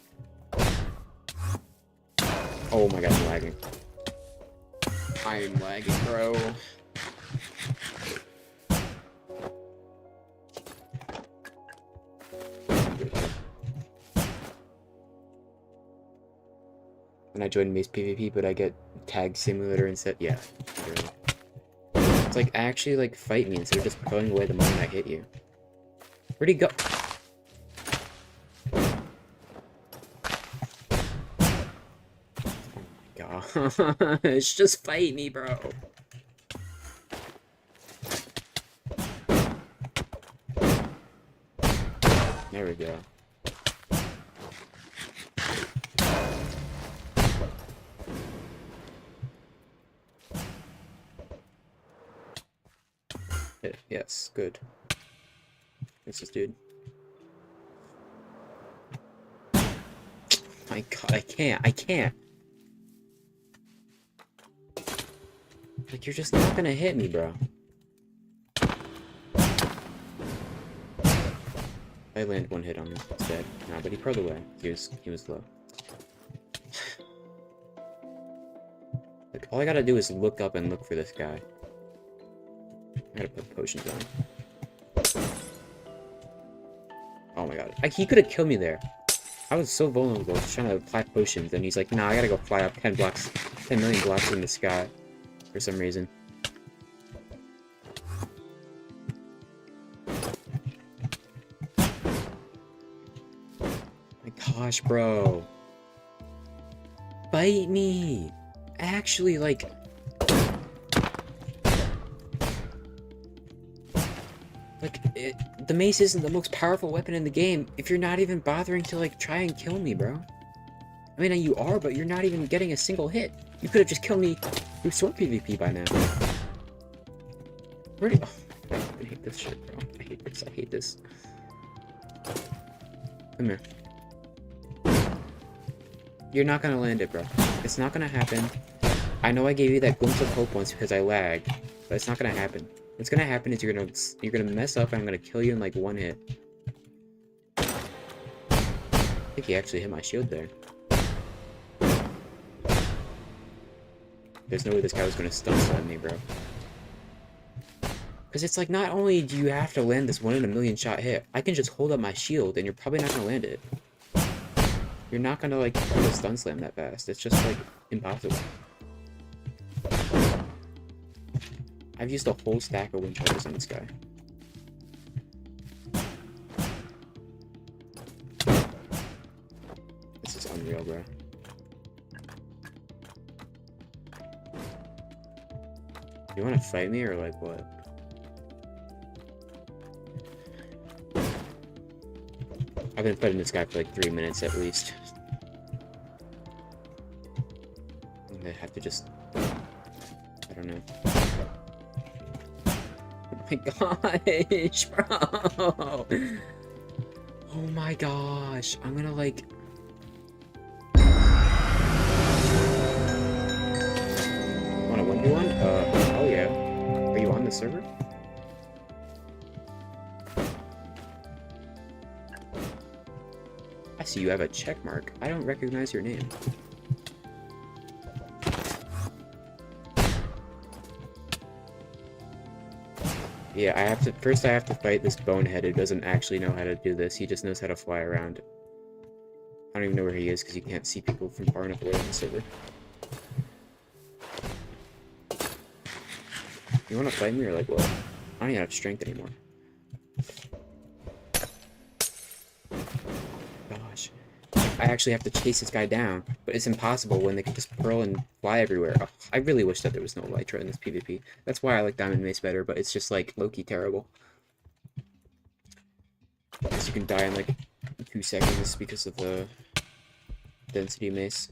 Oh my god, I'm lagging. I am lagging, bro. And I joined Mace PvP, but I get Tag Simulator instead. Yeah. Really. It's like, actually, like, fight me instead of just throwing away the moment I hit you. Where'd he go? Gosh, just fight me, bro. There we go. Yes, good. This is dude. My god, I can't. Like, you're just not gonna hit me, bro. I land 1 hit on him instead. Nah, but he probably went. He was low. Like, all I gotta do is look up and look for this guy. I gotta put potions on. Oh my god. He could have killed me there. I was so vulnerable just trying to apply potions, and he's like, nah, I gotta go fly up 10 million blocks in the sky. For some reason. My gosh, bro. Bite me. Actually, like... the mace isn't the most powerful weapon in the game if you're not even bothering to, like, try and kill me, bro. I mean, you are, but you're not even getting a single hit. You could have just killed me through sword PvP by now. Really? Oh, I hate this shit, bro. I hate this. Come here. You're not gonna land it, bro. It's not gonna happen. I know I gave you that glimpse of hope once because I lagged, but it's not gonna happen. What's gonna happen is you're gonna mess up and I'm gonna kill you in like 1 hit. I think he actually hit my shield there. There's no way this guy was gonna stun slam me, bro. Because it's like, not only do you have to land this 1 in a million shot hit, I can just hold up my shield and you're probably not gonna land it. You're not gonna, like, pull a stun slam that fast. It's just, like, impossible. I've used a whole stack of wind charges on this guy. This is unreal, bro. You want to fight me or like what? I've been fighting this guy for like 3 minutes at least. I'm gonna have to just... I don't know. Oh my gosh, bro! Oh my gosh, I'm gonna like... Want a 1v1? Oh yeah. Are you on the server? I see you have a check mark. I don't recognize your name. Yeah, first I have to fight this bonehead who doesn't actually know how to do this. He just knows how to fly around. I don't even know where he is because you can't see people from far enough away on the server. You want to fight me or like what? I don't even have strength anymore. Gosh. I actually have to chase this guy down, but it's impossible when they can just pearl and fly everywhere. Oh, I really wish that there was no Elytra in this PvP. That's why I like Diamond Mace better, but it's just like low-key terrible. Because you can die in like 2 seconds because of the density mace.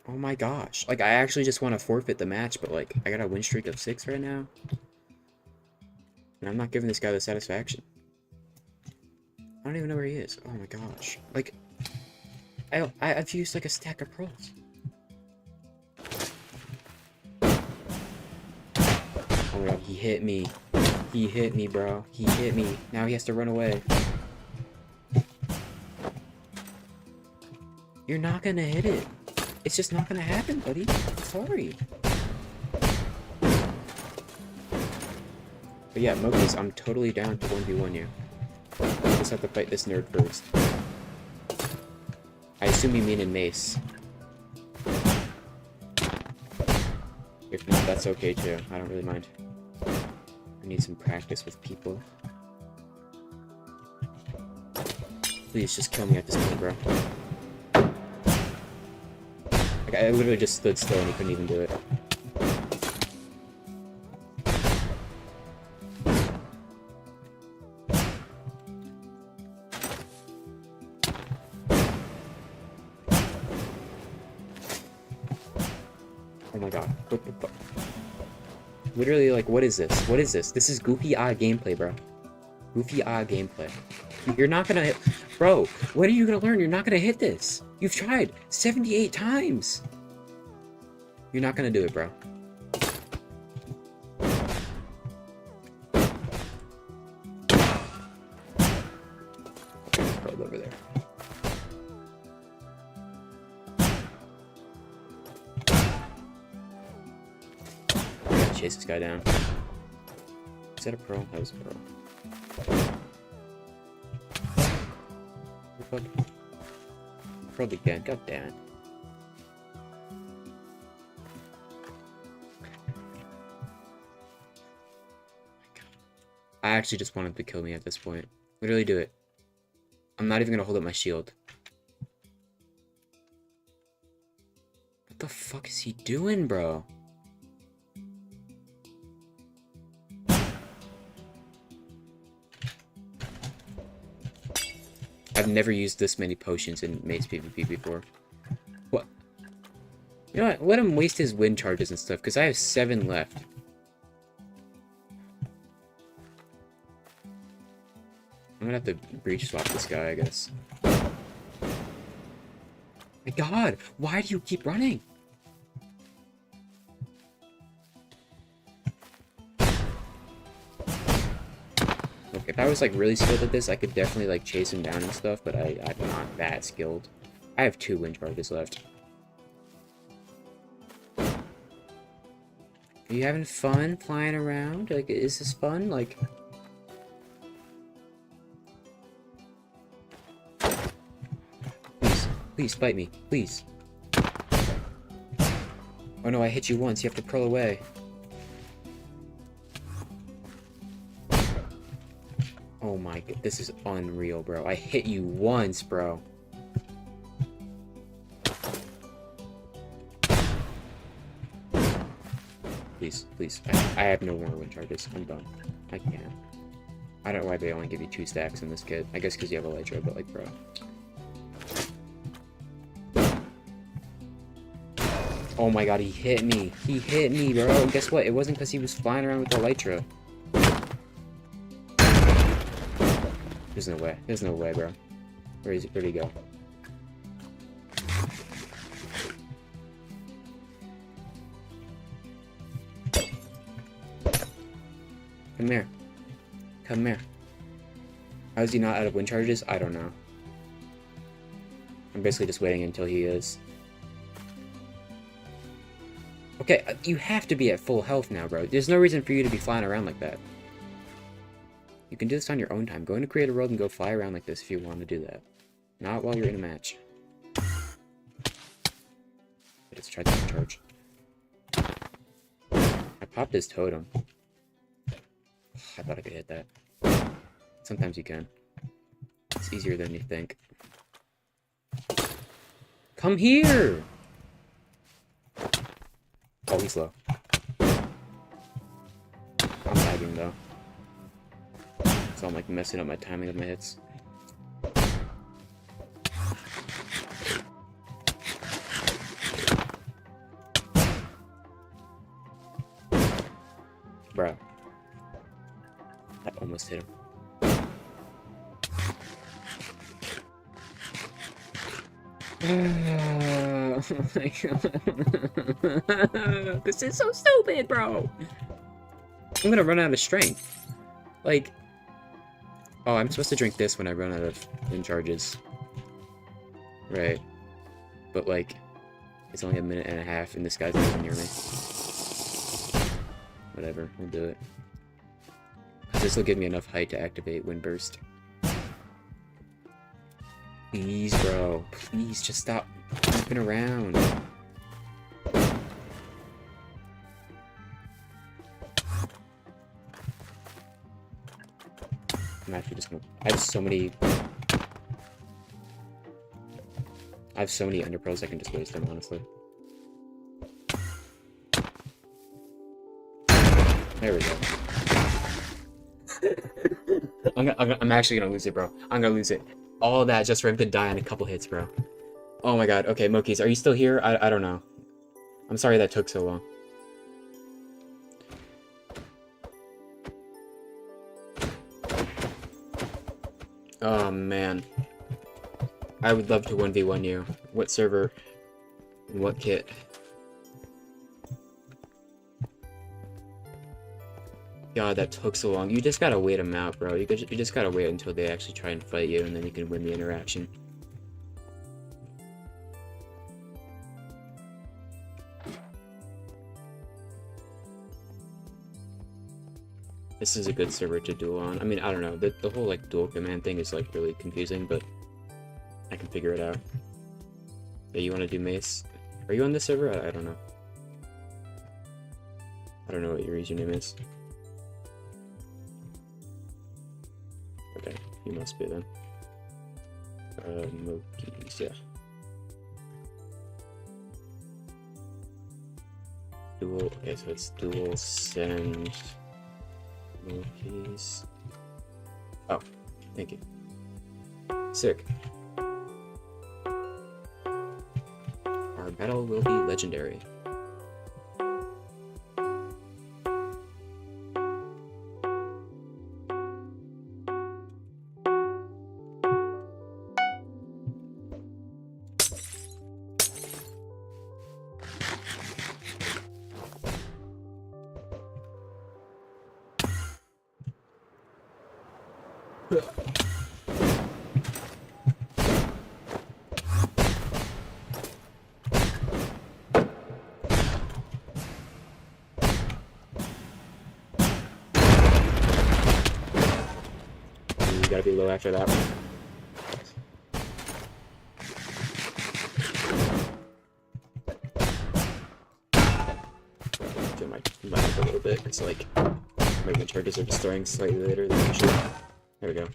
Oh my gosh. Like, I actually just want to forfeit the match, but like, I got a win streak of 6 right now. And I'm not giving this guy the satisfaction. I don't even know where he is. Oh my gosh. Like, I've used like a stack of pearls. Oh my god, he hit me. He hit me, bro. He hit me. Now he has to run away. You're not gonna hit it. It's just not gonna happen, buddy. I'm sorry. But yeah, Mokies, I'm totally down to 1v1 you. I just have to fight this nerd first. I assume you mean in Mace. If not, that's okay too. I don't really mind. I need some practice with people. Please, just kill me at this point, bro. Like, I literally just stood still and he couldn't even do it. Oh my god. What the fuck? Literally, like, what is this? What is this? This is goofy odd gameplay, bro. Goofy odd gameplay. You're not gonna hit... Bro, when are you gonna learn? You're not gonna hit this. You've tried 78 times. You're not gonna do it, bro. Okay, probably over there. I gotta chase this guy down. Is that a pearl? That was a pearl. What the fuck? Pearl again. God damn it. I actually just want him to kill me at this point. Literally do it. I'm not even gonna hold up my shield. What the fuck is he doing, bro? I've never used this many potions in Mace PvP before. What? You know what? Let him waste his wind charges and stuff, because I have 7 left. I'm gonna have to breach swap this guy, I guess. My god! Why do you keep running? Look, if I was like really skilled at this, I could definitely like chase him down and stuff, but I'm not that skilled. I have 2 wind charges left. Are you having fun flying around? Like, is this fun? Like... Please, fight me. Please. Oh no, I hit you once. You have to pearl away. Oh my god, this is unreal, bro. I hit you once, bro. please, please. I have no more wind charges. I'm done. I can't. I don't know why they only give you 2 stacks in this kit. I guess because you have Elytra, but like, bro. Oh my god, he hit me. He hit me, bro. And guess what? It wasn't because he was flying around with Elytra. There's no way. There's no way, bro. Where'd he go? Come here. Come here. How is he not out of wind charges? I don't know. I'm basically just waiting until he is. Okay, you have to be at full health now, bro. There's no reason for you to be flying around like that. You can do this on your own time. Go into Create a World and go fly around like this if you want to do that. Not while you're in a match. Let's try to charge. I popped his totem. I thought I could hit that. Sometimes you can. It's easier than you think. Come here! Oh, he's low. I'm lagging though. So I'm like messing up my timing of my hits. Bruh. I almost hit him. Oh my god. This is so stupid, bro. I'm gonna run out of strength. Like, oh, I'm supposed to drink this when I run out of wind charges. Right. But like, it's only a minute and a half and this guy's not even near me. Whatever, we'll do it. This will give me enough height to activate Wind Burst. Please, bro. Please, just stop moving around. I'm actually just gonna... I have so many underpearls I can just waste them, honestly. There we go. I'm actually gonna lose it, bro. I'm gonna lose it. All that just for him to die in a couple hits, bro. Oh my god. Okay, Mokies, are you still here? I don't know. I'm sorry that took so long. Oh man. I would love to 1v1 you. What server? What kit? God, that took so long. You just gotta wait them out, bro. You just gotta wait until they actually try and fight you, and then you can win the interaction. This is a good server to duel on. I mean, I don't know. The whole, like, dual command thing is, like, really confusing, but I can figure it out. Yeah, you wanna do Mace? Are you on this server? I don't know. I don't know what your username is. Okay, you must be then. Mokies, yeah. Dual, okay, so it's dual send Mokies. Oh, thank you. Sick. Our battle will be legendary. You gotta be low after that one. Get my mic a little bit. It's like my charges are just starting slightly later than usual. There we go.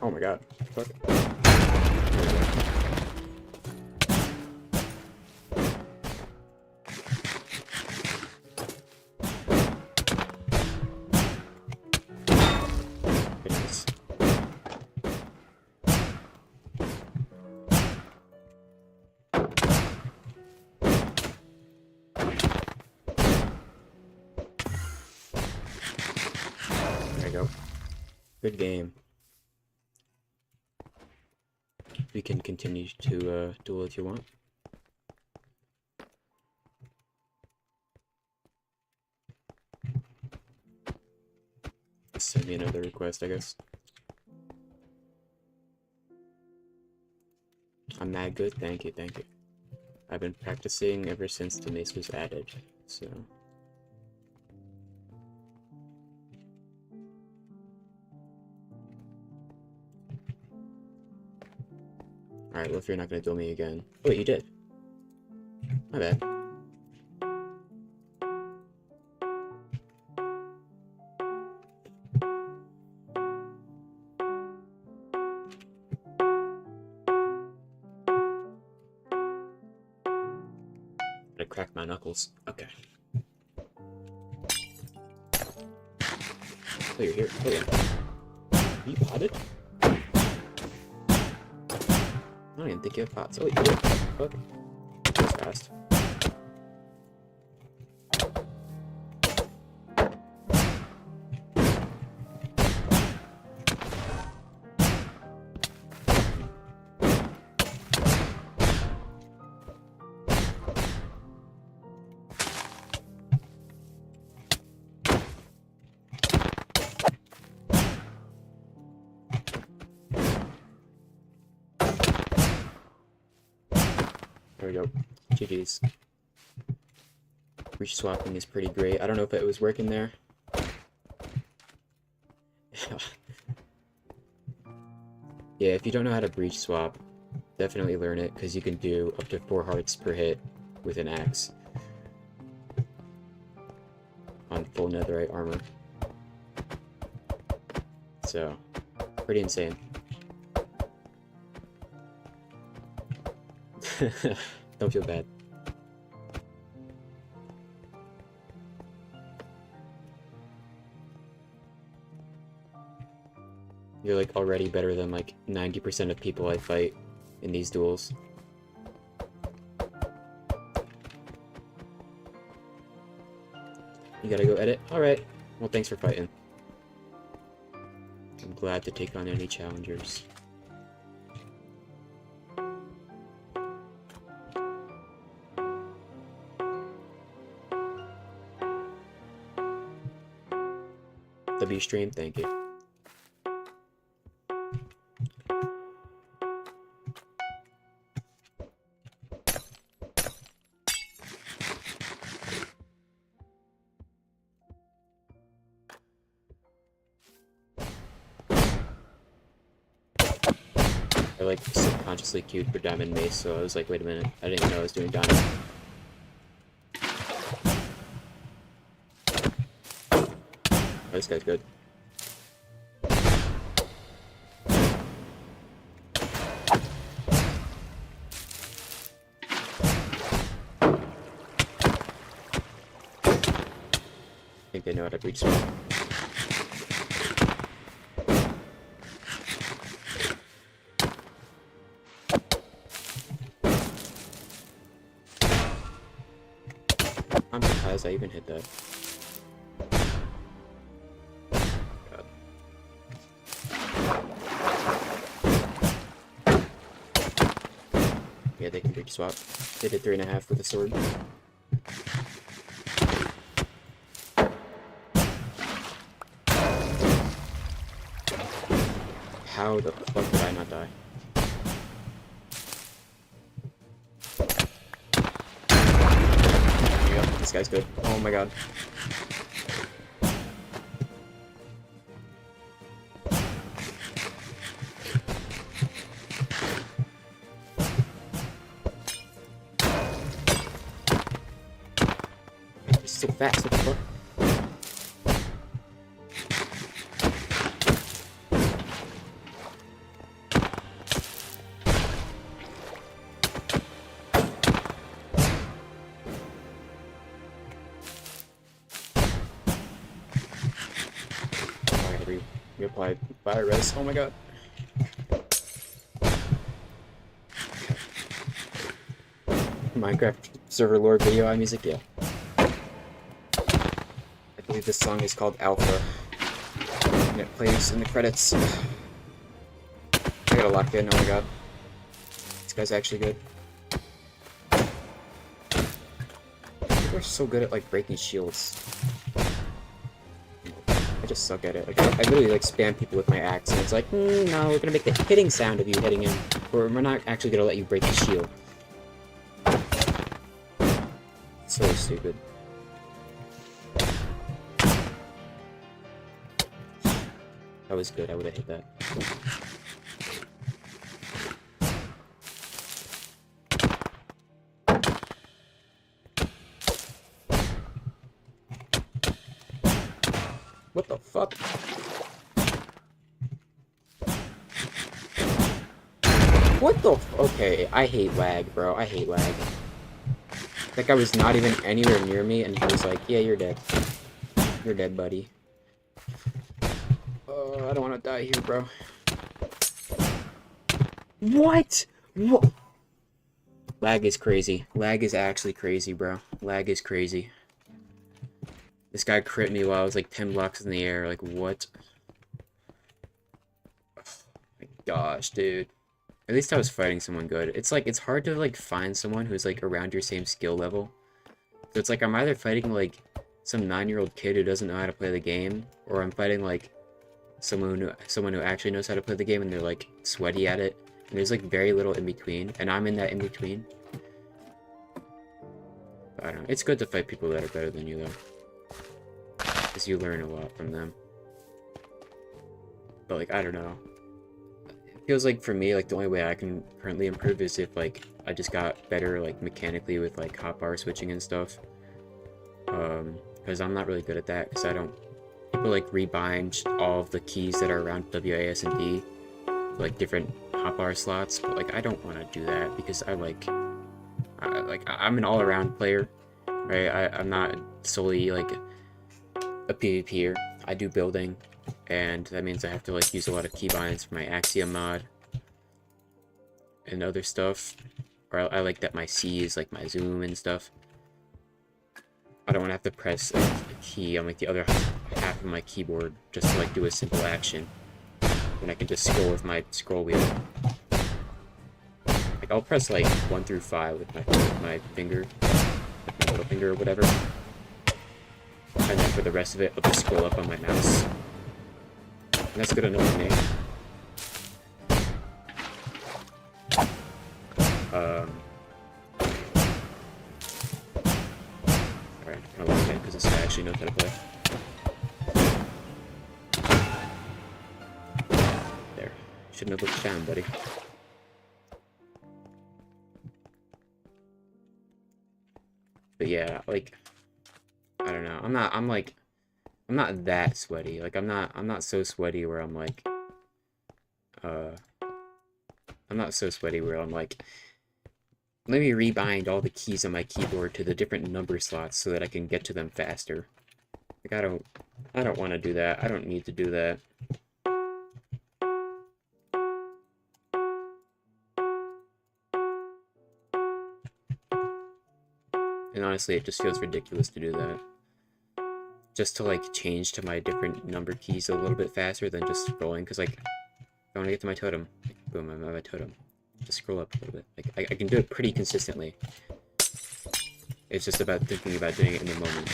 Oh my god. fuck? There we go. Goodness. There we go. Good game. We can continue to duel if you want. Send me another request, I guess. I'm mad good, thank you, thank you. I've been practicing ever since the Mace was added, so... Alright, well if you're not gonna duel me again... Oh, wait, you did. My bad. I cracked my knuckles. Okay. Oh, you're here. Oh, yeah. You potted? I don't even think you have pots. Oh, you did. Fuck. That was fast. There we go. GG's. Breach swapping is pretty great. I don't know if it was working there. Yeah, if you don't know how to breach swap, definitely learn it, because you can do up to 4 hearts per hit with an axe. On full netherite armor. So, pretty insane. Don't feel bad. You're like already better than like 90% of people I fight in these duels. You gotta go edit? Alright. Well, thanks for fighting. I'm glad to take on any challengers. W stream, thank you. I like subconsciously queued for Diamond Mace, so I was like, wait a minute, I didn't even know I was doing Diamond. Oh, this guy's good. I think they know how to breach swap. I'm surprised I even hit that. God. Yeah, they can breach swap. They did 3.5 with a sword. How the fuck did I not die? There you go. This guy's good. Oh my god. He's so fast, what the fuck? Why virus? Oh my god. Minecraft server lore video iMusic, yeah. I believe this song is called Alpha. And it plays in the credits. I gotta lock in, oh my god. This guy's actually good. People are so good at like breaking shields. I just suck at it. Like I literally like spam people with my axe and it's like, no, we're gonna make the hitting sound of you hitting him. Or we're not actually gonna let you break the shield. So stupid. That was good, I would have hit that. What the fuck? What the f- Okay, I hate lag, bro. I hate lag. That guy was not even anywhere near me, and he was like, yeah, you're dead. You're dead, buddy. I don't want to die here, bro. What? What? Lag is crazy. Lag is actually crazy, bro. Lag is crazy. This guy crit me while I was like 10 blocks in the air. Like, what? Oh my gosh, dude. At least I was fighting someone good. It's like, it's hard to like find someone who's like around your same skill level. So it's like I'm either fighting like some 9-year-old kid who doesn't know how to play the game, or I'm fighting like someone who actually knows how to play the game and they're like sweaty at it. And there's like very little in between, and I'm in that in between. But I don't know. It's good to fight people that are better than you though, because you learn a lot from them. But like, I don't know. It feels like for me, like the only way I can currently improve is if like I just got better like mechanically with like hotbar switching and stuff. Because I'm not really good at that, because I don't. People like rebind all of the keys that are around WAS and D, like different hotbar slots, but like I don't want to do that because I'm an all-around player, right? I'm not solely like a PvPer. I do building, and that means I have to like use a lot of keybinds for my Axiom mod and other stuff. Or I like that my C is like my zoom and stuff. I don't want to have to press a key on like the other half of my keyboard just to like do a simple action when I can just scroll with my scroll wheel. Like I'll press like 1 through 5 with my finger, like my little finger or whatever, and then for the rest of it I'll just scroll up on my mouse. And that's good enough for me. Alright, I'm gonna lock in because this guy actually knows how to play. There. Shouldn't have looked down, buddy. But yeah, like, I don't know. I'm not that sweaty. Like, I'm not so sweaty where I'm like, I'm not so sweaty where I'm like, let me rebind all the keys on my keyboard to the different number slots so that I can get to them faster. Like, I don't want to do that. I don't need to do that. And honestly, it just feels ridiculous to do that. Just to, like, change to my different number keys a little bit faster than just scrolling. Because, like, I want to get to my totem. Like, boom, I'm at my totem. Just scroll up a little bit. Like, I can do it pretty consistently. It's just about thinking about doing it in the moment.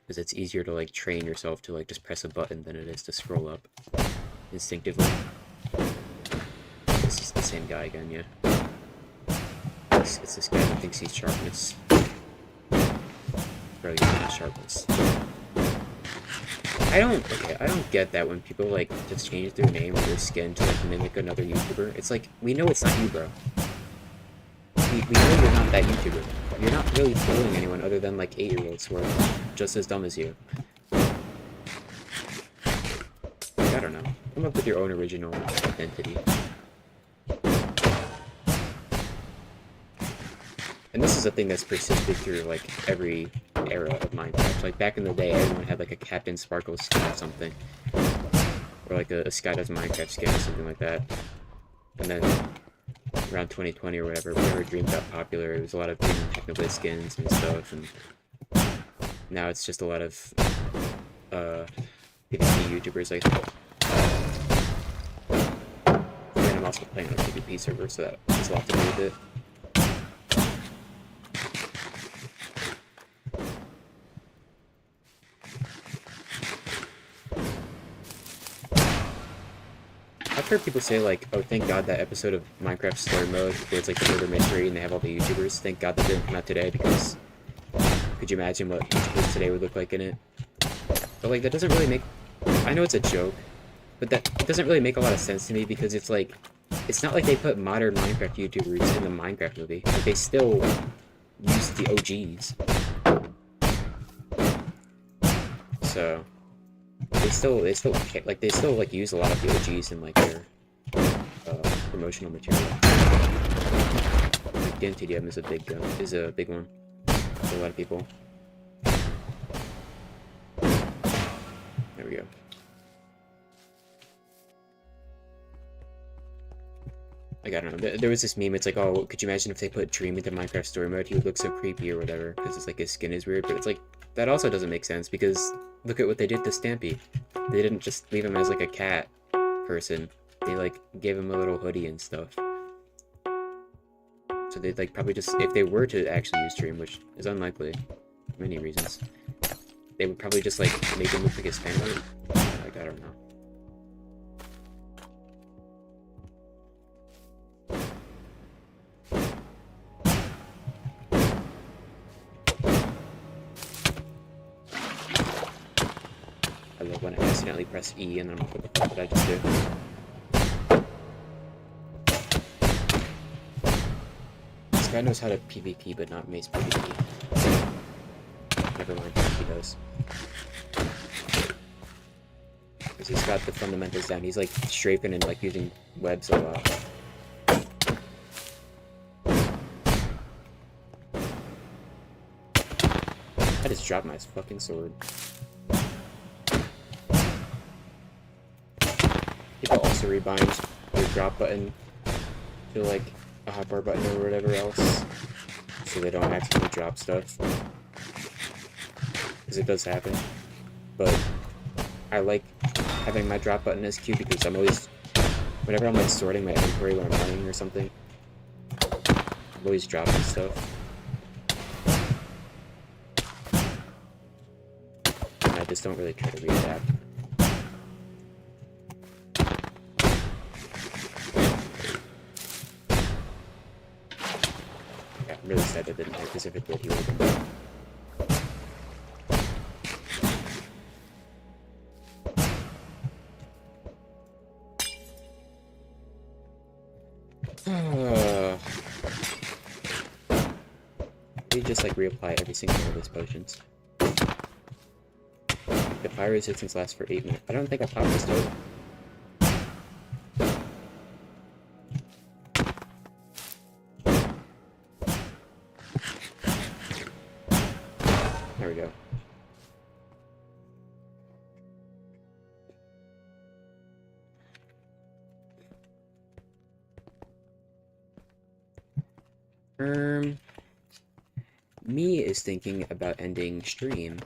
Because it's easier to, like, train yourself to, like, just press a button than it is to scroll up instinctively. This is the same guy again, yeah. It's this guy that thinks he's sharpness. Barely getting sharpness. I don't get that when people, like, just change their name or their skin to, like, mimic another YouTuber. It's like, we know it's not you, bro. We know you're not that YouTuber. You're not really fooling anyone other than, like, 8-year-olds who are just as dumb as you. Like, I don't know. Come up with your own original identity. And this is a thing that's persisted through, like, every era of Minecraft. Like, back in the day, everyone had, like, a Captain Sparkle skin or something. or like a Sky Does Minecraft skin or something like that. And then around 2020 or whenever Dream got popular, it was a lot of Dream Technoblade skins and stuff, and now it's just a lot of PvP YouTubers, I think. And I'm also playing on a PvP server, so that has a lot to do with it. I've heard people say, like, oh, thank God that episode of Minecraft Story Mode, where it's like the murder mystery and they have all the YouTubers, thank God that didn't come out today, because could you imagine what YouTubers today would look like in it? But, like, that doesn't really make... I know it's a joke, but that doesn't really make a lot of sense to me, because it's like... It's not like they put modern Minecraft YouTubers in the Minecraft movie. Like, they still use the OGs. So... They still use a lot of the OGs in, like, their promotional material. Like, the NTDM is a big one for a lot of people. There we go. Like, I don't know, there was this meme, it's like, oh, could you imagine if they put Dream into Minecraft Story Mode, he would look so creepy or whatever, because it's like his skin is weird, but it's like, that also doesn't make sense, because look at what they did to Stampy. They didn't just leave him as like a cat person, they like gave him a little hoodie and stuff. So they'd like probably just, if they were to actually use Dream, which is unlikely, for many reasons, they would probably just like make him look like his family. Like, I don't know. I love when I accidentally press E and then I'm like, what the fuck did I just do? This guy knows how to PvP, but not Mace PvP. Never mind, he does. Because he's got the fundamentals down. He's like strafing and like using webs a lot. I just dropped my fucking sword. People also rebind their drop button to like a hotbar button or whatever else, so they don't accidentally drop stuff. Because it does happen. But I like having my drop button as Q because I'm always, whenever I'm like sorting my inventory when I'm running or something, I'm always dropping stuff. And I just don't really try to readapt. I'm really sad that didn't hit, because if it did, he would have been dead. We just like reapply every single one of those potions. The fire resistance lasts for 8 minutes. I don't think I popped this toad. There we go. Me is thinking about ending stream.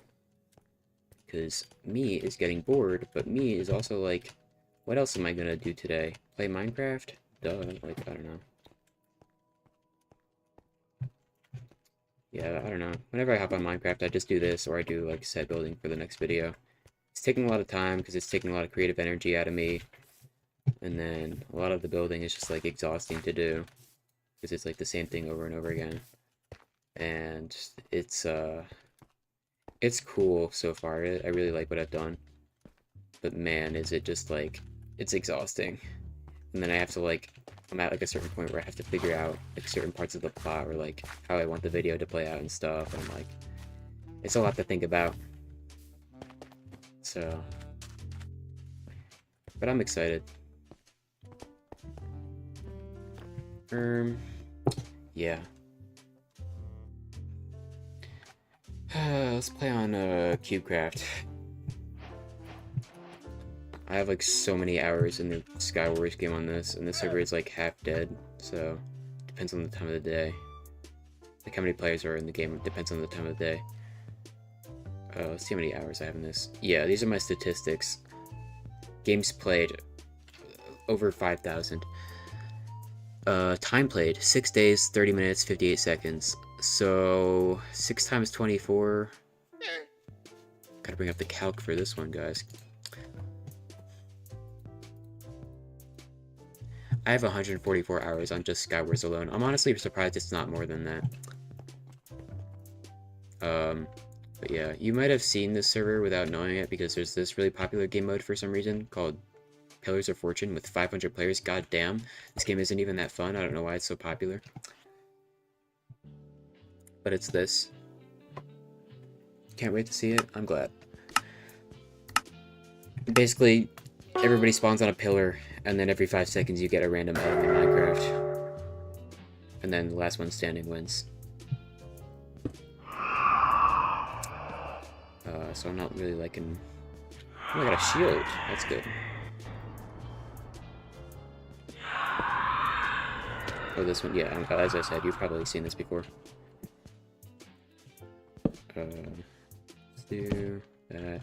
Because me is getting bored, but me is also like, what else am I gonna do today? Play Minecraft? Duh, like, I don't know. Yeah, I don't know. Whenever I hop on Minecraft, I just do this, or I do, like, set building for the next video. It's taking a lot of time, because it's taking a lot of creative energy out of me. And then, a lot of the building is just, like, exhausting to do. Because it's, like, the same thing over and over again. And it's cool so far. I really like what I've done. But man, is it just, like, it's exhausting. And then I have to, like, I'm at, like, a certain point where I have to figure out, like, certain parts of the plot, or, like, how I want the video to play out and stuff, and, like, it's a lot to think about. So, but I'm excited. Yeah. Let's play on, CubeCraft. I have like so many hours in the Skywars game on this, and this server is like half dead, so depends on the time of the day. Like how many players are in the game depends on the time of the day. Let's see how many hours I have in this. Yeah, these are my statistics. Games played, over 5,000. Time played, 6 days, 30 minutes, 58 seconds. So, 6 times 24. Gotta bring up the calc for this one, guys. I have 144 hours on just Skywars alone. I'm honestly surprised it's not more than that. But yeah, you might have seen this server without knowing it because there's this really popular game mode for some reason called Pillars of Fortune with 500 players. God damn, this game isn't even that fun. I don't know why it's so popular. But it's this. Can't wait to see it. I'm glad. Basically, everybody spawns on a pillar, and then every 5 seconds you get a random item in Minecraft. And then the last one standing wins. So I'm not really liking... Oh, I got a shield. That's good. Oh, this one, yeah, as I said, you've probably seen this before. Let's do that.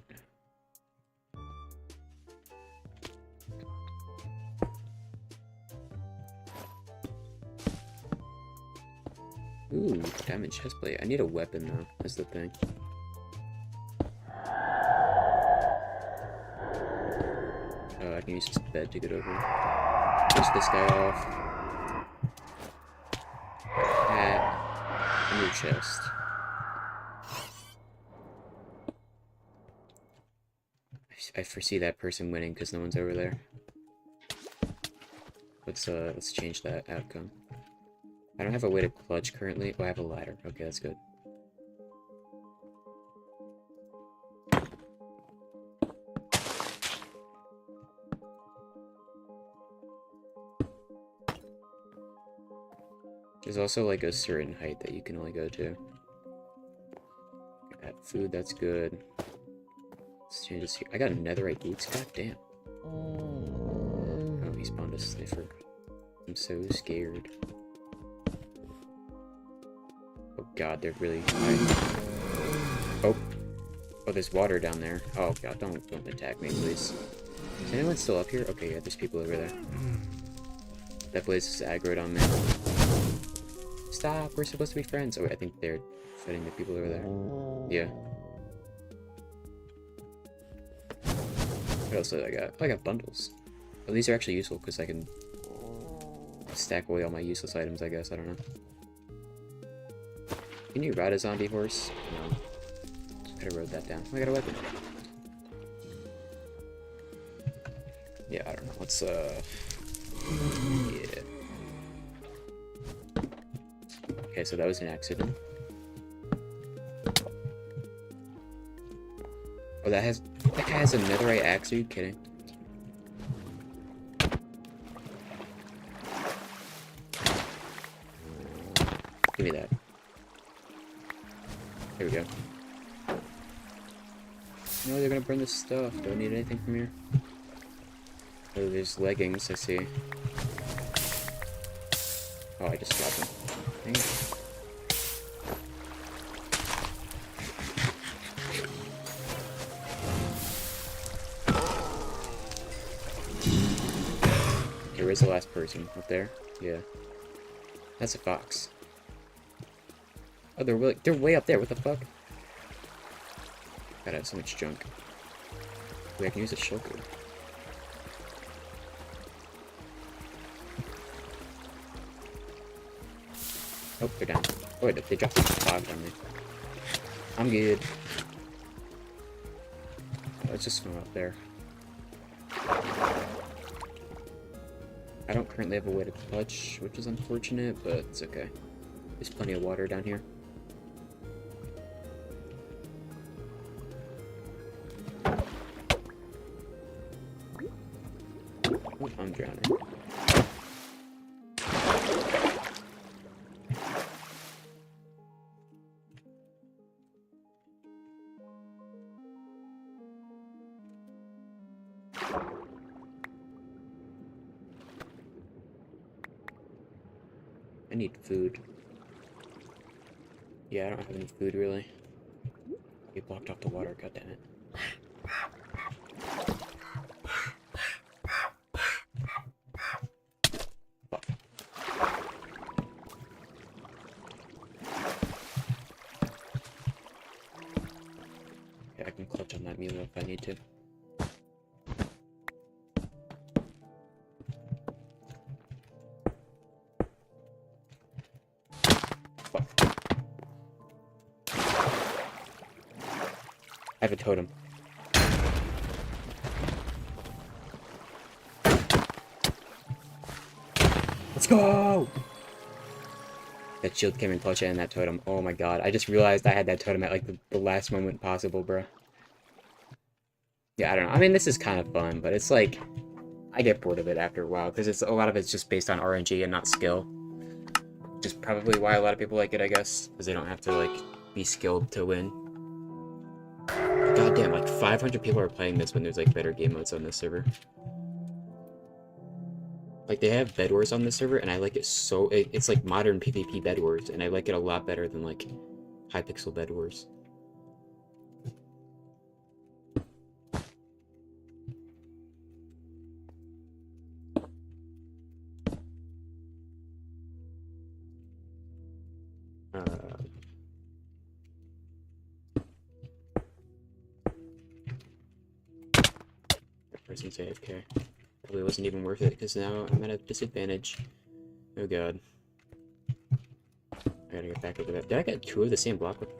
Ooh, diamond chestplate. I need a weapon, though. That's the thing. I can use this bed to get over. Push this guy off. Hat. And your chest. I foresee that person winning because no one's over there. Let's change that outcome. I don't have a way to clutch currently. Oh, I have a ladder. Okay, that's good. There's also like a certain height that you can only go to. Got food, that's good. Let's change this here. I got netherite boots, god damn. Oh, he spawned a sniffer. I'm so scared. Oh god, they're really high. Oh. Oh, there's water down there. Oh god, don't attack me, please. Is anyone still up here? Okay, yeah, there's people over there. That place is aggroed on me. Stop, we're supposed to be friends. Oh, wait, I think they're fighting the people over there. Yeah. What else did I got? Oh, I got bundles. Oh, these are actually useful because I can stack away all my useless items, I guess. I don't know. Can you ride a zombie horse? No. Could have wrote that down. Oh, I got a weapon. Yeah, I don't know. Let's, yeah. Okay, so that was an accident. Oh, that guy has a netherite axe, are you kidding? Give me that. There we go. No, they're gonna burn this stuff. Do I need anything from here? Oh, there's leggings, I see. Oh, I just dropped them. Dang it. Okay, where's the last person? Up there? Yeah. That's a fox. Oh, they're way up there. What the fuck? God, I have so much junk. Wait, I can use a shulker. Oh, they're down. Oh, wait, they dropped a fog on me. I'm good. Let's just swim up there. I don't currently have a way to clutch, which is unfortunate, but it's okay. There's plenty of water down here. Oh, I'm drowning. need food. Yeah, I don't have any food really. You blocked off the water, goddammit. Fuck. Yeah, I can clutch on that mule if I need to. I have a totem. Let's go! That shield came in clutch and that totem. Oh my god. I just realized I had that totem at like the last moment possible, bro. Yeah, I don't know. I mean, this is kind of fun, but it's like... I get bored of it after a while, because a lot of it's just based on RNG and not skill. Which is probably why a lot of people like it, I guess. Because they don't have to, like, be skilled to win. God damn, like 500 people are playing this when there's like better game modes on this server. Like they have Bed Wars on this server, and I like it so. It's like modern PvP Bed Wars, and I like it a lot better than like Hypixel Bed Wars. Person's AFK. Probably wasn't even worth it because now I'm at a disadvantage. Oh god. I gotta get back over that. Did I get 2 of the same block? What the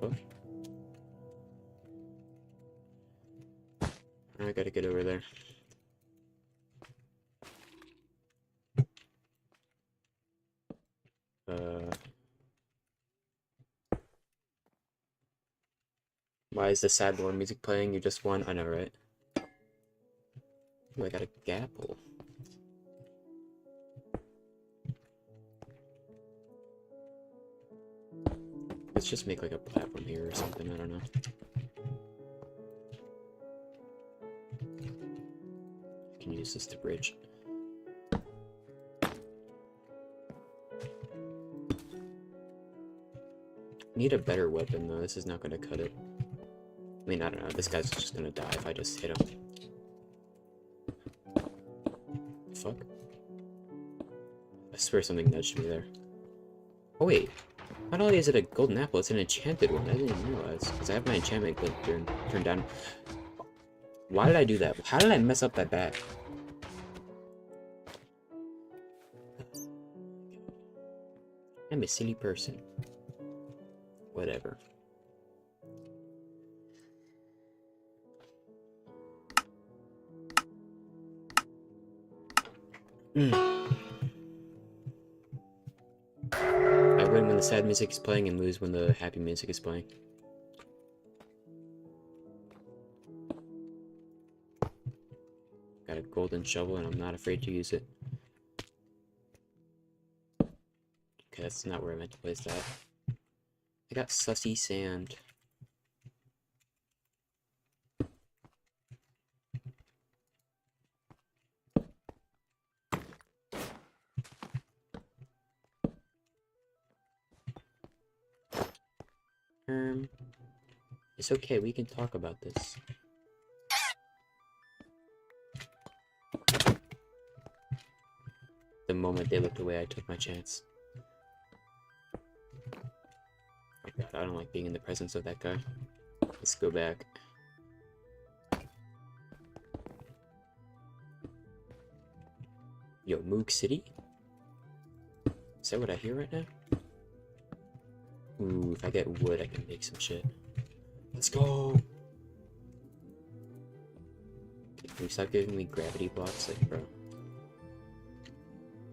fuck? I gotta get over there. Why is the sad lore music playing? You just won? I know, right? Ooh, I got a gapple. Let's just make like a platform here or something, I don't know. I can use this to bridge. Need a better weapon though, this is not gonna cut it. I mean, I don't know, this guy's just gonna die if I just hit him. Fuck. I swear something nudged me there. Oh wait, not only is it a golden apple, it's an enchanted one. I didn't even realize, because I have my enchantment glitch turned down. Why did I do that? How did I mess up that bad? I'm a silly person. Whatever. I win when the sad music is playing and lose when the happy music is playing. Got a golden shovel and I'm not afraid to use it. Okay, that's not where I meant to place that. I got sussy sand. It's okay, we can talk about this. The moment they looked away, I took my chance. Oh god, I don't like being in the presence of that guy. Let's go back. Yo, Moog City? Is that what I hear right now? Ooh, if I get wood, I can make some shit. Let's go! Can you stop giving me gravity blocks? Like, bro.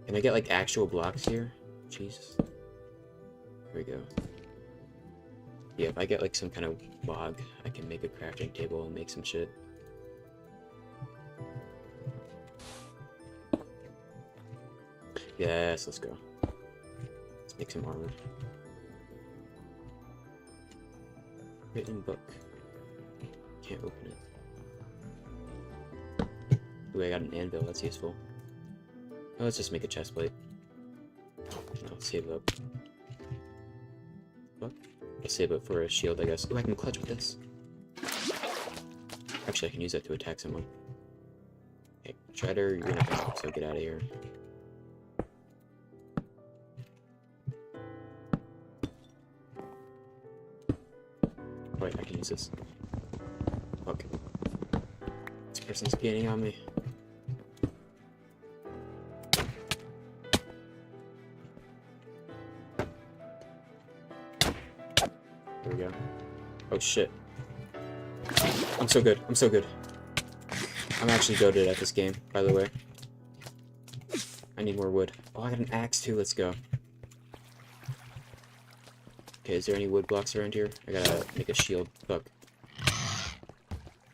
Can I get, like, actual blocks here? Jesus. Here we go. Yeah, if I get, like, some kind of log, I can make a crafting table and make some shit. Yes, let's go. Let's make some armor. Written book. Can't open it. Ooh, I got an anvil, that's useful. Oh, let's just make a chest plate. No, I'll save up. What? I'll save up for a shield, I guess. Oh, I can clutch with this. Actually, I can use that to attack someone. Okay, Shredder, you're gonna die, so get out of here. Wait, I can use this. Okay. This person's gaining on me. There we go. Oh shit. I'm so good. I'm so good. I'm actually goated at this game, by the way. I need more wood. Oh, I got an axe too. Let's go. Okay, is there any wood blocks around here? I gotta make a shield. Fuck.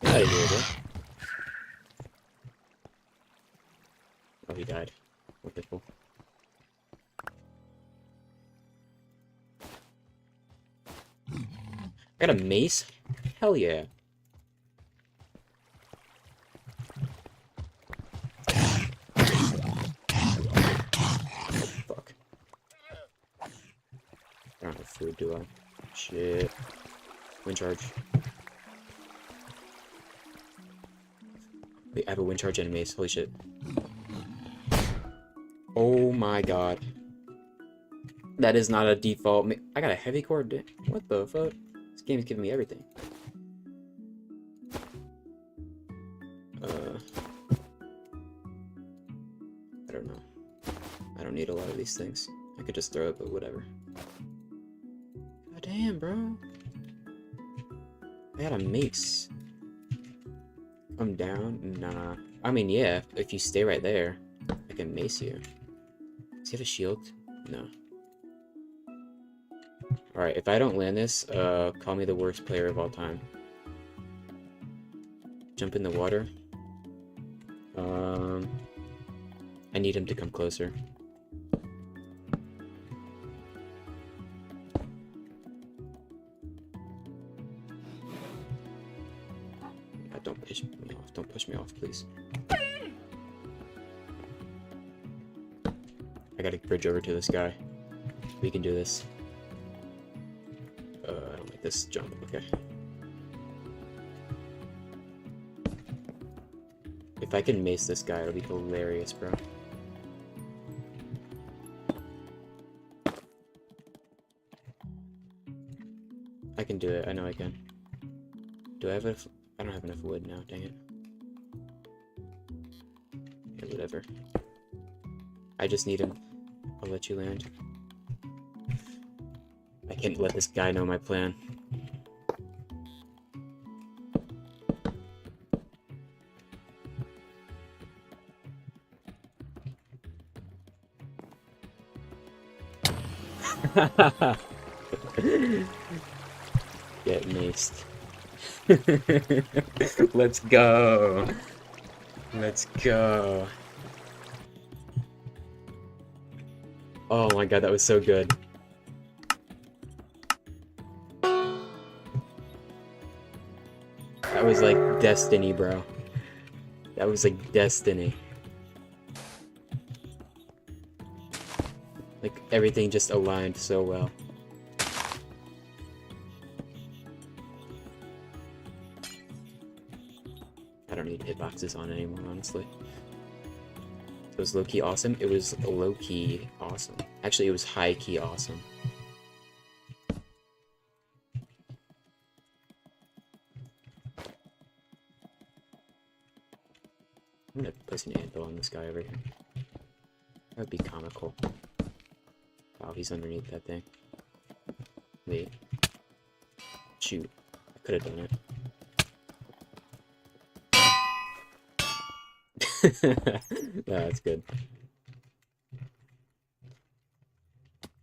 Get out of here, bro. Oh, he died. Wonderful. I got a mace? Hell yeah. Fuck. I don't have food, do I? Shit. Wind charge. Wait, I have a wind charge and a mace. Holy shit. Oh my god. That is not a default. I got a heavy core. What the fuck? This game is giving me everything. I don't know. I don't need a lot of these things. I could just throw it, but whatever. God damn, bro. I got a mace. Come down? Nah. I mean, yeah, if you stay right there, I can mace you. Does he have a shield? No. Alright, if I don't land this, call me the worst player of all time. Jump in the water. I need him to come closer. Don't push me off. Don't push me off, please. I gotta bridge over to this guy. We can do this. I don't like this jump. Okay. If I can mace this guy, it'll be hilarious, bro. I can do it. I know I can. Do I have enough? I don't have enough wood now. Dang it. Okay, whatever. I just need him. I'll let you land. I can't let this guy know my plan. Get maced. Let's go. Let's go. Oh my god, that was so good. That was like destiny, bro. That was like destiny. Like everything just aligned so well. I don't need hitboxes on anymore, honestly. It was low-key awesome. It was low-key awesome. Actually, it was high-key awesome. I'm gonna place an anvil on this guy over here. That would be comical. Wow, he's underneath that thing. Wait. Shoot. I could have done it. No, that's good.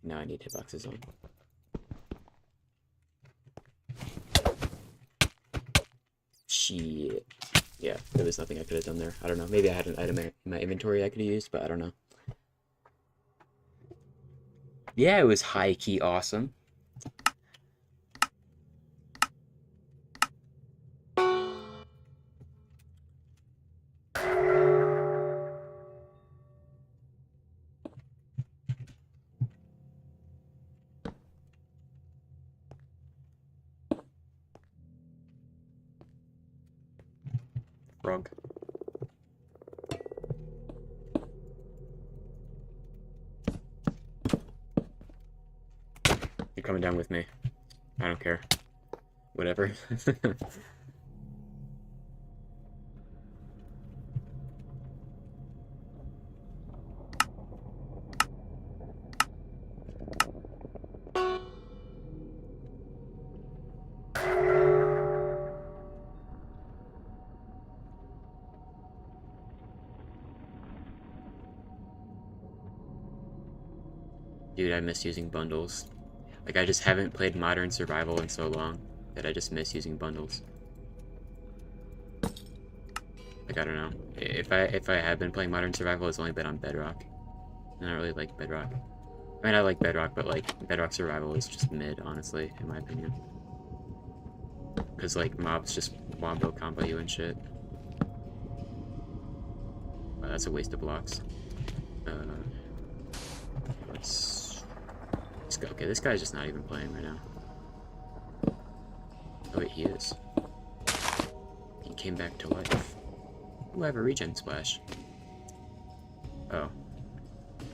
Now I need hitboxes on. Shit. Yeah, there was nothing I could have done there. I don't know. Maybe I had an item in my inventory I could have used, but I don't know. Yeah, it was high-key awesome. frog. You're coming down with me. I don't care. Whatever. Dude, I miss using bundles. Like, I just haven't played Modern Survival in so long that I just miss using bundles. Like, I don't know. If I have been playing Modern Survival, it's only been on Bedrock. I don't really like Bedrock. I mean, I like Bedrock, but, like, Bedrock Survival is just mid, honestly, in my opinion. Because, like, mobs just wombo combo you and shit. Wow, that's a waste of blocks. Let's go. Okay, this guy's just not even playing right now. Oh wait, he is. He came back to life. Ooh, I have a regen splash. Oh.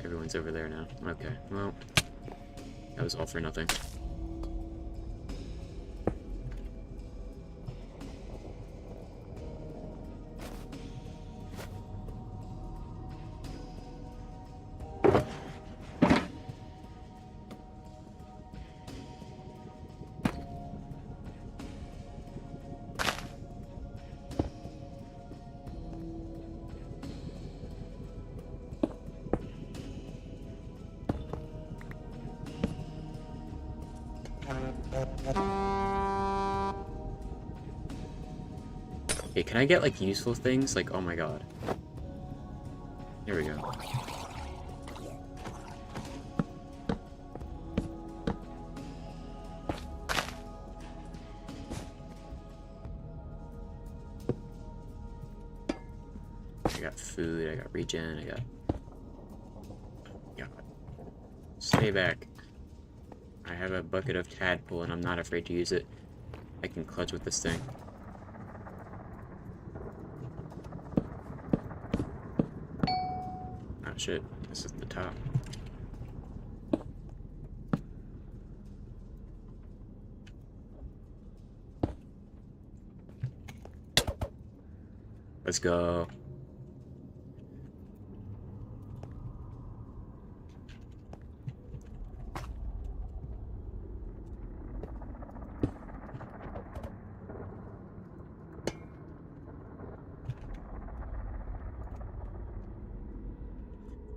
Everyone's over there now. Okay, well. That was all for nothing. Okay, can I get, like, useful things? Like, oh my god. Here we go. I got food, I got regen, I got... God. Stay back. I have a bucket of tadpole and I'm not afraid to use it. I can clutch with this thing. Oh shit, this is the top. Let's go.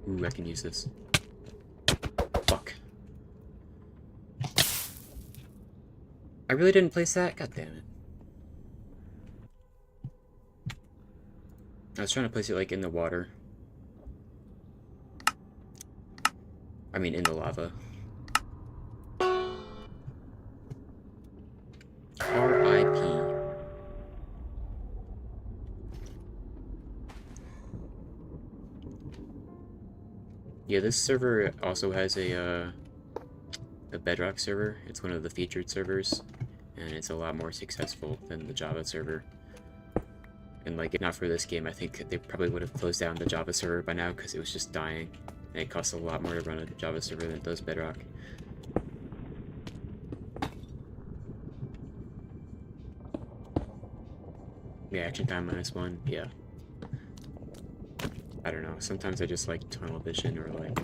Ooh, I can use this. Fuck. I really didn't place that? God damn it. I was trying to place it, like, in the water. I mean, in the lava. R.I.P. Yeah, this server also has a Bedrock server. It's one of the featured servers, and it's a lot more successful than the Java server. And, like, if not for this game, I think they probably would have closed down the Java server by now, because it was just dying. And it costs a lot more to run a Java server than it does Bedrock. Reaction time -1, yeah. I don't know, sometimes I just like tunnel vision or like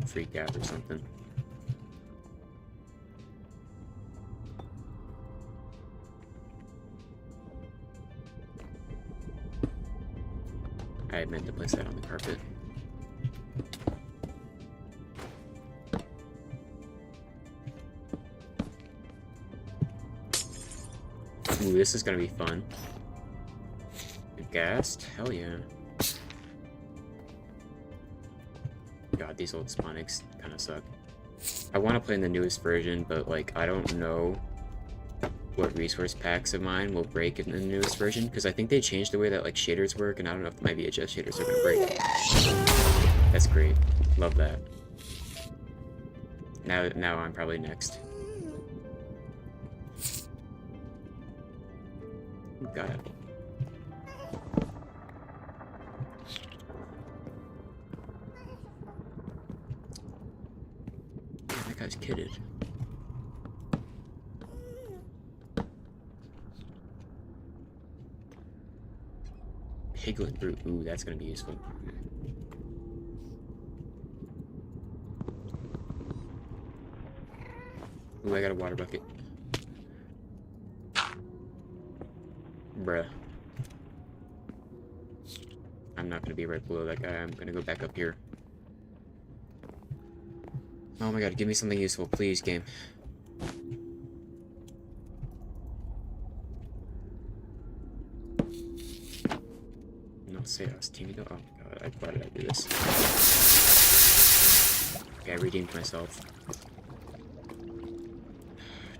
freak out or something. I meant to place that on the carpet. Ooh, this is gonna be fun. Ghast? Hell yeah. God, these old Sponics kind of suck. I want to play in the newest version, but, like, I don't know what resource packs of mine will break in the newest version, because I think they changed the way that, like, shaders work, and I don't know if my VHS shaders are going to break. That's great. Love that. Now I'm probably next. Got it. Man, that guy's kitted. Piglin Brute. Ooh, that's gonna be useful. Ooh, I got a water bucket. Bruh. I'm not gonna be right below that guy. I'm gonna go back up here. Oh my god, give me something useful, please, game. No say I was teaming though. Oh my god, why did I do this? Okay, I redeemed myself.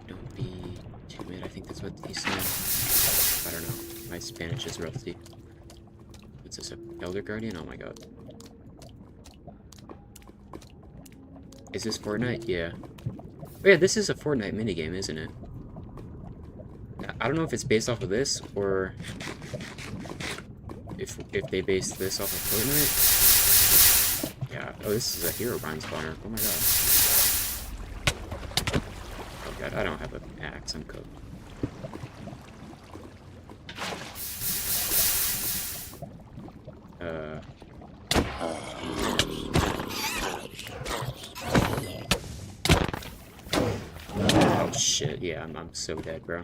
Don't be timid, I think that's what he's saying. I don't know. My Spanish is rusty. What's this, a Elder Guardian? Oh my god. Is this Fortnite? Yeah. Oh yeah, this is a Fortnite minigame, isn't it? I don't know if it's based off of this, or if they based this off of Fortnite. Yeah. Oh, this is a Herobrine spawner. Oh my god. Oh god, I don't have an axe. I'm cooked. Oh shit, yeah, I'm so dead, bro.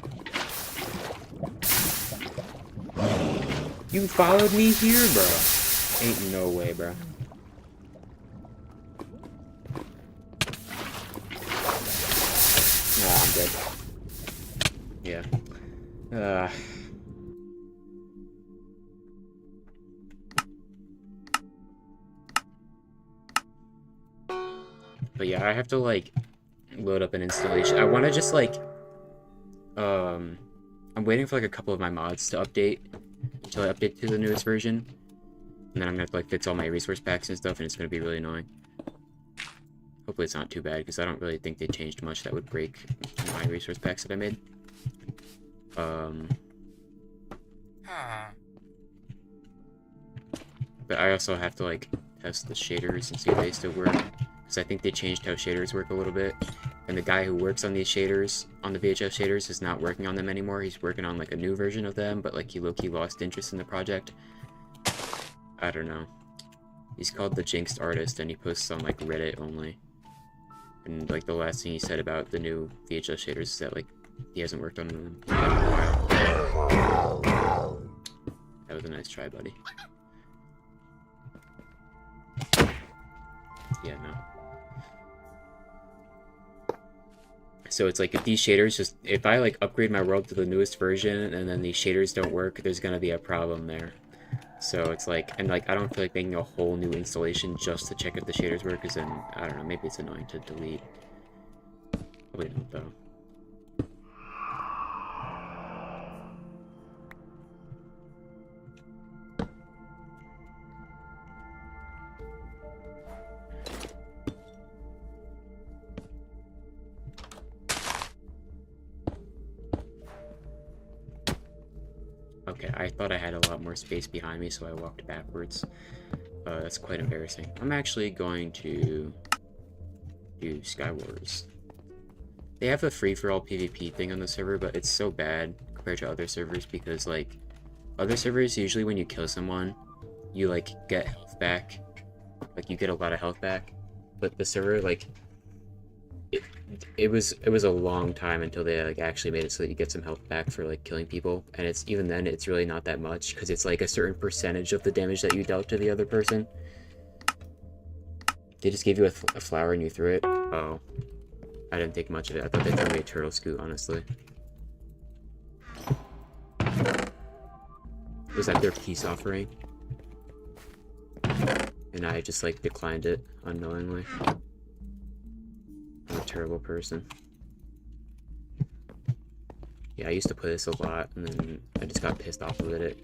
You followed me here, bro. Ain't no way, bro. Nah, I'm dead. Yeah. But yeah, I have to, like, load up an installation. I want to just, like, I'm waiting for, like, a couple of my mods to update until I update to the newest version. And then I'm gonna have to, like, fix all my resource packs and stuff, and it's gonna be really annoying. Hopefully it's not too bad, because I don't really think they changed much that would break my resource packs that I made. But I also have to, like, test the shaders and see if they still work. Because I think they changed how shaders work a little bit. And the guy who works on these shaders, on the VHS shaders, is not working on them anymore. He's working on, like, a new version of them, but, like, he low-key lost interest in the project. I don't know. He's called the Jinxed Artist, and he posts on, like, Reddit only. And, like, the last thing he said about the new VHS shaders is that, like, he hasn't worked on them in a while. That was a nice try, buddy. Yeah, no. So it's like, if these shaders just, if I like upgrade my world to the newest version and then these shaders don't work, there's gonna be a problem there. So it's like, and like, I don't feel like making a whole new installation just to check if the shaders work, because then, I don't know, maybe it's annoying to delete. Probably not, though. Okay, I thought I had a lot more space behind me, so I walked backwards. That's quite embarrassing. I'm actually going to do Sky Wars. They have a free-for-all PvP thing on the server, but it's so bad compared to other servers because, like, other servers, usually when you kill someone, you, like, get health back. Like, you get a lot of health back. But the server, like, it was a long time until they like actually made it so that you get some health back for like killing people, and it's even then it's really not that much because it's like a certain percentage of the damage that you dealt to the other person. They just gave you a flower and you threw it. Oh, I didn't think much of it. I thought they threw me a turtle scoot, honestly. Was that their peace offering? And I just like declined it unknowingly. I'm a terrible person. Yeah, I used to play this a lot, and then I just got pissed off of it.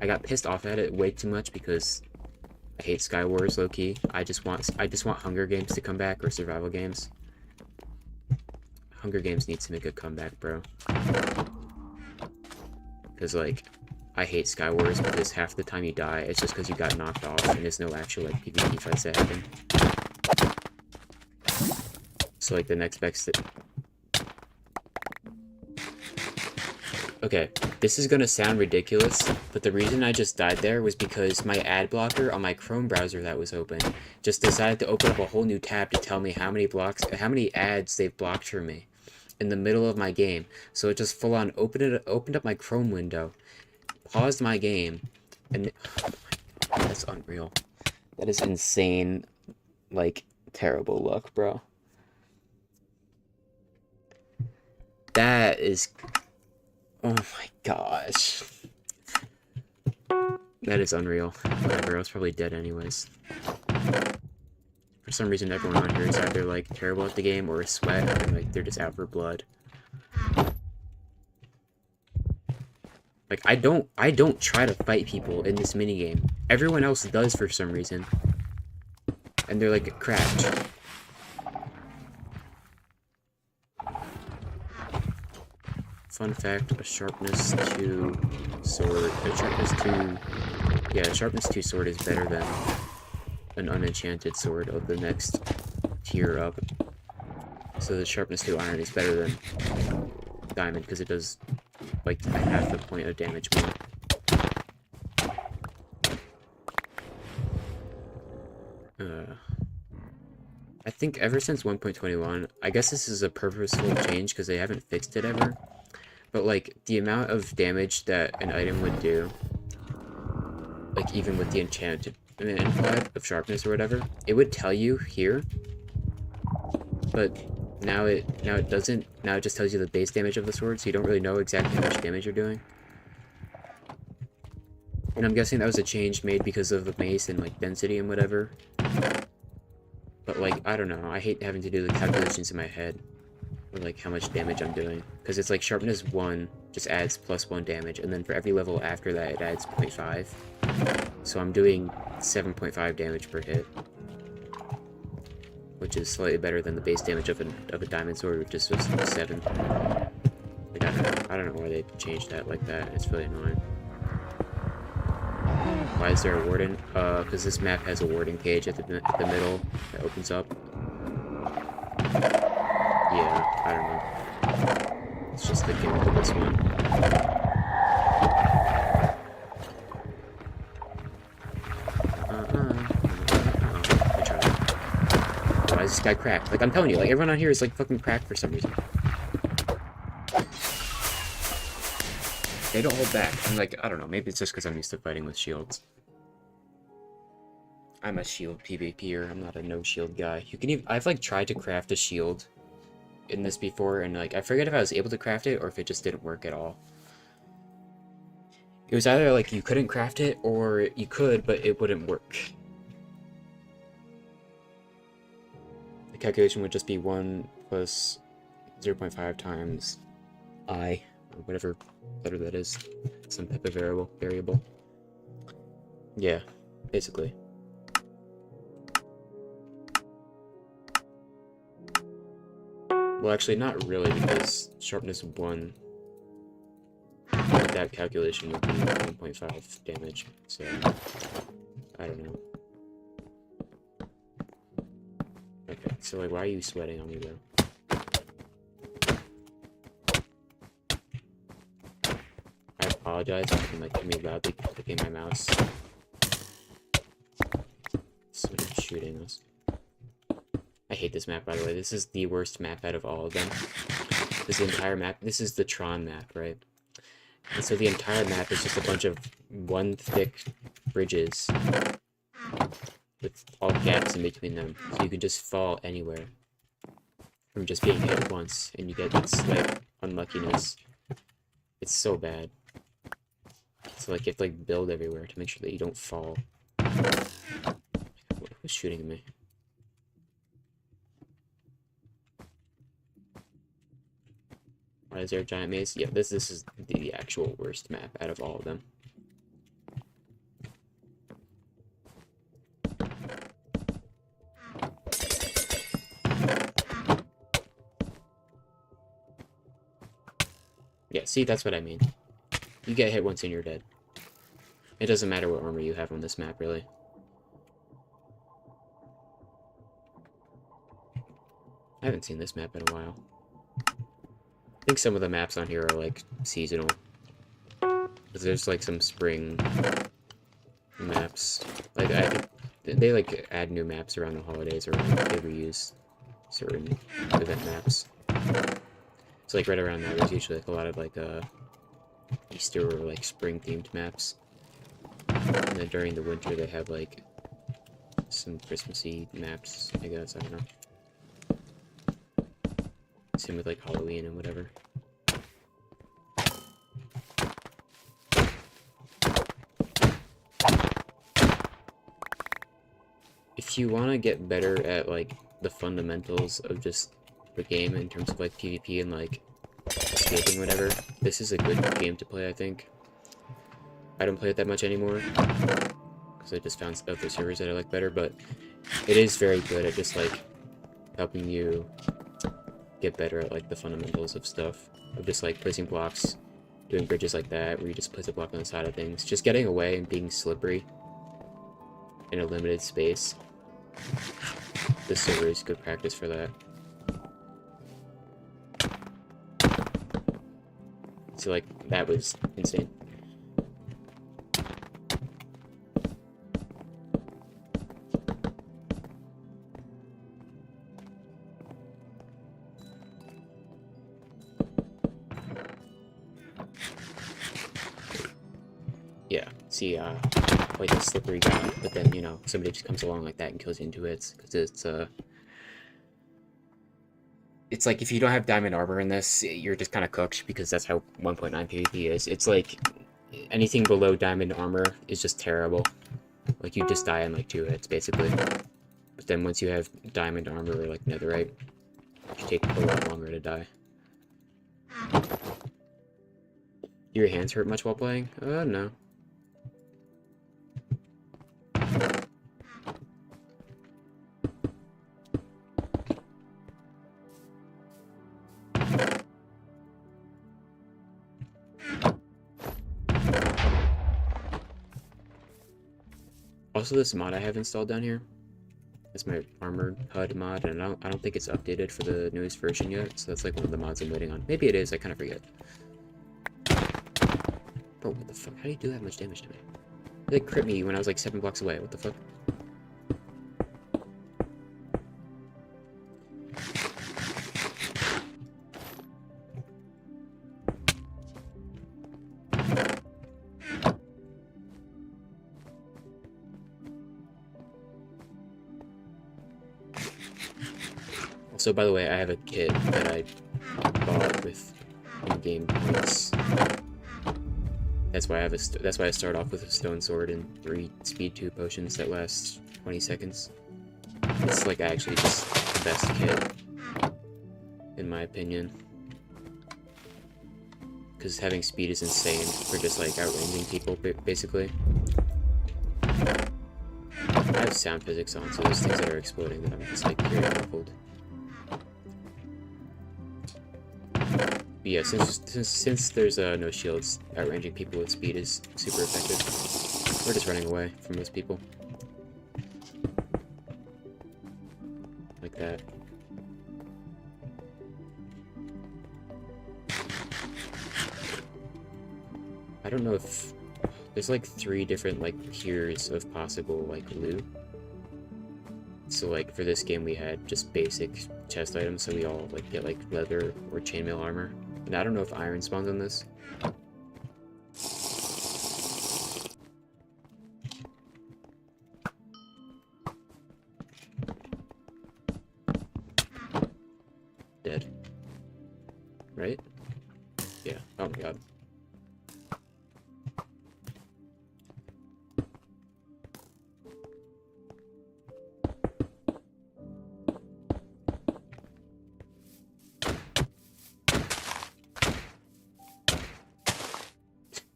I got pissed off at it way too much because I hate Sky Wars low-key. I just want Hunger Games to come back, or survival games. Hunger Games needs to make a comeback, bro. because, like, I hate Skywars because half the time you die, it's just because you got knocked off, and there's no actual, like, PvP fights that happen. So, like, the next best... Okay, this is gonna sound ridiculous, but the reason I just died there was because my ad blocker on my Chrome browser that was open just decided to open up a whole new tab to tell me how many ads they've blocked for me in the middle of my game. So it just full on opened up my Chrome window, paused my game, and oh my God, that's unreal. That is insane, like, terrible luck, bro. That is... Oh my gosh. That is unreal. Whatever, I was probably dead anyways. For some reason, everyone on here is either, like, terrible at the game or a sweat, and, like, they're just out for blood. Like, I don't try to fight people in this minigame. Everyone else does for some reason. And they're, like, cracked. Fun fact, a sharpness 2 sword, a sharpness 2 sword is better than an unenchanted sword of the next tier up. So the sharpness 2 iron is better than diamond because it does like half the point of damage more. I think ever since 1.21, I guess this is a purposeful change because they haven't fixed it ever. But, like, the amount of damage that an item would do, like, even with the enchanted implied of sharpness or whatever, it would tell you here. But now it doesn't. Now it just tells you the base damage of the sword, so you don't really know exactly how much damage you're doing. And I'm guessing that was a change made because of the mace and, like, density and whatever. But, like, I don't know. I hate having to do the calculations in my head. Or, like, how much damage I'm doing. Because it's like sharpness 1 just adds +1 damage, and then for every level after that it adds 0.5. So I'm doing 7.5 damage per hit. Which is slightly better than the base damage of a diamond sword, which is just 7. Like, I don't know why they changed that like that. It's really annoying. Why is there a warden? Because this map has a warden cage at the middle that opens up. Yeah, I don't know. It's just the gimmick of this one. I tried. Why is this guy cracked? Like, I'm telling you, like, everyone on here is, like, fucking cracked for some reason. They don't hold back. I'm like, I don't know, maybe it's just because I'm used to fighting with shields. I'm a shield PvPer, I'm not a no-shield guy. You can even, I've, like, tried to craft a shield in this before, and, like, I forget if I was able to craft it or if it just didn't work at all. It was either, like, you couldn't craft it, or you could, but it wouldn't work. The calculation would just be 1 plus 0.5 times I, or whatever letter that is. Some type of variable. Yeah, basically. Well, actually, not really, because sharpness 1, with that calculation, would be 1.5 damage, so I don't know. Okay, so, like, why are you sweating on me, though? I apologize if you can, like, hear me loudly clicking my mouse. Someone shooting us. I hate this map, by the way. This is the worst map out of all of them. This entire map, this is the Tron map, right? And so the entire map is just a bunch of one thick bridges with all gaps in between them. So you can just fall anywhere from just being hit once, and you get that slight unluckiness. It's so bad. So, like, you have to, like, build everywhere to make sure that you don't fall. Who's shooting at me? Why is there a giant maze? Yeah, this is the actual worst map out of all of them. Yeah, see, that's what I mean. You get hit once and you're dead. It doesn't matter what armor you have on this map, really. I haven't seen this map in a while. I think some of the maps on here are, like, seasonal. Because there's, like, some spring maps. Like, I think they, like, add new maps around the holidays, or they reuse certain event maps. So, like, right around now, there's usually, like, a lot of, like, Easter or, like, spring-themed maps. And then during the winter, they have, like, some Christmassy maps, I guess, I don't know. Same with, like, Halloween and whatever. If you want to get better at, like, the fundamentals of just the game in terms of, like, PvP and, like, escaping whatever, this is a good game to play, I think. I don't play it that much anymore, because I just found other servers that I like better, but it is very good at just, like, helping you get better at, like, the fundamentals of stuff. Of just, like, placing blocks, doing bridges like that, where you just place a block on the side of things. Just getting away and being slippery in a limited space. This server is good practice for that. So, like, that was insane. Yeah, see, like a slippery guy, but then, you know, somebody just comes along like that and kills you into it, because it's like, if you don't have diamond armor in this, you're just kind of cooked, because that's how 1.9 PvP is. It's like, anything below diamond armor is just terrible. Like, you just die in, like, 2 hits, basically. But then once you have diamond armor, or, like, netherite, you take a lot longer to die. Do your hands hurt much while playing? No. Also, this mod I have installed down here, it's my armored HUD mod, and I don't think it's updated for the newest version yet, so that's like one of the mods I'm waiting on. Maybe it is, I kind of forget. Bro, what the fuck? How do you do that much damage to me? They like, crit me when I was like 7 blocks away, what the fuck? So, by the way, I have a kit that I bought with in-game points. That's why that's why I start off with a stone sword and 3 speed 2 potions that last 20 seconds. It's like actually just the best kit, in my opinion. Because having speed is insane for just like outranging people, basically. I have sound physics on, so there's things that are exploding that I'm just like hearing muffled. But yeah, since there's no shields, outranging people with speed is super effective. Or just running away from most people. Like that. I don't know if... There's like 3 different like tiers of possible like loot. So like for this game we had just basic chest items, so we all like get like leather or chainmail armor. And I don't know if iron spawns on this. Dead. Right? Yeah. Oh my god.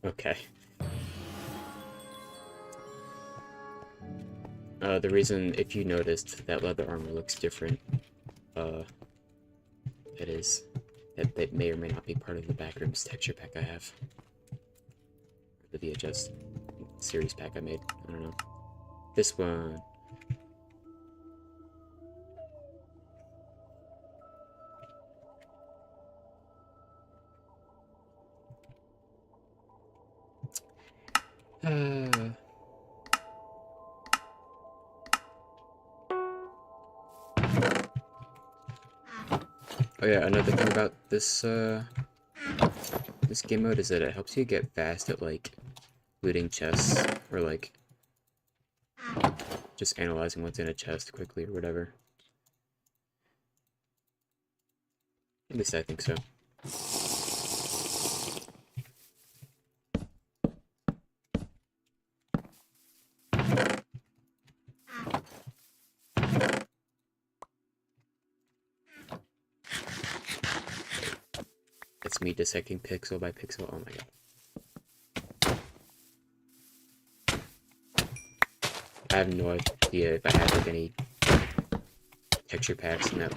Okay. The reason, if you noticed, that leather armor looks different, that may or may not be part of the backrooms texture pack I have. the VHS series pack I made. I don't know. This one. Oh yeah, another thing about this this game mode is that it helps you get fast at like looting chests or like just analyzing what's in a chest quickly or whatever. At least I think so. That's me dissecting pixel by pixel. Oh my god. I have no idea if I had like any texture packs in that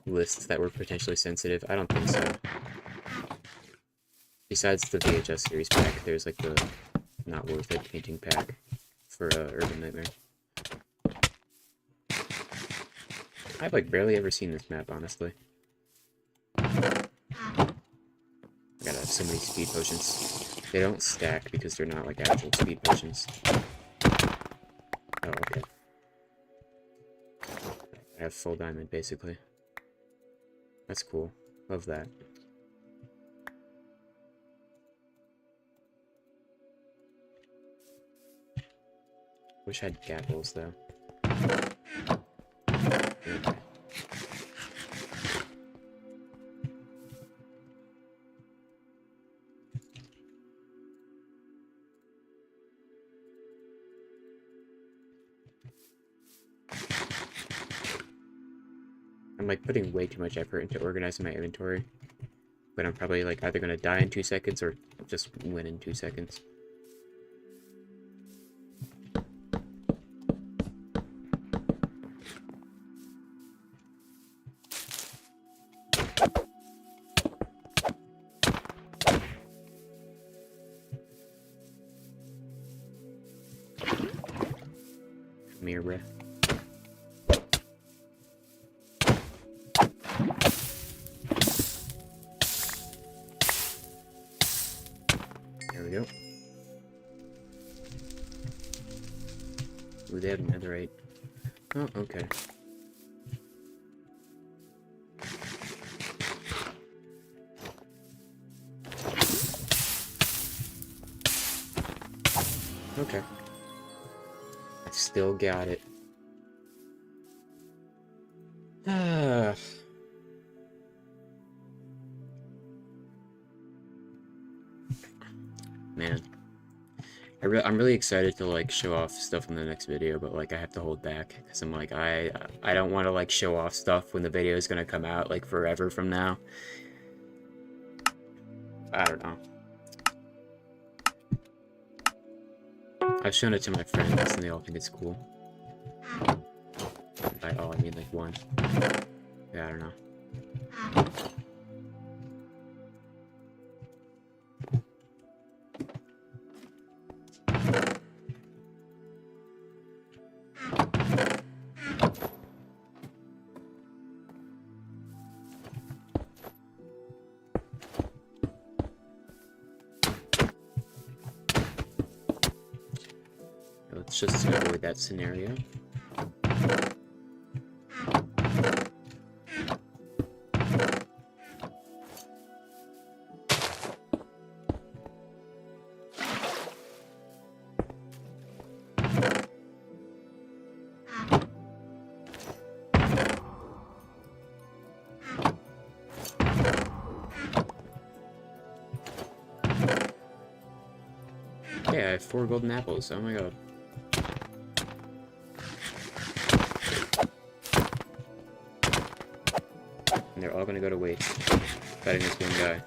list that were potentially sensitive. I don't think so. Besides the VHS series pack, there's like the not worth it painting pack for Urban Nightmare. I've like barely ever seen this map, honestly. I gotta have so many speed potions. They don't stack because they're not like actual speed potions. Oh, okay. I have full diamond, basically. That's cool. Love that. Wish I had gapples, though. Okay. I'm like putting way too much effort into organizing my inventory, but I'm probably like either gonna die in 2 seconds or just win in 2 seconds. Come here, bruh. There we go. Ooh, they have netherite. Oh, okay. Okay. I still got it. Ah. Man. I'm really excited to like show off stuff in the next video, but like I have to hold back because I'm like I don't want to like show off stuff when the video is gonna come out like forever from now. I don't know. I've shown it to my friends and they all think it's cool. By all I mean like one. Yeah, I don't know. Let's just avoid that scenario. Yeah, I have 4 golden apples. Oh my god. And they're all gonna go to waste fighting this one guy.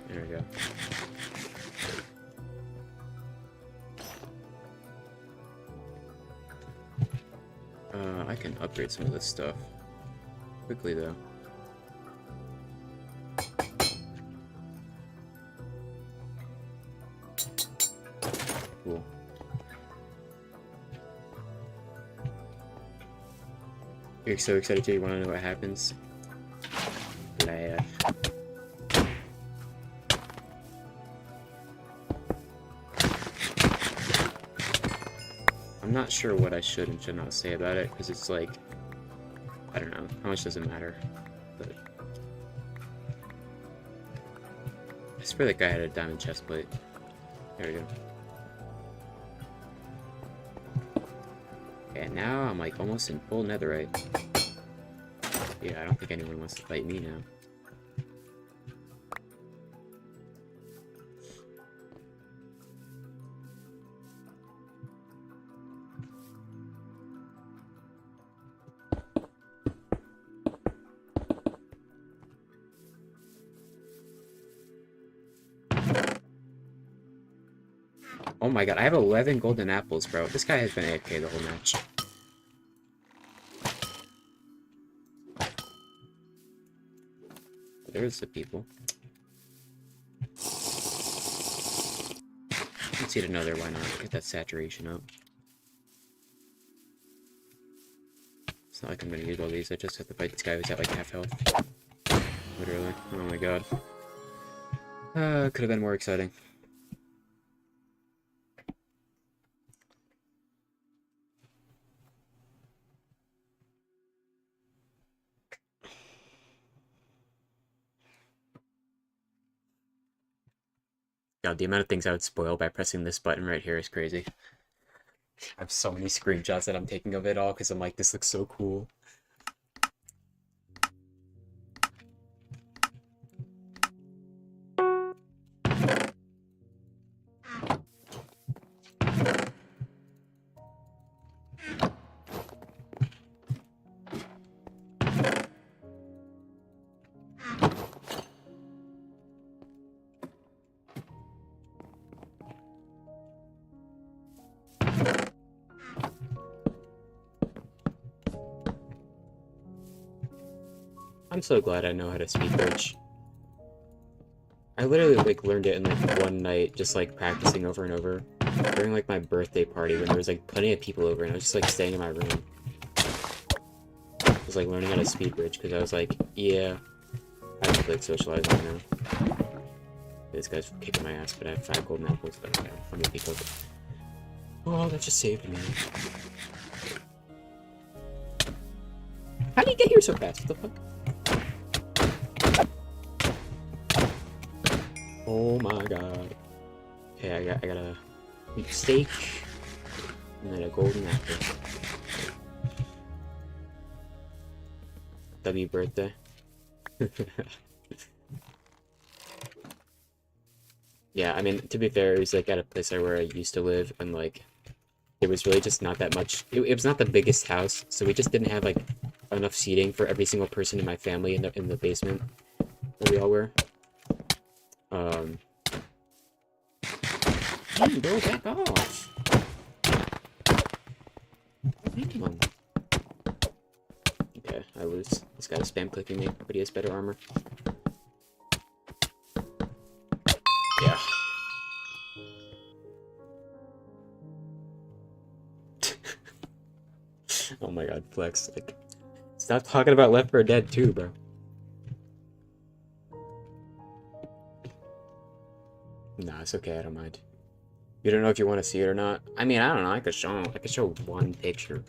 There we go. I can upgrade some of this stuff quickly though. You're so excited too, you wanna know what happens? Laugh. I'm not sure what I should and should not say about it, because it's like, I don't know, how much does it matter? But I swear that guy had a diamond chest plate. There we go. And now I'm like almost in full netherite. Yeah, I don't think anyone wants to fight me now. Oh my god, I have 11 golden apples, bro. This guy has been AFK the whole match. There's the people. Let's eat another, why not? Get that saturation up. It's not like I'm gonna use all these, I just have to fight this guy who's at like half health. Literally. Oh my god. Could have been more exciting. God, the amount of things I would spoil by pressing this button right here is crazy. I have so many screenshots that I'm taking of it all because I'm like, this looks so cool. I'm so glad I know how to speed bridge. I literally like learned it in like one night, just like practicing over and over during like my birthday party when there was like plenty of people over and I was just like staying in my room. I was like learning how to speed bridge because I was like, yeah, I have to like socialize right now. This guy's kicking my ass, but I have 5 golden apples. But okay, I'm gonna be cooked. Oh, that just saved me. How do you get here so fast? What the fuck? Oh my god. Okay, I got a meat steak and then a golden apple. W birthday. Yeah, I mean, to be fair, it was like at a place where I used to live and like it was really just not that much. It was not the biggest house, so we just didn't have like enough seating for every single person in my family in the basement where we all were. Bro, back off. Come on. Okay, I lose. This guy's spam clicking me, but he has better armor. Yeah. Oh my god, flex. Like, stop talking about Left 4 Dead 2, bro. Nah, it's okay, I don't mind. You don't know if you want to see it or not? I mean, I don't know, I could show one picture.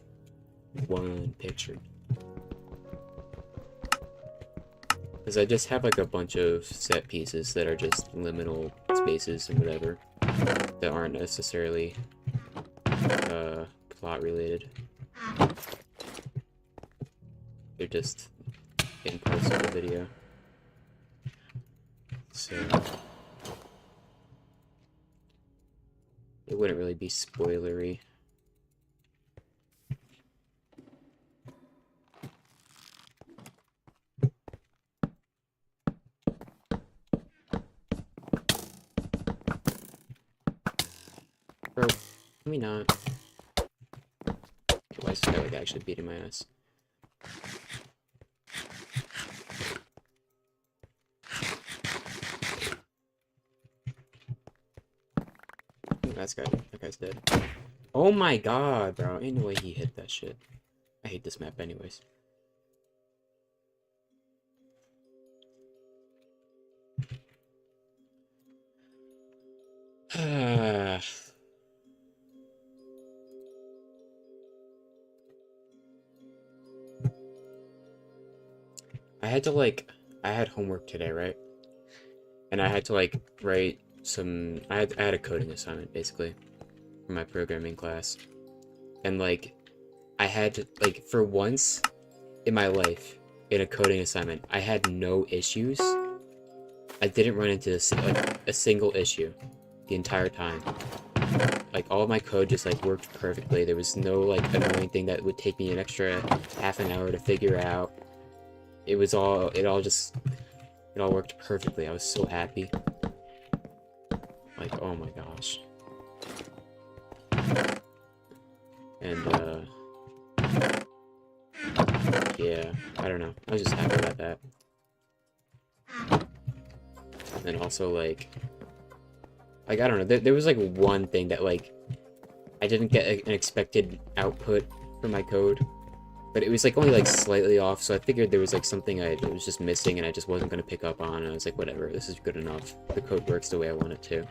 One picture. Because I just have like a bunch of set pieces that are just liminal spaces and whatever. That aren't necessarily plot related. They're just in parts of the video. So it wouldn't really be spoilery. Bro, let me not. Okay, why is this guy like actually beating my ass? That guy's dead. Oh my god, bro. Ain't no way he hit that shit. I hate this map anyways. I had to like, I had homework today, right? And I had to like write some. I had a coding assignment basically for my programming class, and like I had to like for once in my life in a coding assignment, I had no issues. I didn't run into like a single issue the entire time. Like all of my code just like worked perfectly. There was no like annoying thing that would take me an extra half an hour to figure out. It all worked perfectly. I was so happy. Like, oh my gosh. And yeah, I don't know. I was just happy about that. And also like I don't know. There was like one thing that like I didn't get an expected output from my code, but it was like only like slightly off. So I figured there was like something I was just missing, and I just wasn't gonna pick up on. And I was like, whatever, this is good enough. The code works the way I want it to,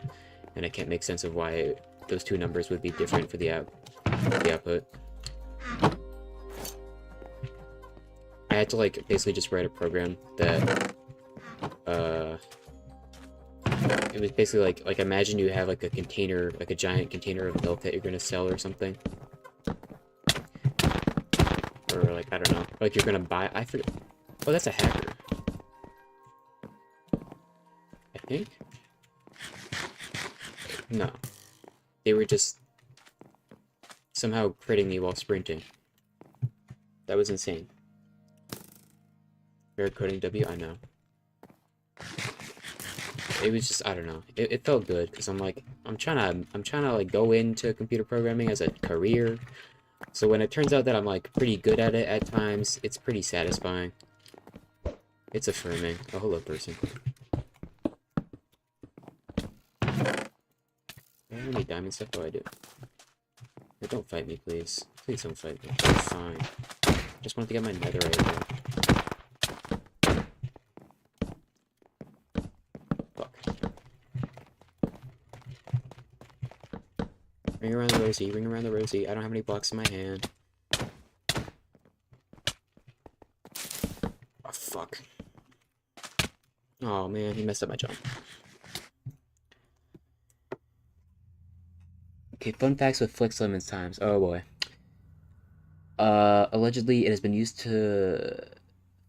and I can't make sense of why those two numbers would be different for the output. I had to like basically just write a program that it was basically like imagine you have like a container, like a giant container of milk that you're gonna sell or something, or like I don't know, like you're gonna buy. I forget. Oh, that's a hacker. I think. No, they were just somehow critting me while sprinting. That was insane. Rare coding W, I know. It was just, I don't know. It felt good because I'm trying to like go into computer programming as a career. So when it turns out that I'm like pretty good at it at times, it's pretty satisfying. It's affirming. Oh, hello, person. How many diamond stuff do I do? No, don't fight me, please. Please don't fight me. I'm fine. Just wanted to get my netherite out. Ring around the rosy, ring around the rosy. I don't have any blocks in my hand. Oh, fuck. Oh, man, he messed up my jump. Okay, fun facts with Flick Lemons times. Oh, boy. Allegedly, it has been used to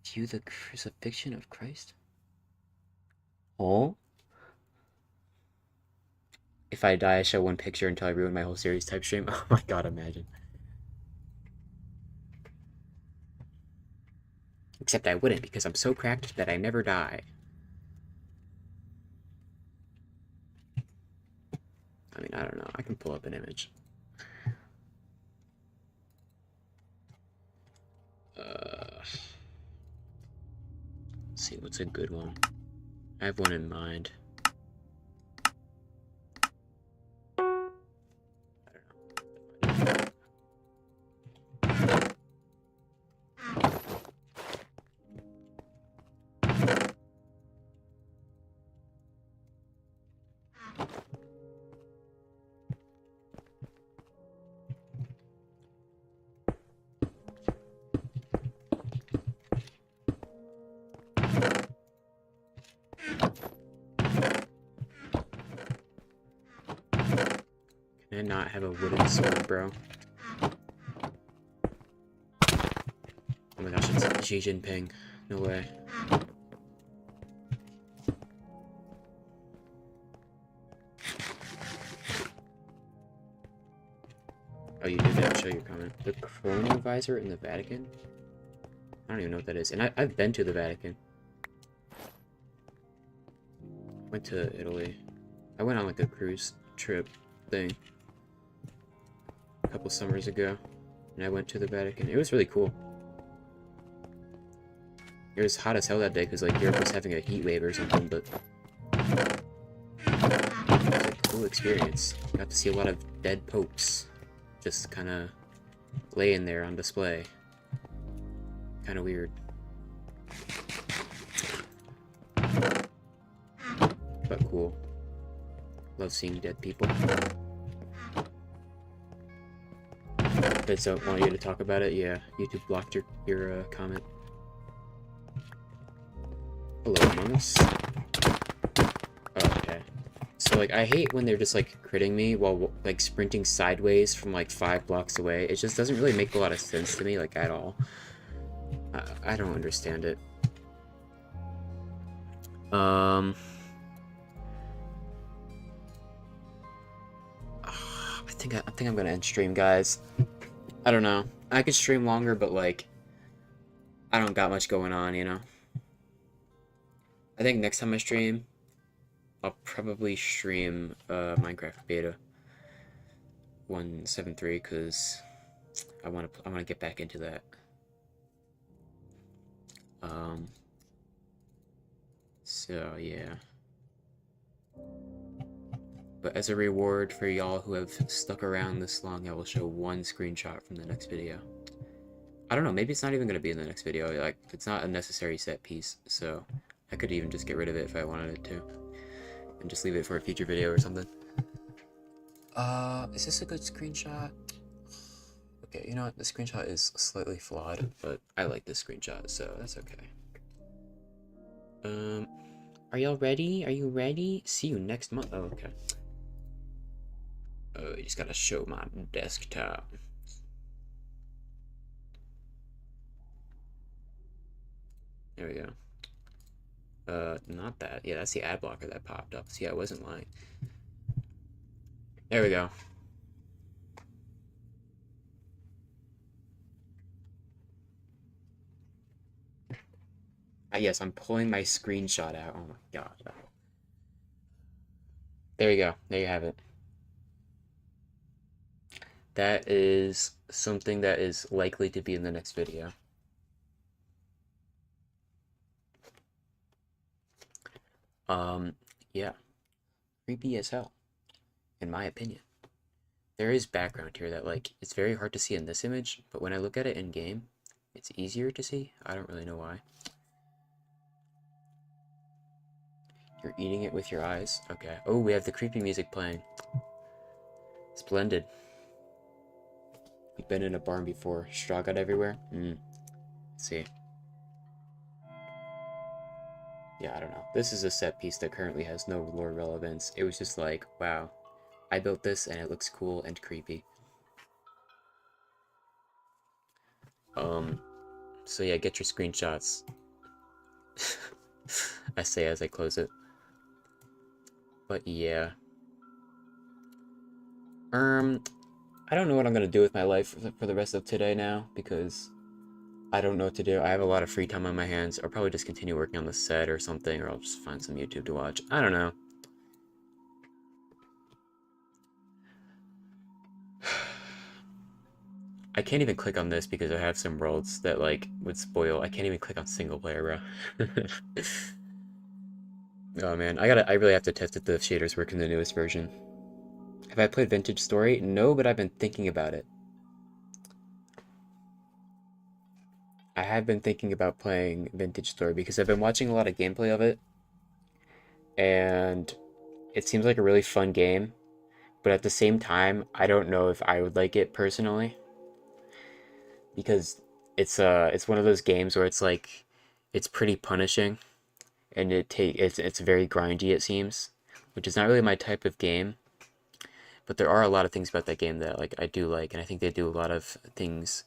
view the crucifixion of Christ? Oh? If I die, I show one picture until I ruin my whole series type stream. Oh my god, imagine. Except I wouldn't, because I'm so cracked that I never die. I mean, I don't know. I can pull up an image. Let's see, what's a good one? I have one in mind. Can I not have a wooden sword, bro? Oh my gosh, it's Xi Jinping. No way. Oh, you did that. Show your comment. The chronovisor in the Vatican? I don't even know what that is. And I've been to the Vatican. Went to Italy. I went on like a cruise trip thing a couple summers ago, and I went to the Vatican. It was really cool. It was hot as hell that day because like Europe was having a heat wave or something, but it was a cool experience. Got to see a lot of dead popes just kind of laying there on display. Kind of weird. But cool. Love seeing dead people. Kids don't want you to talk about it. Yeah, YouTube blocked your comment. Hello, Among Us. Oh, okay. So, like, I hate when they're just, like, critting me while, like, sprinting sideways from, like, 5 blocks away. It just doesn't really make a lot of sense to me, like, at all. I don't understand it. I think I'm gonna end stream, guys. I don't know. I could stream longer, but, like, I don't got much going on, you know? I think next time I stream, I'll probably stream Minecraft Beta 1.7.3 because I want to get back into that. So yeah. But as a reward for y'all who have stuck around this long, I will show one screenshot from the next video. I don't know, maybe it's not even going to be in the next video. Like, it's not a necessary set piece, so I could even just get rid of it if I wanted it to. And just leave it for a future video or something. Is this a good screenshot? Okay, you know what? The screenshot is slightly flawed, but I like this screenshot, so that's okay. Are y'all ready? Are you ready? See you next month. Oh, okay. Oh, you just gotta show my desktop. There we go. Not that. Yeah, that's the ad blocker that popped up. See, I wasn't lying. There we go. Yes, I'm pulling my screenshot out. Oh my god. There you go. There you have it. That is something that is likely to be in the next video. Yeah. Creepy as hell, in my opinion. There is background here that, like, it's very hard to see in this image, but when I look at it in game, it's easier to see. I don't really know why. You're eating it with your eyes? Okay. Oh, we have the creepy music playing. Splendid. We've been in a barn before. Straw got everywhere? Let's see. Yeah, I don't know. This is a set piece that currently has no lore relevance. It was just like, wow, I built this and it looks cool and creepy. So yeah, get your screenshots. I say as I close it. But yeah. I don't know what I'm gonna do with my life for the rest of today now, because I don't know what to do. I have a lot of free time on my hands. I'll probably just continue working on the set or something, or I'll just find some YouTube to watch. I don't know. I can't even click on this because I have some worlds that, like, would spoil. I can't even click on single player, bro. Oh man, I really have to test if the shaders work in the newest version. Have I played Vintage Story? No, but I've been thinking about it. I have been thinking about playing Vintage Story because I've been watching a lot of gameplay of it, and it seems like a really fun game, but at the same time, I don't know if I would like it personally, because it's one of those games where it's like, it's pretty punishing, and it's very grindy, it seems, which is not really my type of game. But there are a lot of things about that game that, like, I do like, and I think they do a lot of things.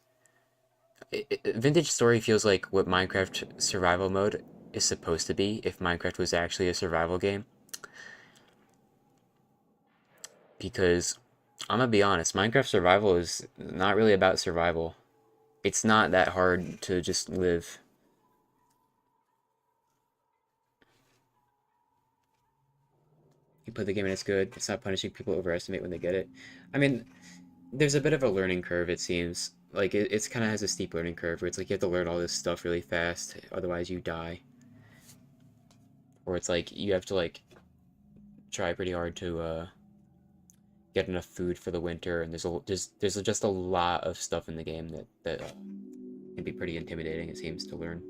Vintage Story feels like what Minecraft survival mode is supposed to be if Minecraft was actually a survival game. Because I'm gonna be honest, Minecraft survival is not really about survival. It's not that hard to just live. You play the game and it's good. It's not punishing people overestimate when they get it. I mean, there's a bit of a learning curve, it seems. Like, it's kind of has a steep learning curve where it's like you have to learn all this stuff really fast, otherwise you die. Or it's like you have to, like, try pretty hard to get enough food for the winter, and there's just a lot of stuff in the game that can be pretty intimidating, it seems, to learn.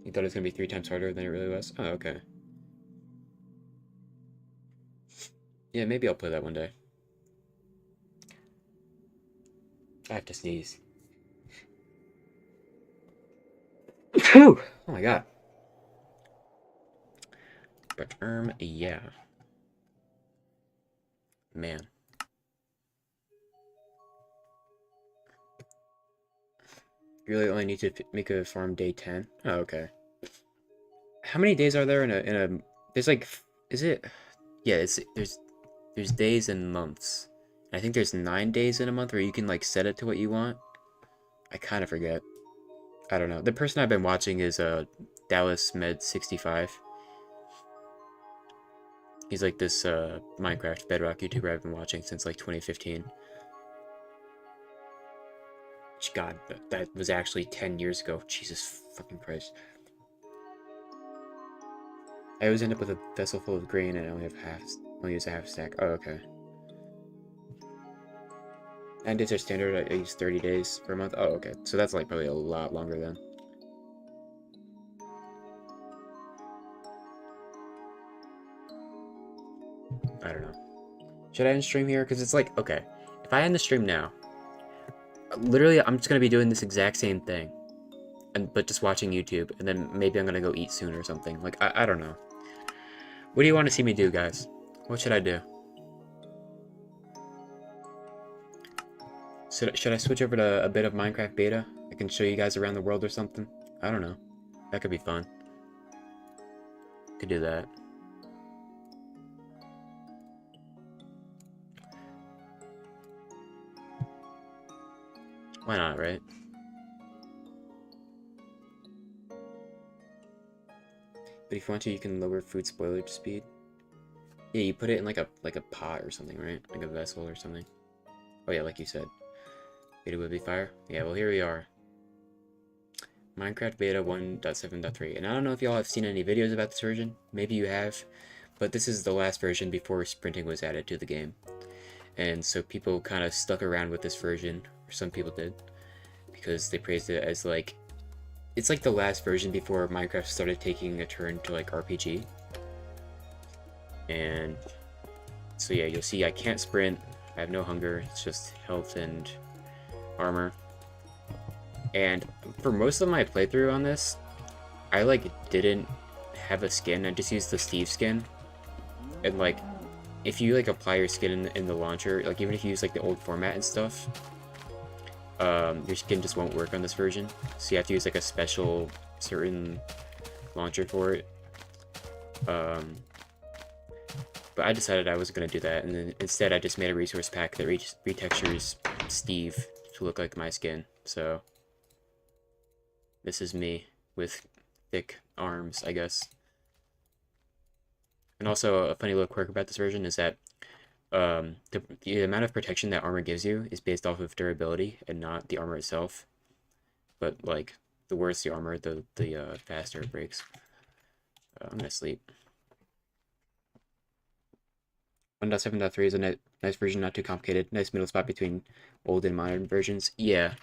You thought it was gonna be 3 times harder than it really was? Oh, okay. Yeah, maybe I'll play that one day. I have to sneeze. Oh my god. But yeah. Man. You really only need to make a farm day 10? Oh, okay. How many days are there in a there's like is it yeah, it's there's days and months. I think there's 9 days in a month where you can like set it to what you want. I kind of forget. I don't know. The person I've been watching is Dallas Med 65. He's like this Minecraft Bedrock YouTuber I've been watching since like 2015. God, that was actually 10 years ago. Jesus fucking Christ. I always end up with a vessel full of grain and I only use a half stack. Oh, okay. 9 days are standard. I use 30 days per month. Oh, okay. So that's like probably a lot longer then. I don't know. Should I end stream here? Because it's like, okay, if I end the stream now, literally I'm just going to be doing this exact same thing. But just watching YouTube, and then maybe I'm going to go eat soon or something. Like, I don't know. What do you want to see me do, guys? What should I do? Should I switch over to a bit of Minecraft beta? I can show you guys around the world or something? I don't know. That could be fun. Could do that. Why not, right? But if you want to, you can lower food spoilage speed. Yeah, you put it in like a pot or something, right? Like a vessel or something. Oh yeah, like you said. Beta would be fire. Yeah, well here we are. Minecraft Beta 1.7.3. And I don't know if y'all have seen any videos about this version. Maybe you have. But this is the last version before sprinting was added to the game. And so people kind of stuck around with this version, or some people did, because they praised it as like, it's like the last version before Minecraft started taking a turn to like RPG. And so yeah, you'll see I can't sprint, I have no hunger, it's just health and armor. And for most of my playthrough on this, I like didn't have a skin, I just used the Steve skin. And like, if you like apply your skin in the launcher, like even if you use like the old format and stuff, your skin just won't work on this version. So you have to use like a special certain launcher for it. But I decided I wasn't going to do that, and then instead I just made a resource pack that retextures Steve to look like my skin. So this is me with thick arms, I guess. And also a funny little quirk about this version is that the amount of protection that armor gives you is based off of durability and not the armor itself. But like the worse the armor, the faster it breaks. I'm gonna sleep. 1.7.3 is a nice version, not too complicated. Nice middle spot between old and modern versions. Yeah.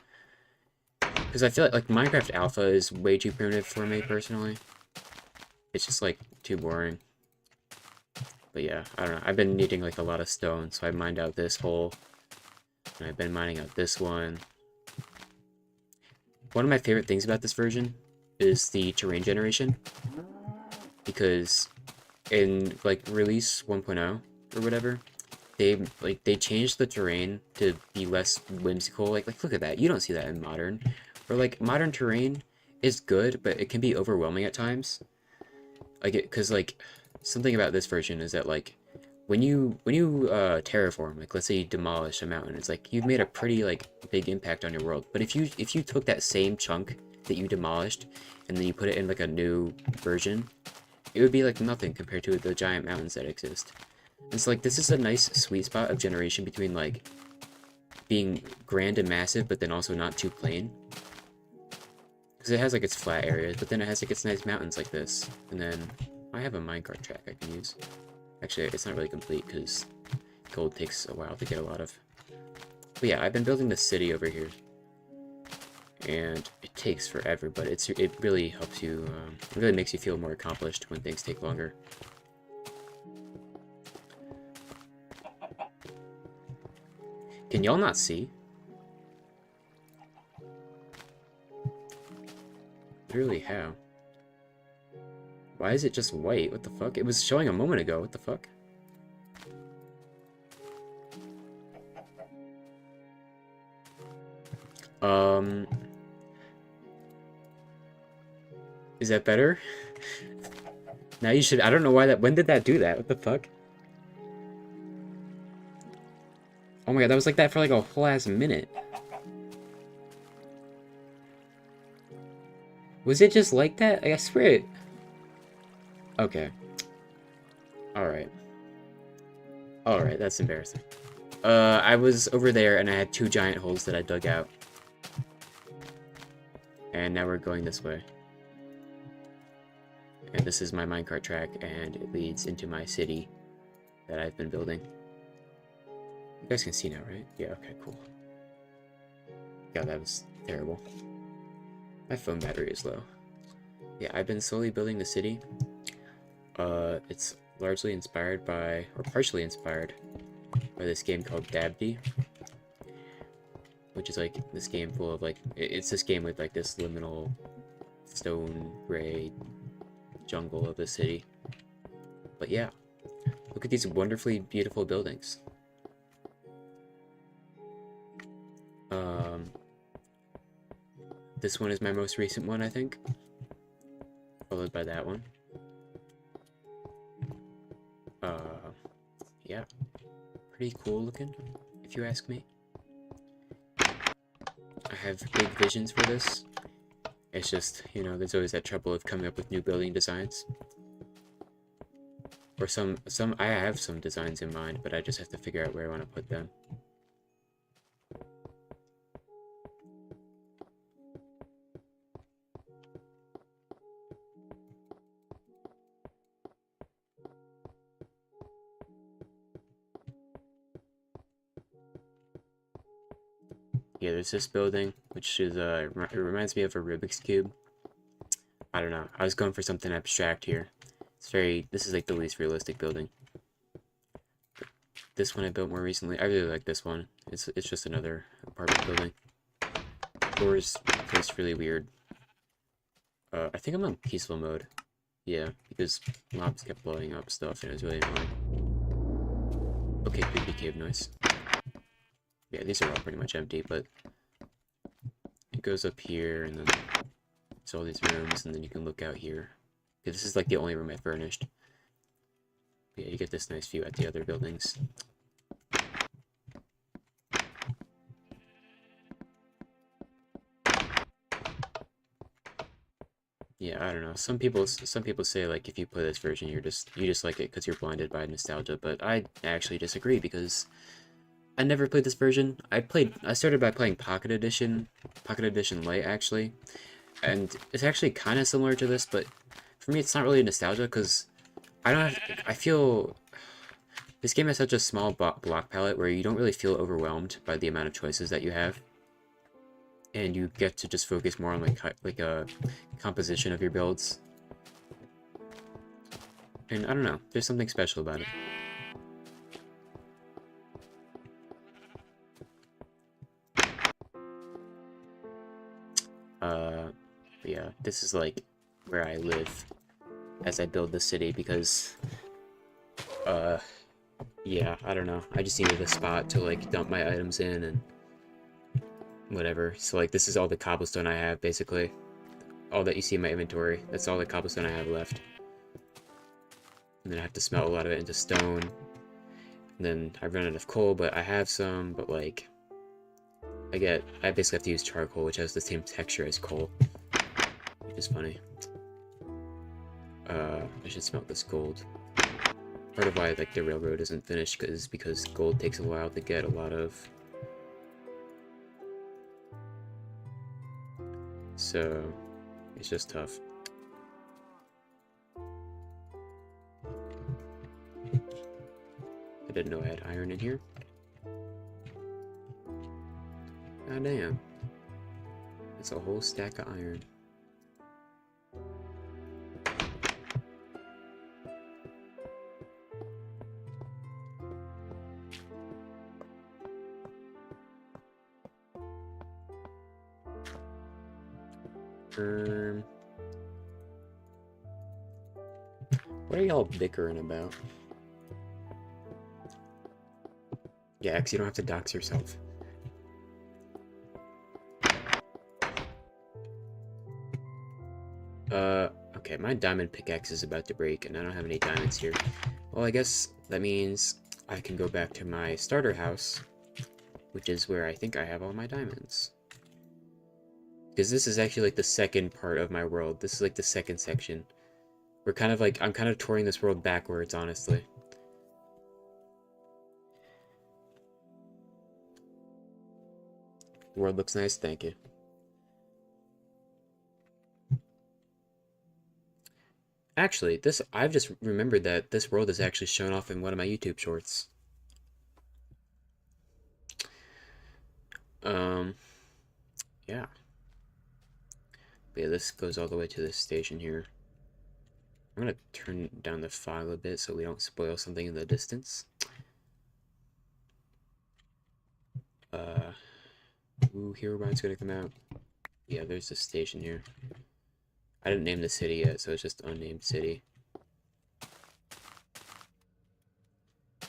Because I feel like Minecraft Alpha is way too primitive for me, personally. It's just, like, too boring. But yeah, I don't know. I've been needing, like, a lot of stone, so I mined out this hole. And I've been mining out this one. One of my favorite things about this version is the terrain generation. Because in, like, release 1.0 or whatever, they changed the terrain to be less whimsical. Like look at that. You don't see that in modern. Or like modern terrain is good, but it can be overwhelming at times. Like cuz like something about this version is that like when you terraform, like let's say you demolish a mountain, it's like you've made a pretty like big impact on your world. But if you took that same chunk that you demolished and then you put it in like a new version, it would be like nothing compared to the giant mountains that exist. And so like this is a nice sweet spot of generation between like being grand and massive, but then also not too plain. Because it has like its flat areas, but then it has like its nice mountains like this. And then I have a minecart track I can use. Actually, it's not really complete because gold takes a while to get a lot of. But yeah, I've been building the city over here. And it takes forever, but it really helps you, it really makes you feel more accomplished when things take longer. Can y'all not see? Literally, how? Why is it just white? What the fuck? It was showing a moment ago. What the fuck? Is that better? Now you should... I don't know why that... When did that do that? What the fuck? Oh my god, that was like that for like a whole ass minute. Was it just like that? I swear it... Okay. Alright. Alright, that's embarrassing. I was over there and I had 2 giant holes that I dug out. And now we're going this way. And this is my minecart track, and it leads into my city that I've been building. You guys can see now, right? Yeah, okay, cool. God, that was terrible. My phone battery is low. Yeah, I've been slowly building the city. It's largely inspired by, or partially inspired by this game called Dabdy, which is like this game full of like, it's this game with like this liminal stone gray jungle of the city. But yeah, look at these wonderfully beautiful buildings. This one is my most recent one, I think, followed by that one. Yeah, pretty cool looking, if you ask me. I have big visions for this. It's just, you know, there's always that trouble of coming up with new building designs. Or I have some designs in mind, but I just have to figure out where I want to put them. Yeah, there's this building, which is, it reminds me of a Rubik's Cube. I don't know, I was going for something abstract here. This is like the least realistic building. This one I built more recently, I really like this one. It's just another apartment building. Doors placed really weird. I think I'm on peaceful mode. Yeah, because mobs kept blowing up stuff and it was really annoying. Okay, creepy cave noise. Yeah, these are all pretty much empty, but it goes up here, and then it's all these rooms, and then you can look out here. Yeah, this is like the only room I furnished. But yeah, you get this nice view at the other buildings. Yeah, I don't know. Some people say like if you play this version, you just like it because you're blinded by nostalgia, but I actually disagree because I never played this version. I started by playing Pocket Edition Lite actually, and it's actually kind of similar to this, but for me it's not really nostalgia because I feel this game has such a small block palette where you don't really feel overwhelmed by the amount of choices that you have, and you get to just focus more on like a composition of your builds. And I don't know, there's something special about it. But yeah, this is like where I live as I build the city because, yeah, I don't know. I just needed a spot to like dump my items in and whatever. So like this is all the cobblestone I have basically. All that you see in my inventory, that's all the cobblestone I have left. And then I have to smelt a lot of it into stone. And then I run out of coal, but I have some, but like I basically have to use charcoal, which has the same texture as coal. Which is funny. I should smelt this gold. Part of why like the railroad isn't finished is because gold takes a while to get a lot of. So it's just tough. I didn't know I had iron in here. God damn. That's a whole stack of iron. What are y'all bickering about? Yeah, X, you don't have to dox yourself. Okay, my diamond pickaxe is about to break, and I don't have any diamonds here. Well, I guess that means I can go back to my starter house, which is where I think I have all my diamonds. Because this is actually like the second part of my world. This is like the second section. We're kind of like, I'm kind of touring this world backwards, honestly. The world looks nice, thank you. Actually, I've just remembered that this world is actually shown off in one of my YouTube shorts. Yeah. But yeah, this goes all the way to this station here. I'm gonna turn down the fog a bit so we don't spoil something in the distance. Ooh, Herobrine's gonna come out. Yeah, there's the station here. I didn't name the city yet, so it's just unnamed city. I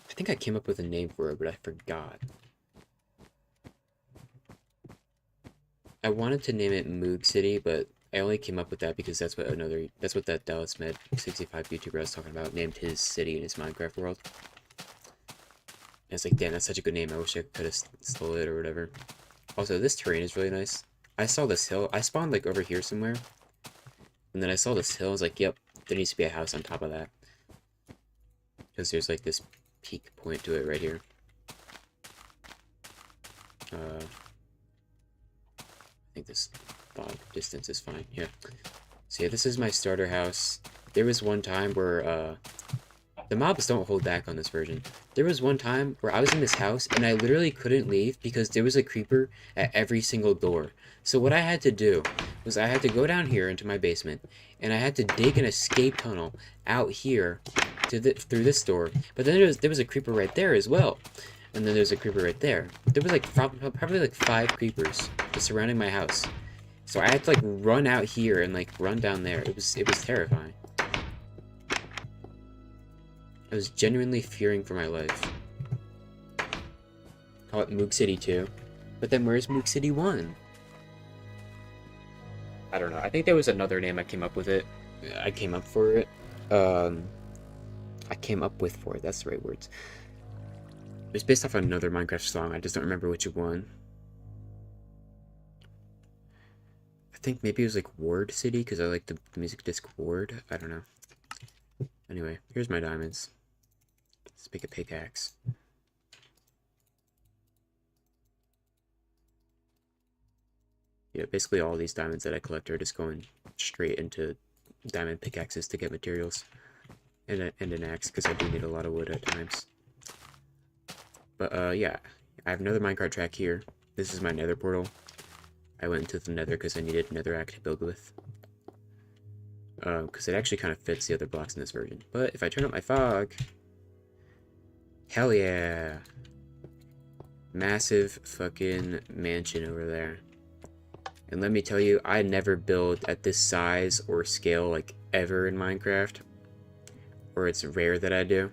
think I came up with a name for it, but I forgot. I wanted to name it Moog City, but I only came up with that because that's what that Dallas Med 65 YouTuber I was talking about named his city in his Minecraft world. And it's like, damn, that's such a good name. I wish I could have stole it or whatever. Also, this terrain is really nice. I saw this hill. I spawned like over here somewhere. And then I saw this hill. I was like, yep, there needs to be a house on top of that. Because there's like this peak point to it right here. I think this fog distance is fine. Yeah. So yeah, this is my starter house. There was one time where the mobs don't hold back on this version. There was one time where I was in this house and I literally couldn't leave because there was a creeper at every single door. So what I had to do was I had to go down here into my basement and I had to dig an escape tunnel out here to through this door. But then there was a creeper right there as well. And then there's a creeper right there. There was like probably like 5 creepers just surrounding my house. So I had to like run out here and like run down there. It was terrifying. I was genuinely fearing for my life. Call it Moog City 2. But then where's Moog City 1? I don't know. I think there was another name I came up with it. I came up for it. I came up with for it. That's the right words. It was based off another Minecraft song. I just don't remember which one. I think maybe it was like Ward City because I like the music disc Ward. I don't know. Anyway, here's my diamonds. Let's make a pickaxe. Yeah, basically all these diamonds that I collect are just going straight into diamond pickaxes to get materials. And an axe, because I do need a lot of wood at times. But, yeah. I have another minecart track here. This is my nether portal. I went into the nether because I needed netherrack to build with. Because it actually kind of fits the other blocks in this version. But if I turn up my fog... Hell yeah! Massive fucking mansion over there. And let me tell you, I never build at this size or scale, like, ever in Minecraft. Or it's rare that I do.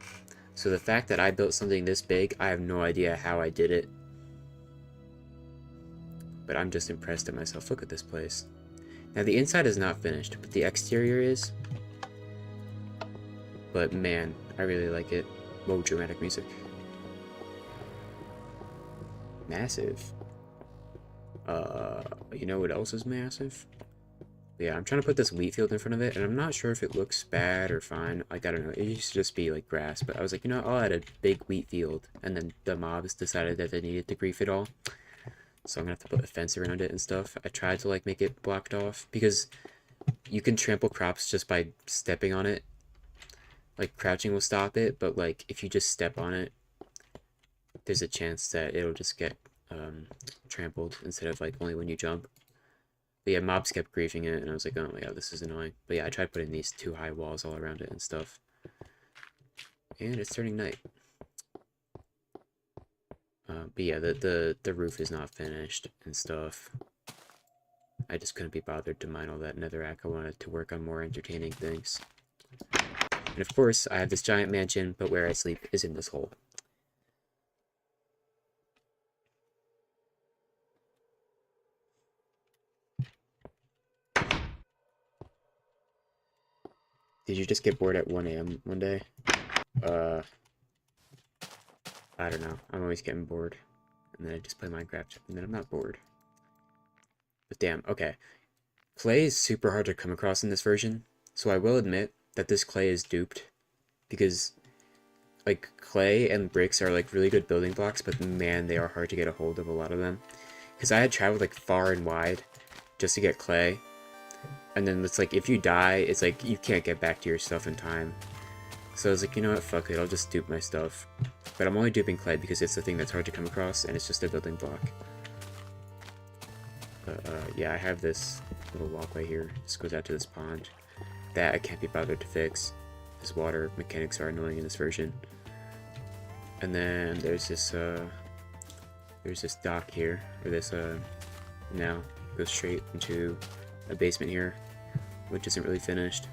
So the fact that I built something this big, I have no idea how I did it. But I'm just impressed at myself. Look at this place. Now the inside is not finished, but the exterior is. But man, I really like it. Whoa, dramatic music. Massive. You know what else is massive? Yeah, I'm trying to put this wheat field in front of it, and I'm not sure if it looks bad or fine. Like, I don't know. It used to just be, like, grass, but I was like, you know, I'll add a big wheat field. And then the mobs decided that they needed to grief it all. So I'm gonna have to put a fence around it and stuff. I tried to, like, make it blocked off, because you can trample crops just by stepping on it. Like, crouching will stop it, but, like, if you just step on it, there's a chance that it'll just get trampled instead of, like, only when you jump. But yeah, mobs kept griefing it, and I was like, oh my god, this is annoying. But yeah, I tried putting these 2 high walls all around it and stuff. And it's turning night. But yeah, the roof is not finished and stuff. I just couldn't be bothered to mine all that netherrack. I wanted to work on more entertaining things. And of course, I have this giant mansion, but where I sleep is in this hole. Did you just get bored at 1 a.m. one day? I don't know. I'm always getting bored. And then I just play Minecraft, and then I'm not bored. But damn, okay. Clay is super hard to come across in this version, so I will admit that this clay is duped. Because, like, clay and bricks are, like, really good building blocks, but man, they are hard to get a hold of, a lot of them. Because I had traveled, like, far and wide just to get clay. And then it's like, if you die, it's like, you can't get back to your stuff in time. So I was like, you know what, fuck it, I'll just dupe my stuff. But I'm only duping clay because it's the thing that's hard to come across, and it's just a building block. But, yeah, I have this little walkway here. This goes out to this pond. That I can't be bothered to fix. This water mechanics are annoying in this version. And then there's this dock here, or this, now goes straight into a basement here, which isn't really finished.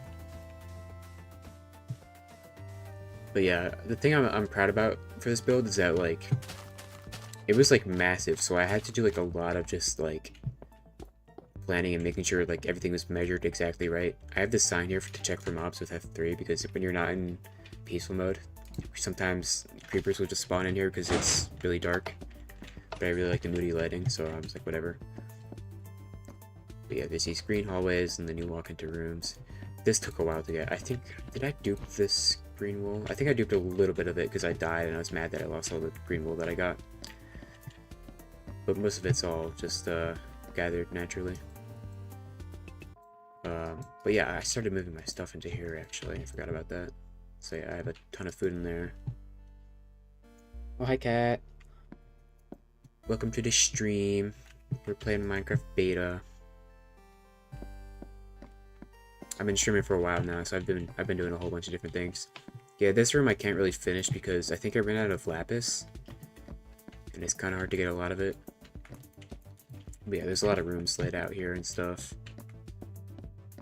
But yeah, the thing I'm proud about for this build is that, like, it was, like, massive, so I had to do, like, a lot of just, like, planning and making sure, like, everything was measured exactly right. I have this sign here to check for mobs with F3, because when you're not in peaceful mode, sometimes creepers will just spawn in here because it's really dark. But I really like the moody lighting, so I was like, whatever. But yeah, there's these green hallways, and then you walk into rooms. This took a while to get. I think, did I dupe this green wool? I think I duped a little bit of it because I died and I was mad that I lost all the green wool that I got. But most of it's all just gathered naturally. But yeah, I started moving my stuff into here actually. I forgot about that. So yeah, I have a ton of food in there. Oh, hi cat. Welcome to the stream. We're playing Minecraft beta. I've been streaming for a while now, so I've been doing a whole bunch of different things. Yeah, this room I can't really finish because I think I ran out of lapis, and it's kind of hard to get a lot of it. But yeah, there's a lot of rooms laid out here and stuff.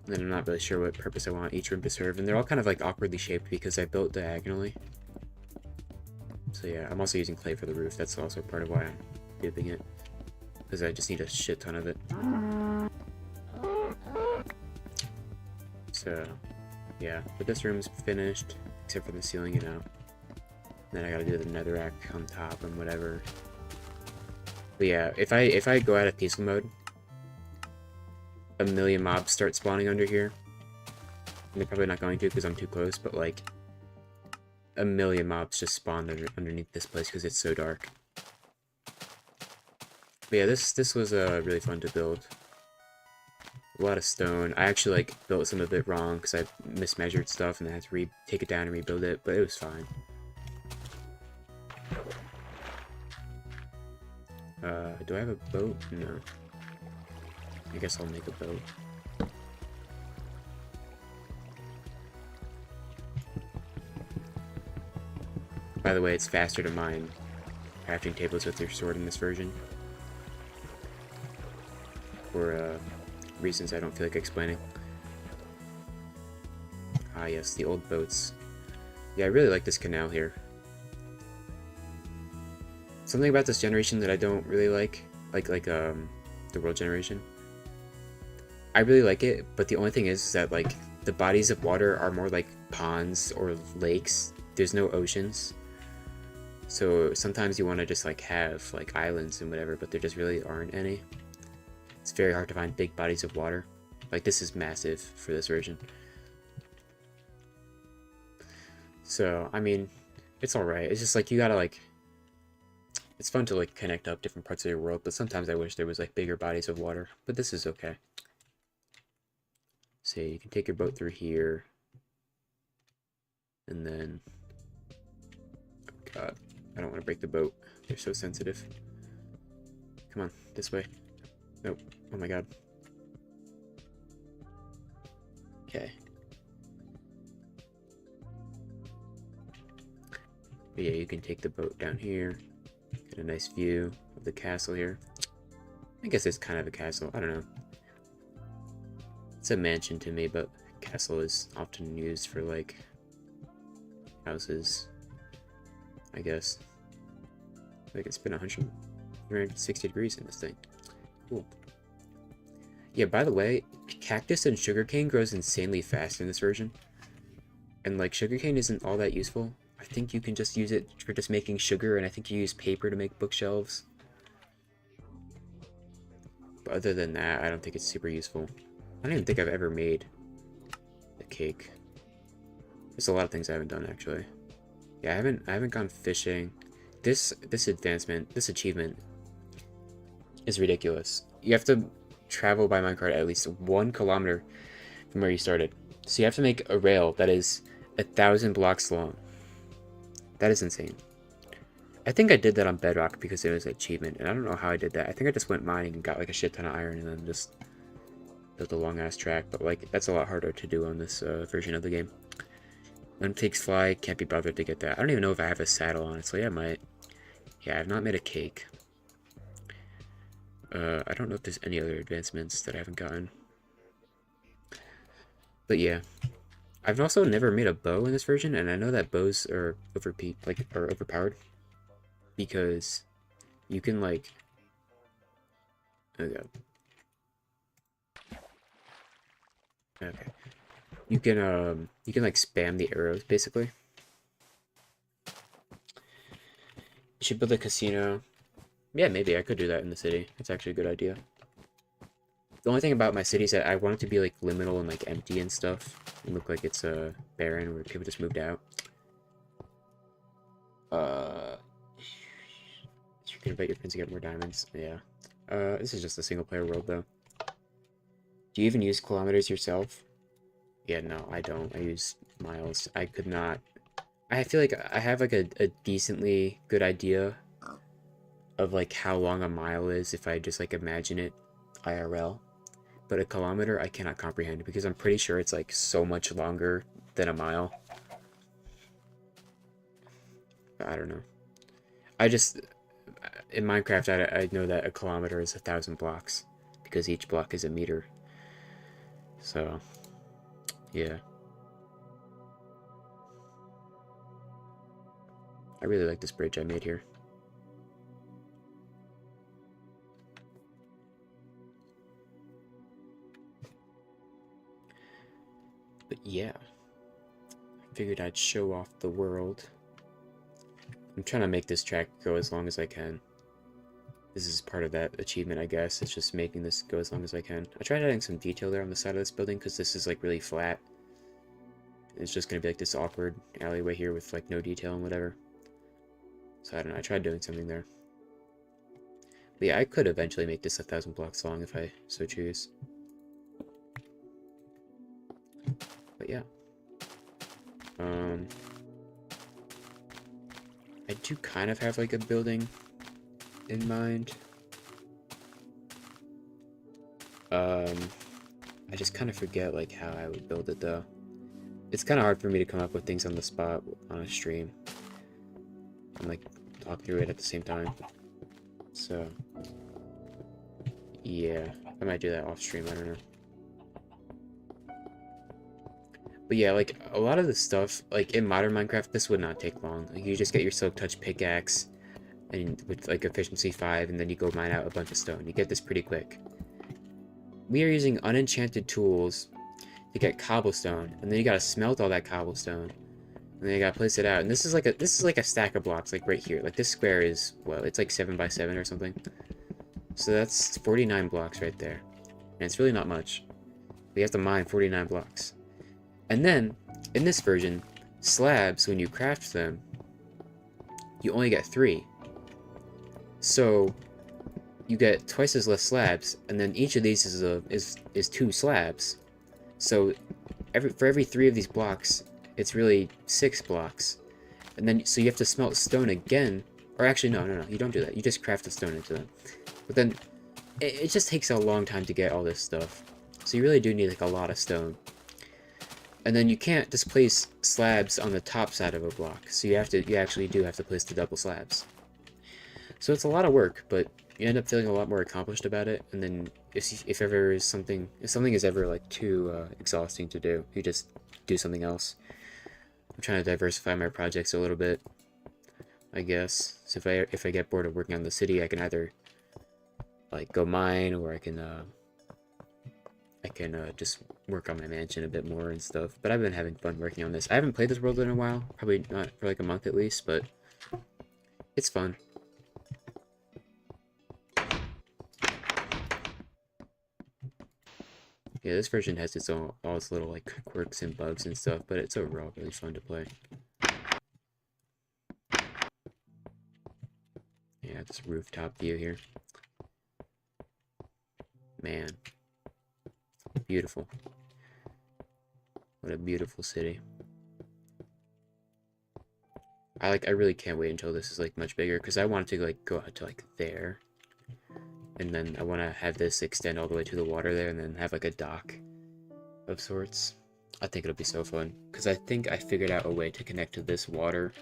And then I'm not really sure what purpose I want each room to serve, and they're all kind of like awkwardly shaped because I built diagonally. So yeah, I'm also using clay for the roof. That's also part of why I'm dipping it, because I just need a shit ton of it. So yeah, but this room's finished except for the ceiling, you know. Then I gotta do the netherrack on top and whatever. But yeah, if I go out of peaceful mode, a million mobs start spawning under here. And they're probably not going to because I'm too close, but like a million mobs just spawned underneath this place because it's so dark. But yeah, this was really fun to build. A lot of stone. I actually like built some of it wrong because I mismeasured stuff and I had to take it down and rebuild it, but it was fine. Do I have a boat? No. I guess I'll make a boat. By the way, it's faster to mine crafting tables with your sword in this version. For reasons I don't feel like explaining. Ah yes, the old boats. Yeah, I really like this canal here. Something about this generation that I don't really like the world generation. I really like it, but the only thing is that like the bodies of water are more like ponds or lakes. There's no oceans. So sometimes you want to just like have like islands and whatever, but there just really aren't any. It's very hard to find big bodies of water. Like this is massive for this version. So, I mean, it's alright. It's just like you gotta like... It's fun to like connect up different parts of your world, but sometimes I wish there was like bigger bodies of water. But this is okay. So you can take your boat through here. And then... Oh god, I don't want to break the boat. They're so sensitive. Come on, this way. Nope. Oh my god. Okay. But yeah, you can take the boat down here. Get a nice view of the castle here. I guess it's kind of a castle. I don't know. It's a mansion to me, but castle is often used for, like, houses, I guess. Like, it's been 160 degrees in this thing. Cool. Yeah, by the way, cactus and sugarcane grows insanely fast in this version. And, like, sugarcane isn't all that useful. I think you can just use it for just making sugar, and I think you use paper to make bookshelves. But other than that, I don't think it's super useful. I don't even think I've ever made a cake. There's a lot of things I haven't done, actually. Yeah, I haven't gone fishing. This achievement is ridiculous. You have to travel by minecart at least 1 kilometer from where you started. So you have to make a rail that is 1,000 blocks long. That is insane. I think I did that on Bedrock because it was an achievement, and I don't know how I did that. I think I just went mining and got like a shit ton of iron and then just built a long ass track, but like that's a lot harder to do on this version of the game. Unpigs fly, can't be bothered to get that. I don't even know if I have a saddle, honestly. I might. Yeah, I've not made a cake. I don't know if there's any other advancements that I haven't gotten. But yeah. I've also never made a bow in this version, and I know that bows are overpowered. Because you can like... Oh god. Okay. You can like spam the arrows, basically. You should build a casino. Yeah, maybe I could do that in the city. That's actually a good idea. The only thing about my city is that I want it to be like liminal and like empty and stuff. And look like it's barren where people just moved out. You can invite your friends to get more diamonds. Yeah. This is just a single player world though. Do you even use kilometers yourself? Yeah, no, I don't. I use miles. I could not. I feel like I have like a decently good idea of like how long a mile is if I just like imagine it IRL. But a kilometer I cannot comprehend because I'm pretty sure it's like so much longer than a mile. But I don't know. In Minecraft, I know that a kilometer is 1,000 blocks because each block is a meter. So, yeah. I really like this bridge I made here. But yeah, I figured I'd show off the world. I'm trying to make this track go as long as I can. This is part of that achievement, I guess. It's just making this go as long as I can. I tried adding some detail there on the side of this building because this is like really flat. It's just going to be like this awkward alleyway here with like no detail and whatever. So I don't know, I tried doing something there. But yeah, I could eventually make this 1,000 blocks long if I so choose. But yeah. I do kind of have like a building in mind. I just kind of forget like how I would build it though. It's kind of hard for me to come up with things on the spot on a stream. And like talk through it at the same time. So yeah, I might do that off stream, I don't know. But yeah, like a lot of the stuff, like in modern Minecraft, this would not take long. Like, you just get your Silk Touch pickaxe and with like efficiency 5, and then you go mine out a bunch of stone. You get this pretty quick. We are using unenchanted tools to get cobblestone, and then you gotta smelt all that cobblestone, and then you gotta place it out. And this is like a stack of blocks, like right here. Like this square is, well, it's like 7 by 7 or something. So that's 49 blocks right there, and it's really not much. We have to mine 49 blocks. And then, in this version, slabs, when you craft them, you only get 3. So, you get twice as less slabs, and then each of these is 2 slabs. So, for every 3 of these blocks, it's really 6 blocks. And then, so you have to smelt stone again. Or actually, no, you don't do that. You just craft the stone into them. But then, it just takes a long time to get all this stuff. So you really do need, like, a lot of stone. And then you can't just place slabs on the top side of a block, so you actually do have to place the double slabs. So it's a lot of work, but you end up feeling a lot more accomplished about it, and then if something is ever like too exhausting to do, you just do something else. I'm trying to diversify my projects a little bit, I guess. So if I get bored of working on the city, I can either like go mine, or I can just work on my mansion a bit more and stuff. But I've been having fun working on this. I haven't played this world in a while, probably not for like a month at least, but it's fun. Yeah, this version has all its little like quirks and bugs and stuff, but it's overall really fun to play. Yeah, this rooftop view here. Man, beautiful. What a beautiful city. I really can't wait until this is like much bigger, because I want to like go out to like there. And then I want to have this extend all the way to the water there, and then have like a dock of sorts. I think it'll be so fun, because I think I figured out a way to connect to this water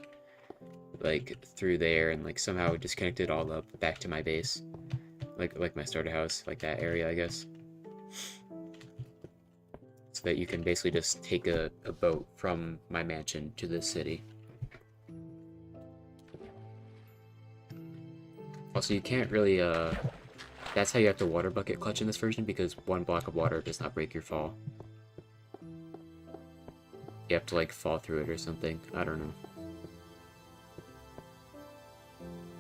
like through there, and like somehow disconnect it all up back to my base, like my starter house, like that area, I guess, so that you can basically just take a boat from my mansion to this city. Also, you can't really that's how you have to water bucket clutch in this version, because one block of water does not break your fall. You have to like fall through it or something. I don't know.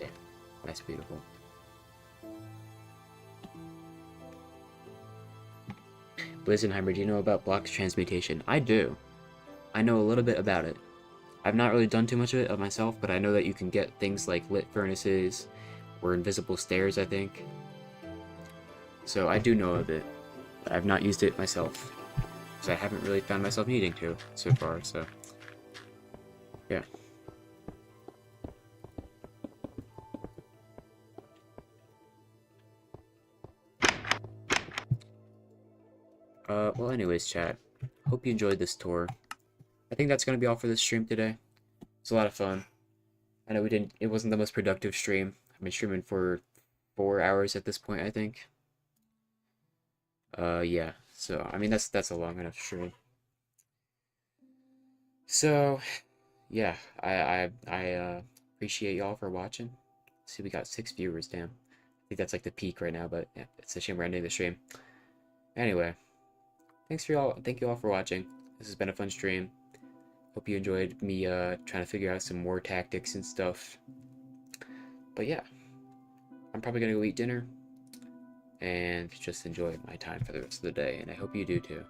Yeah, that's beautiful. Blizenheimer, do you know about block transmutation? I do. I know a little bit about it. I've not really done too much of it myself, but I know that you can get things like lit furnaces or invisible stairs, I think. So I do know of it, but I've not used it myself, because I haven't really found myself needing to so far, so yeah. Well anyways, chat, hope you enjoyed this tour. I think that's gonna be all for this stream today. It's a lot of fun. I know it wasn't the most productive stream. I've been streaming for 4 hours at this point, I think. Yeah, so I mean that's a long enough stream. So yeah, I appreciate y'all for watching. See, we got 6 viewers, damn. I think that's like the peak right now, but yeah, it's a shame we're ending the stream. Anyway, thank you all for watching. This has been a fun stream. Hope you enjoyed me trying to figure out some more tactics and stuff. But yeah, I'm probably gonna go eat dinner and just enjoy my time for the rest of the day, and I hope you do too.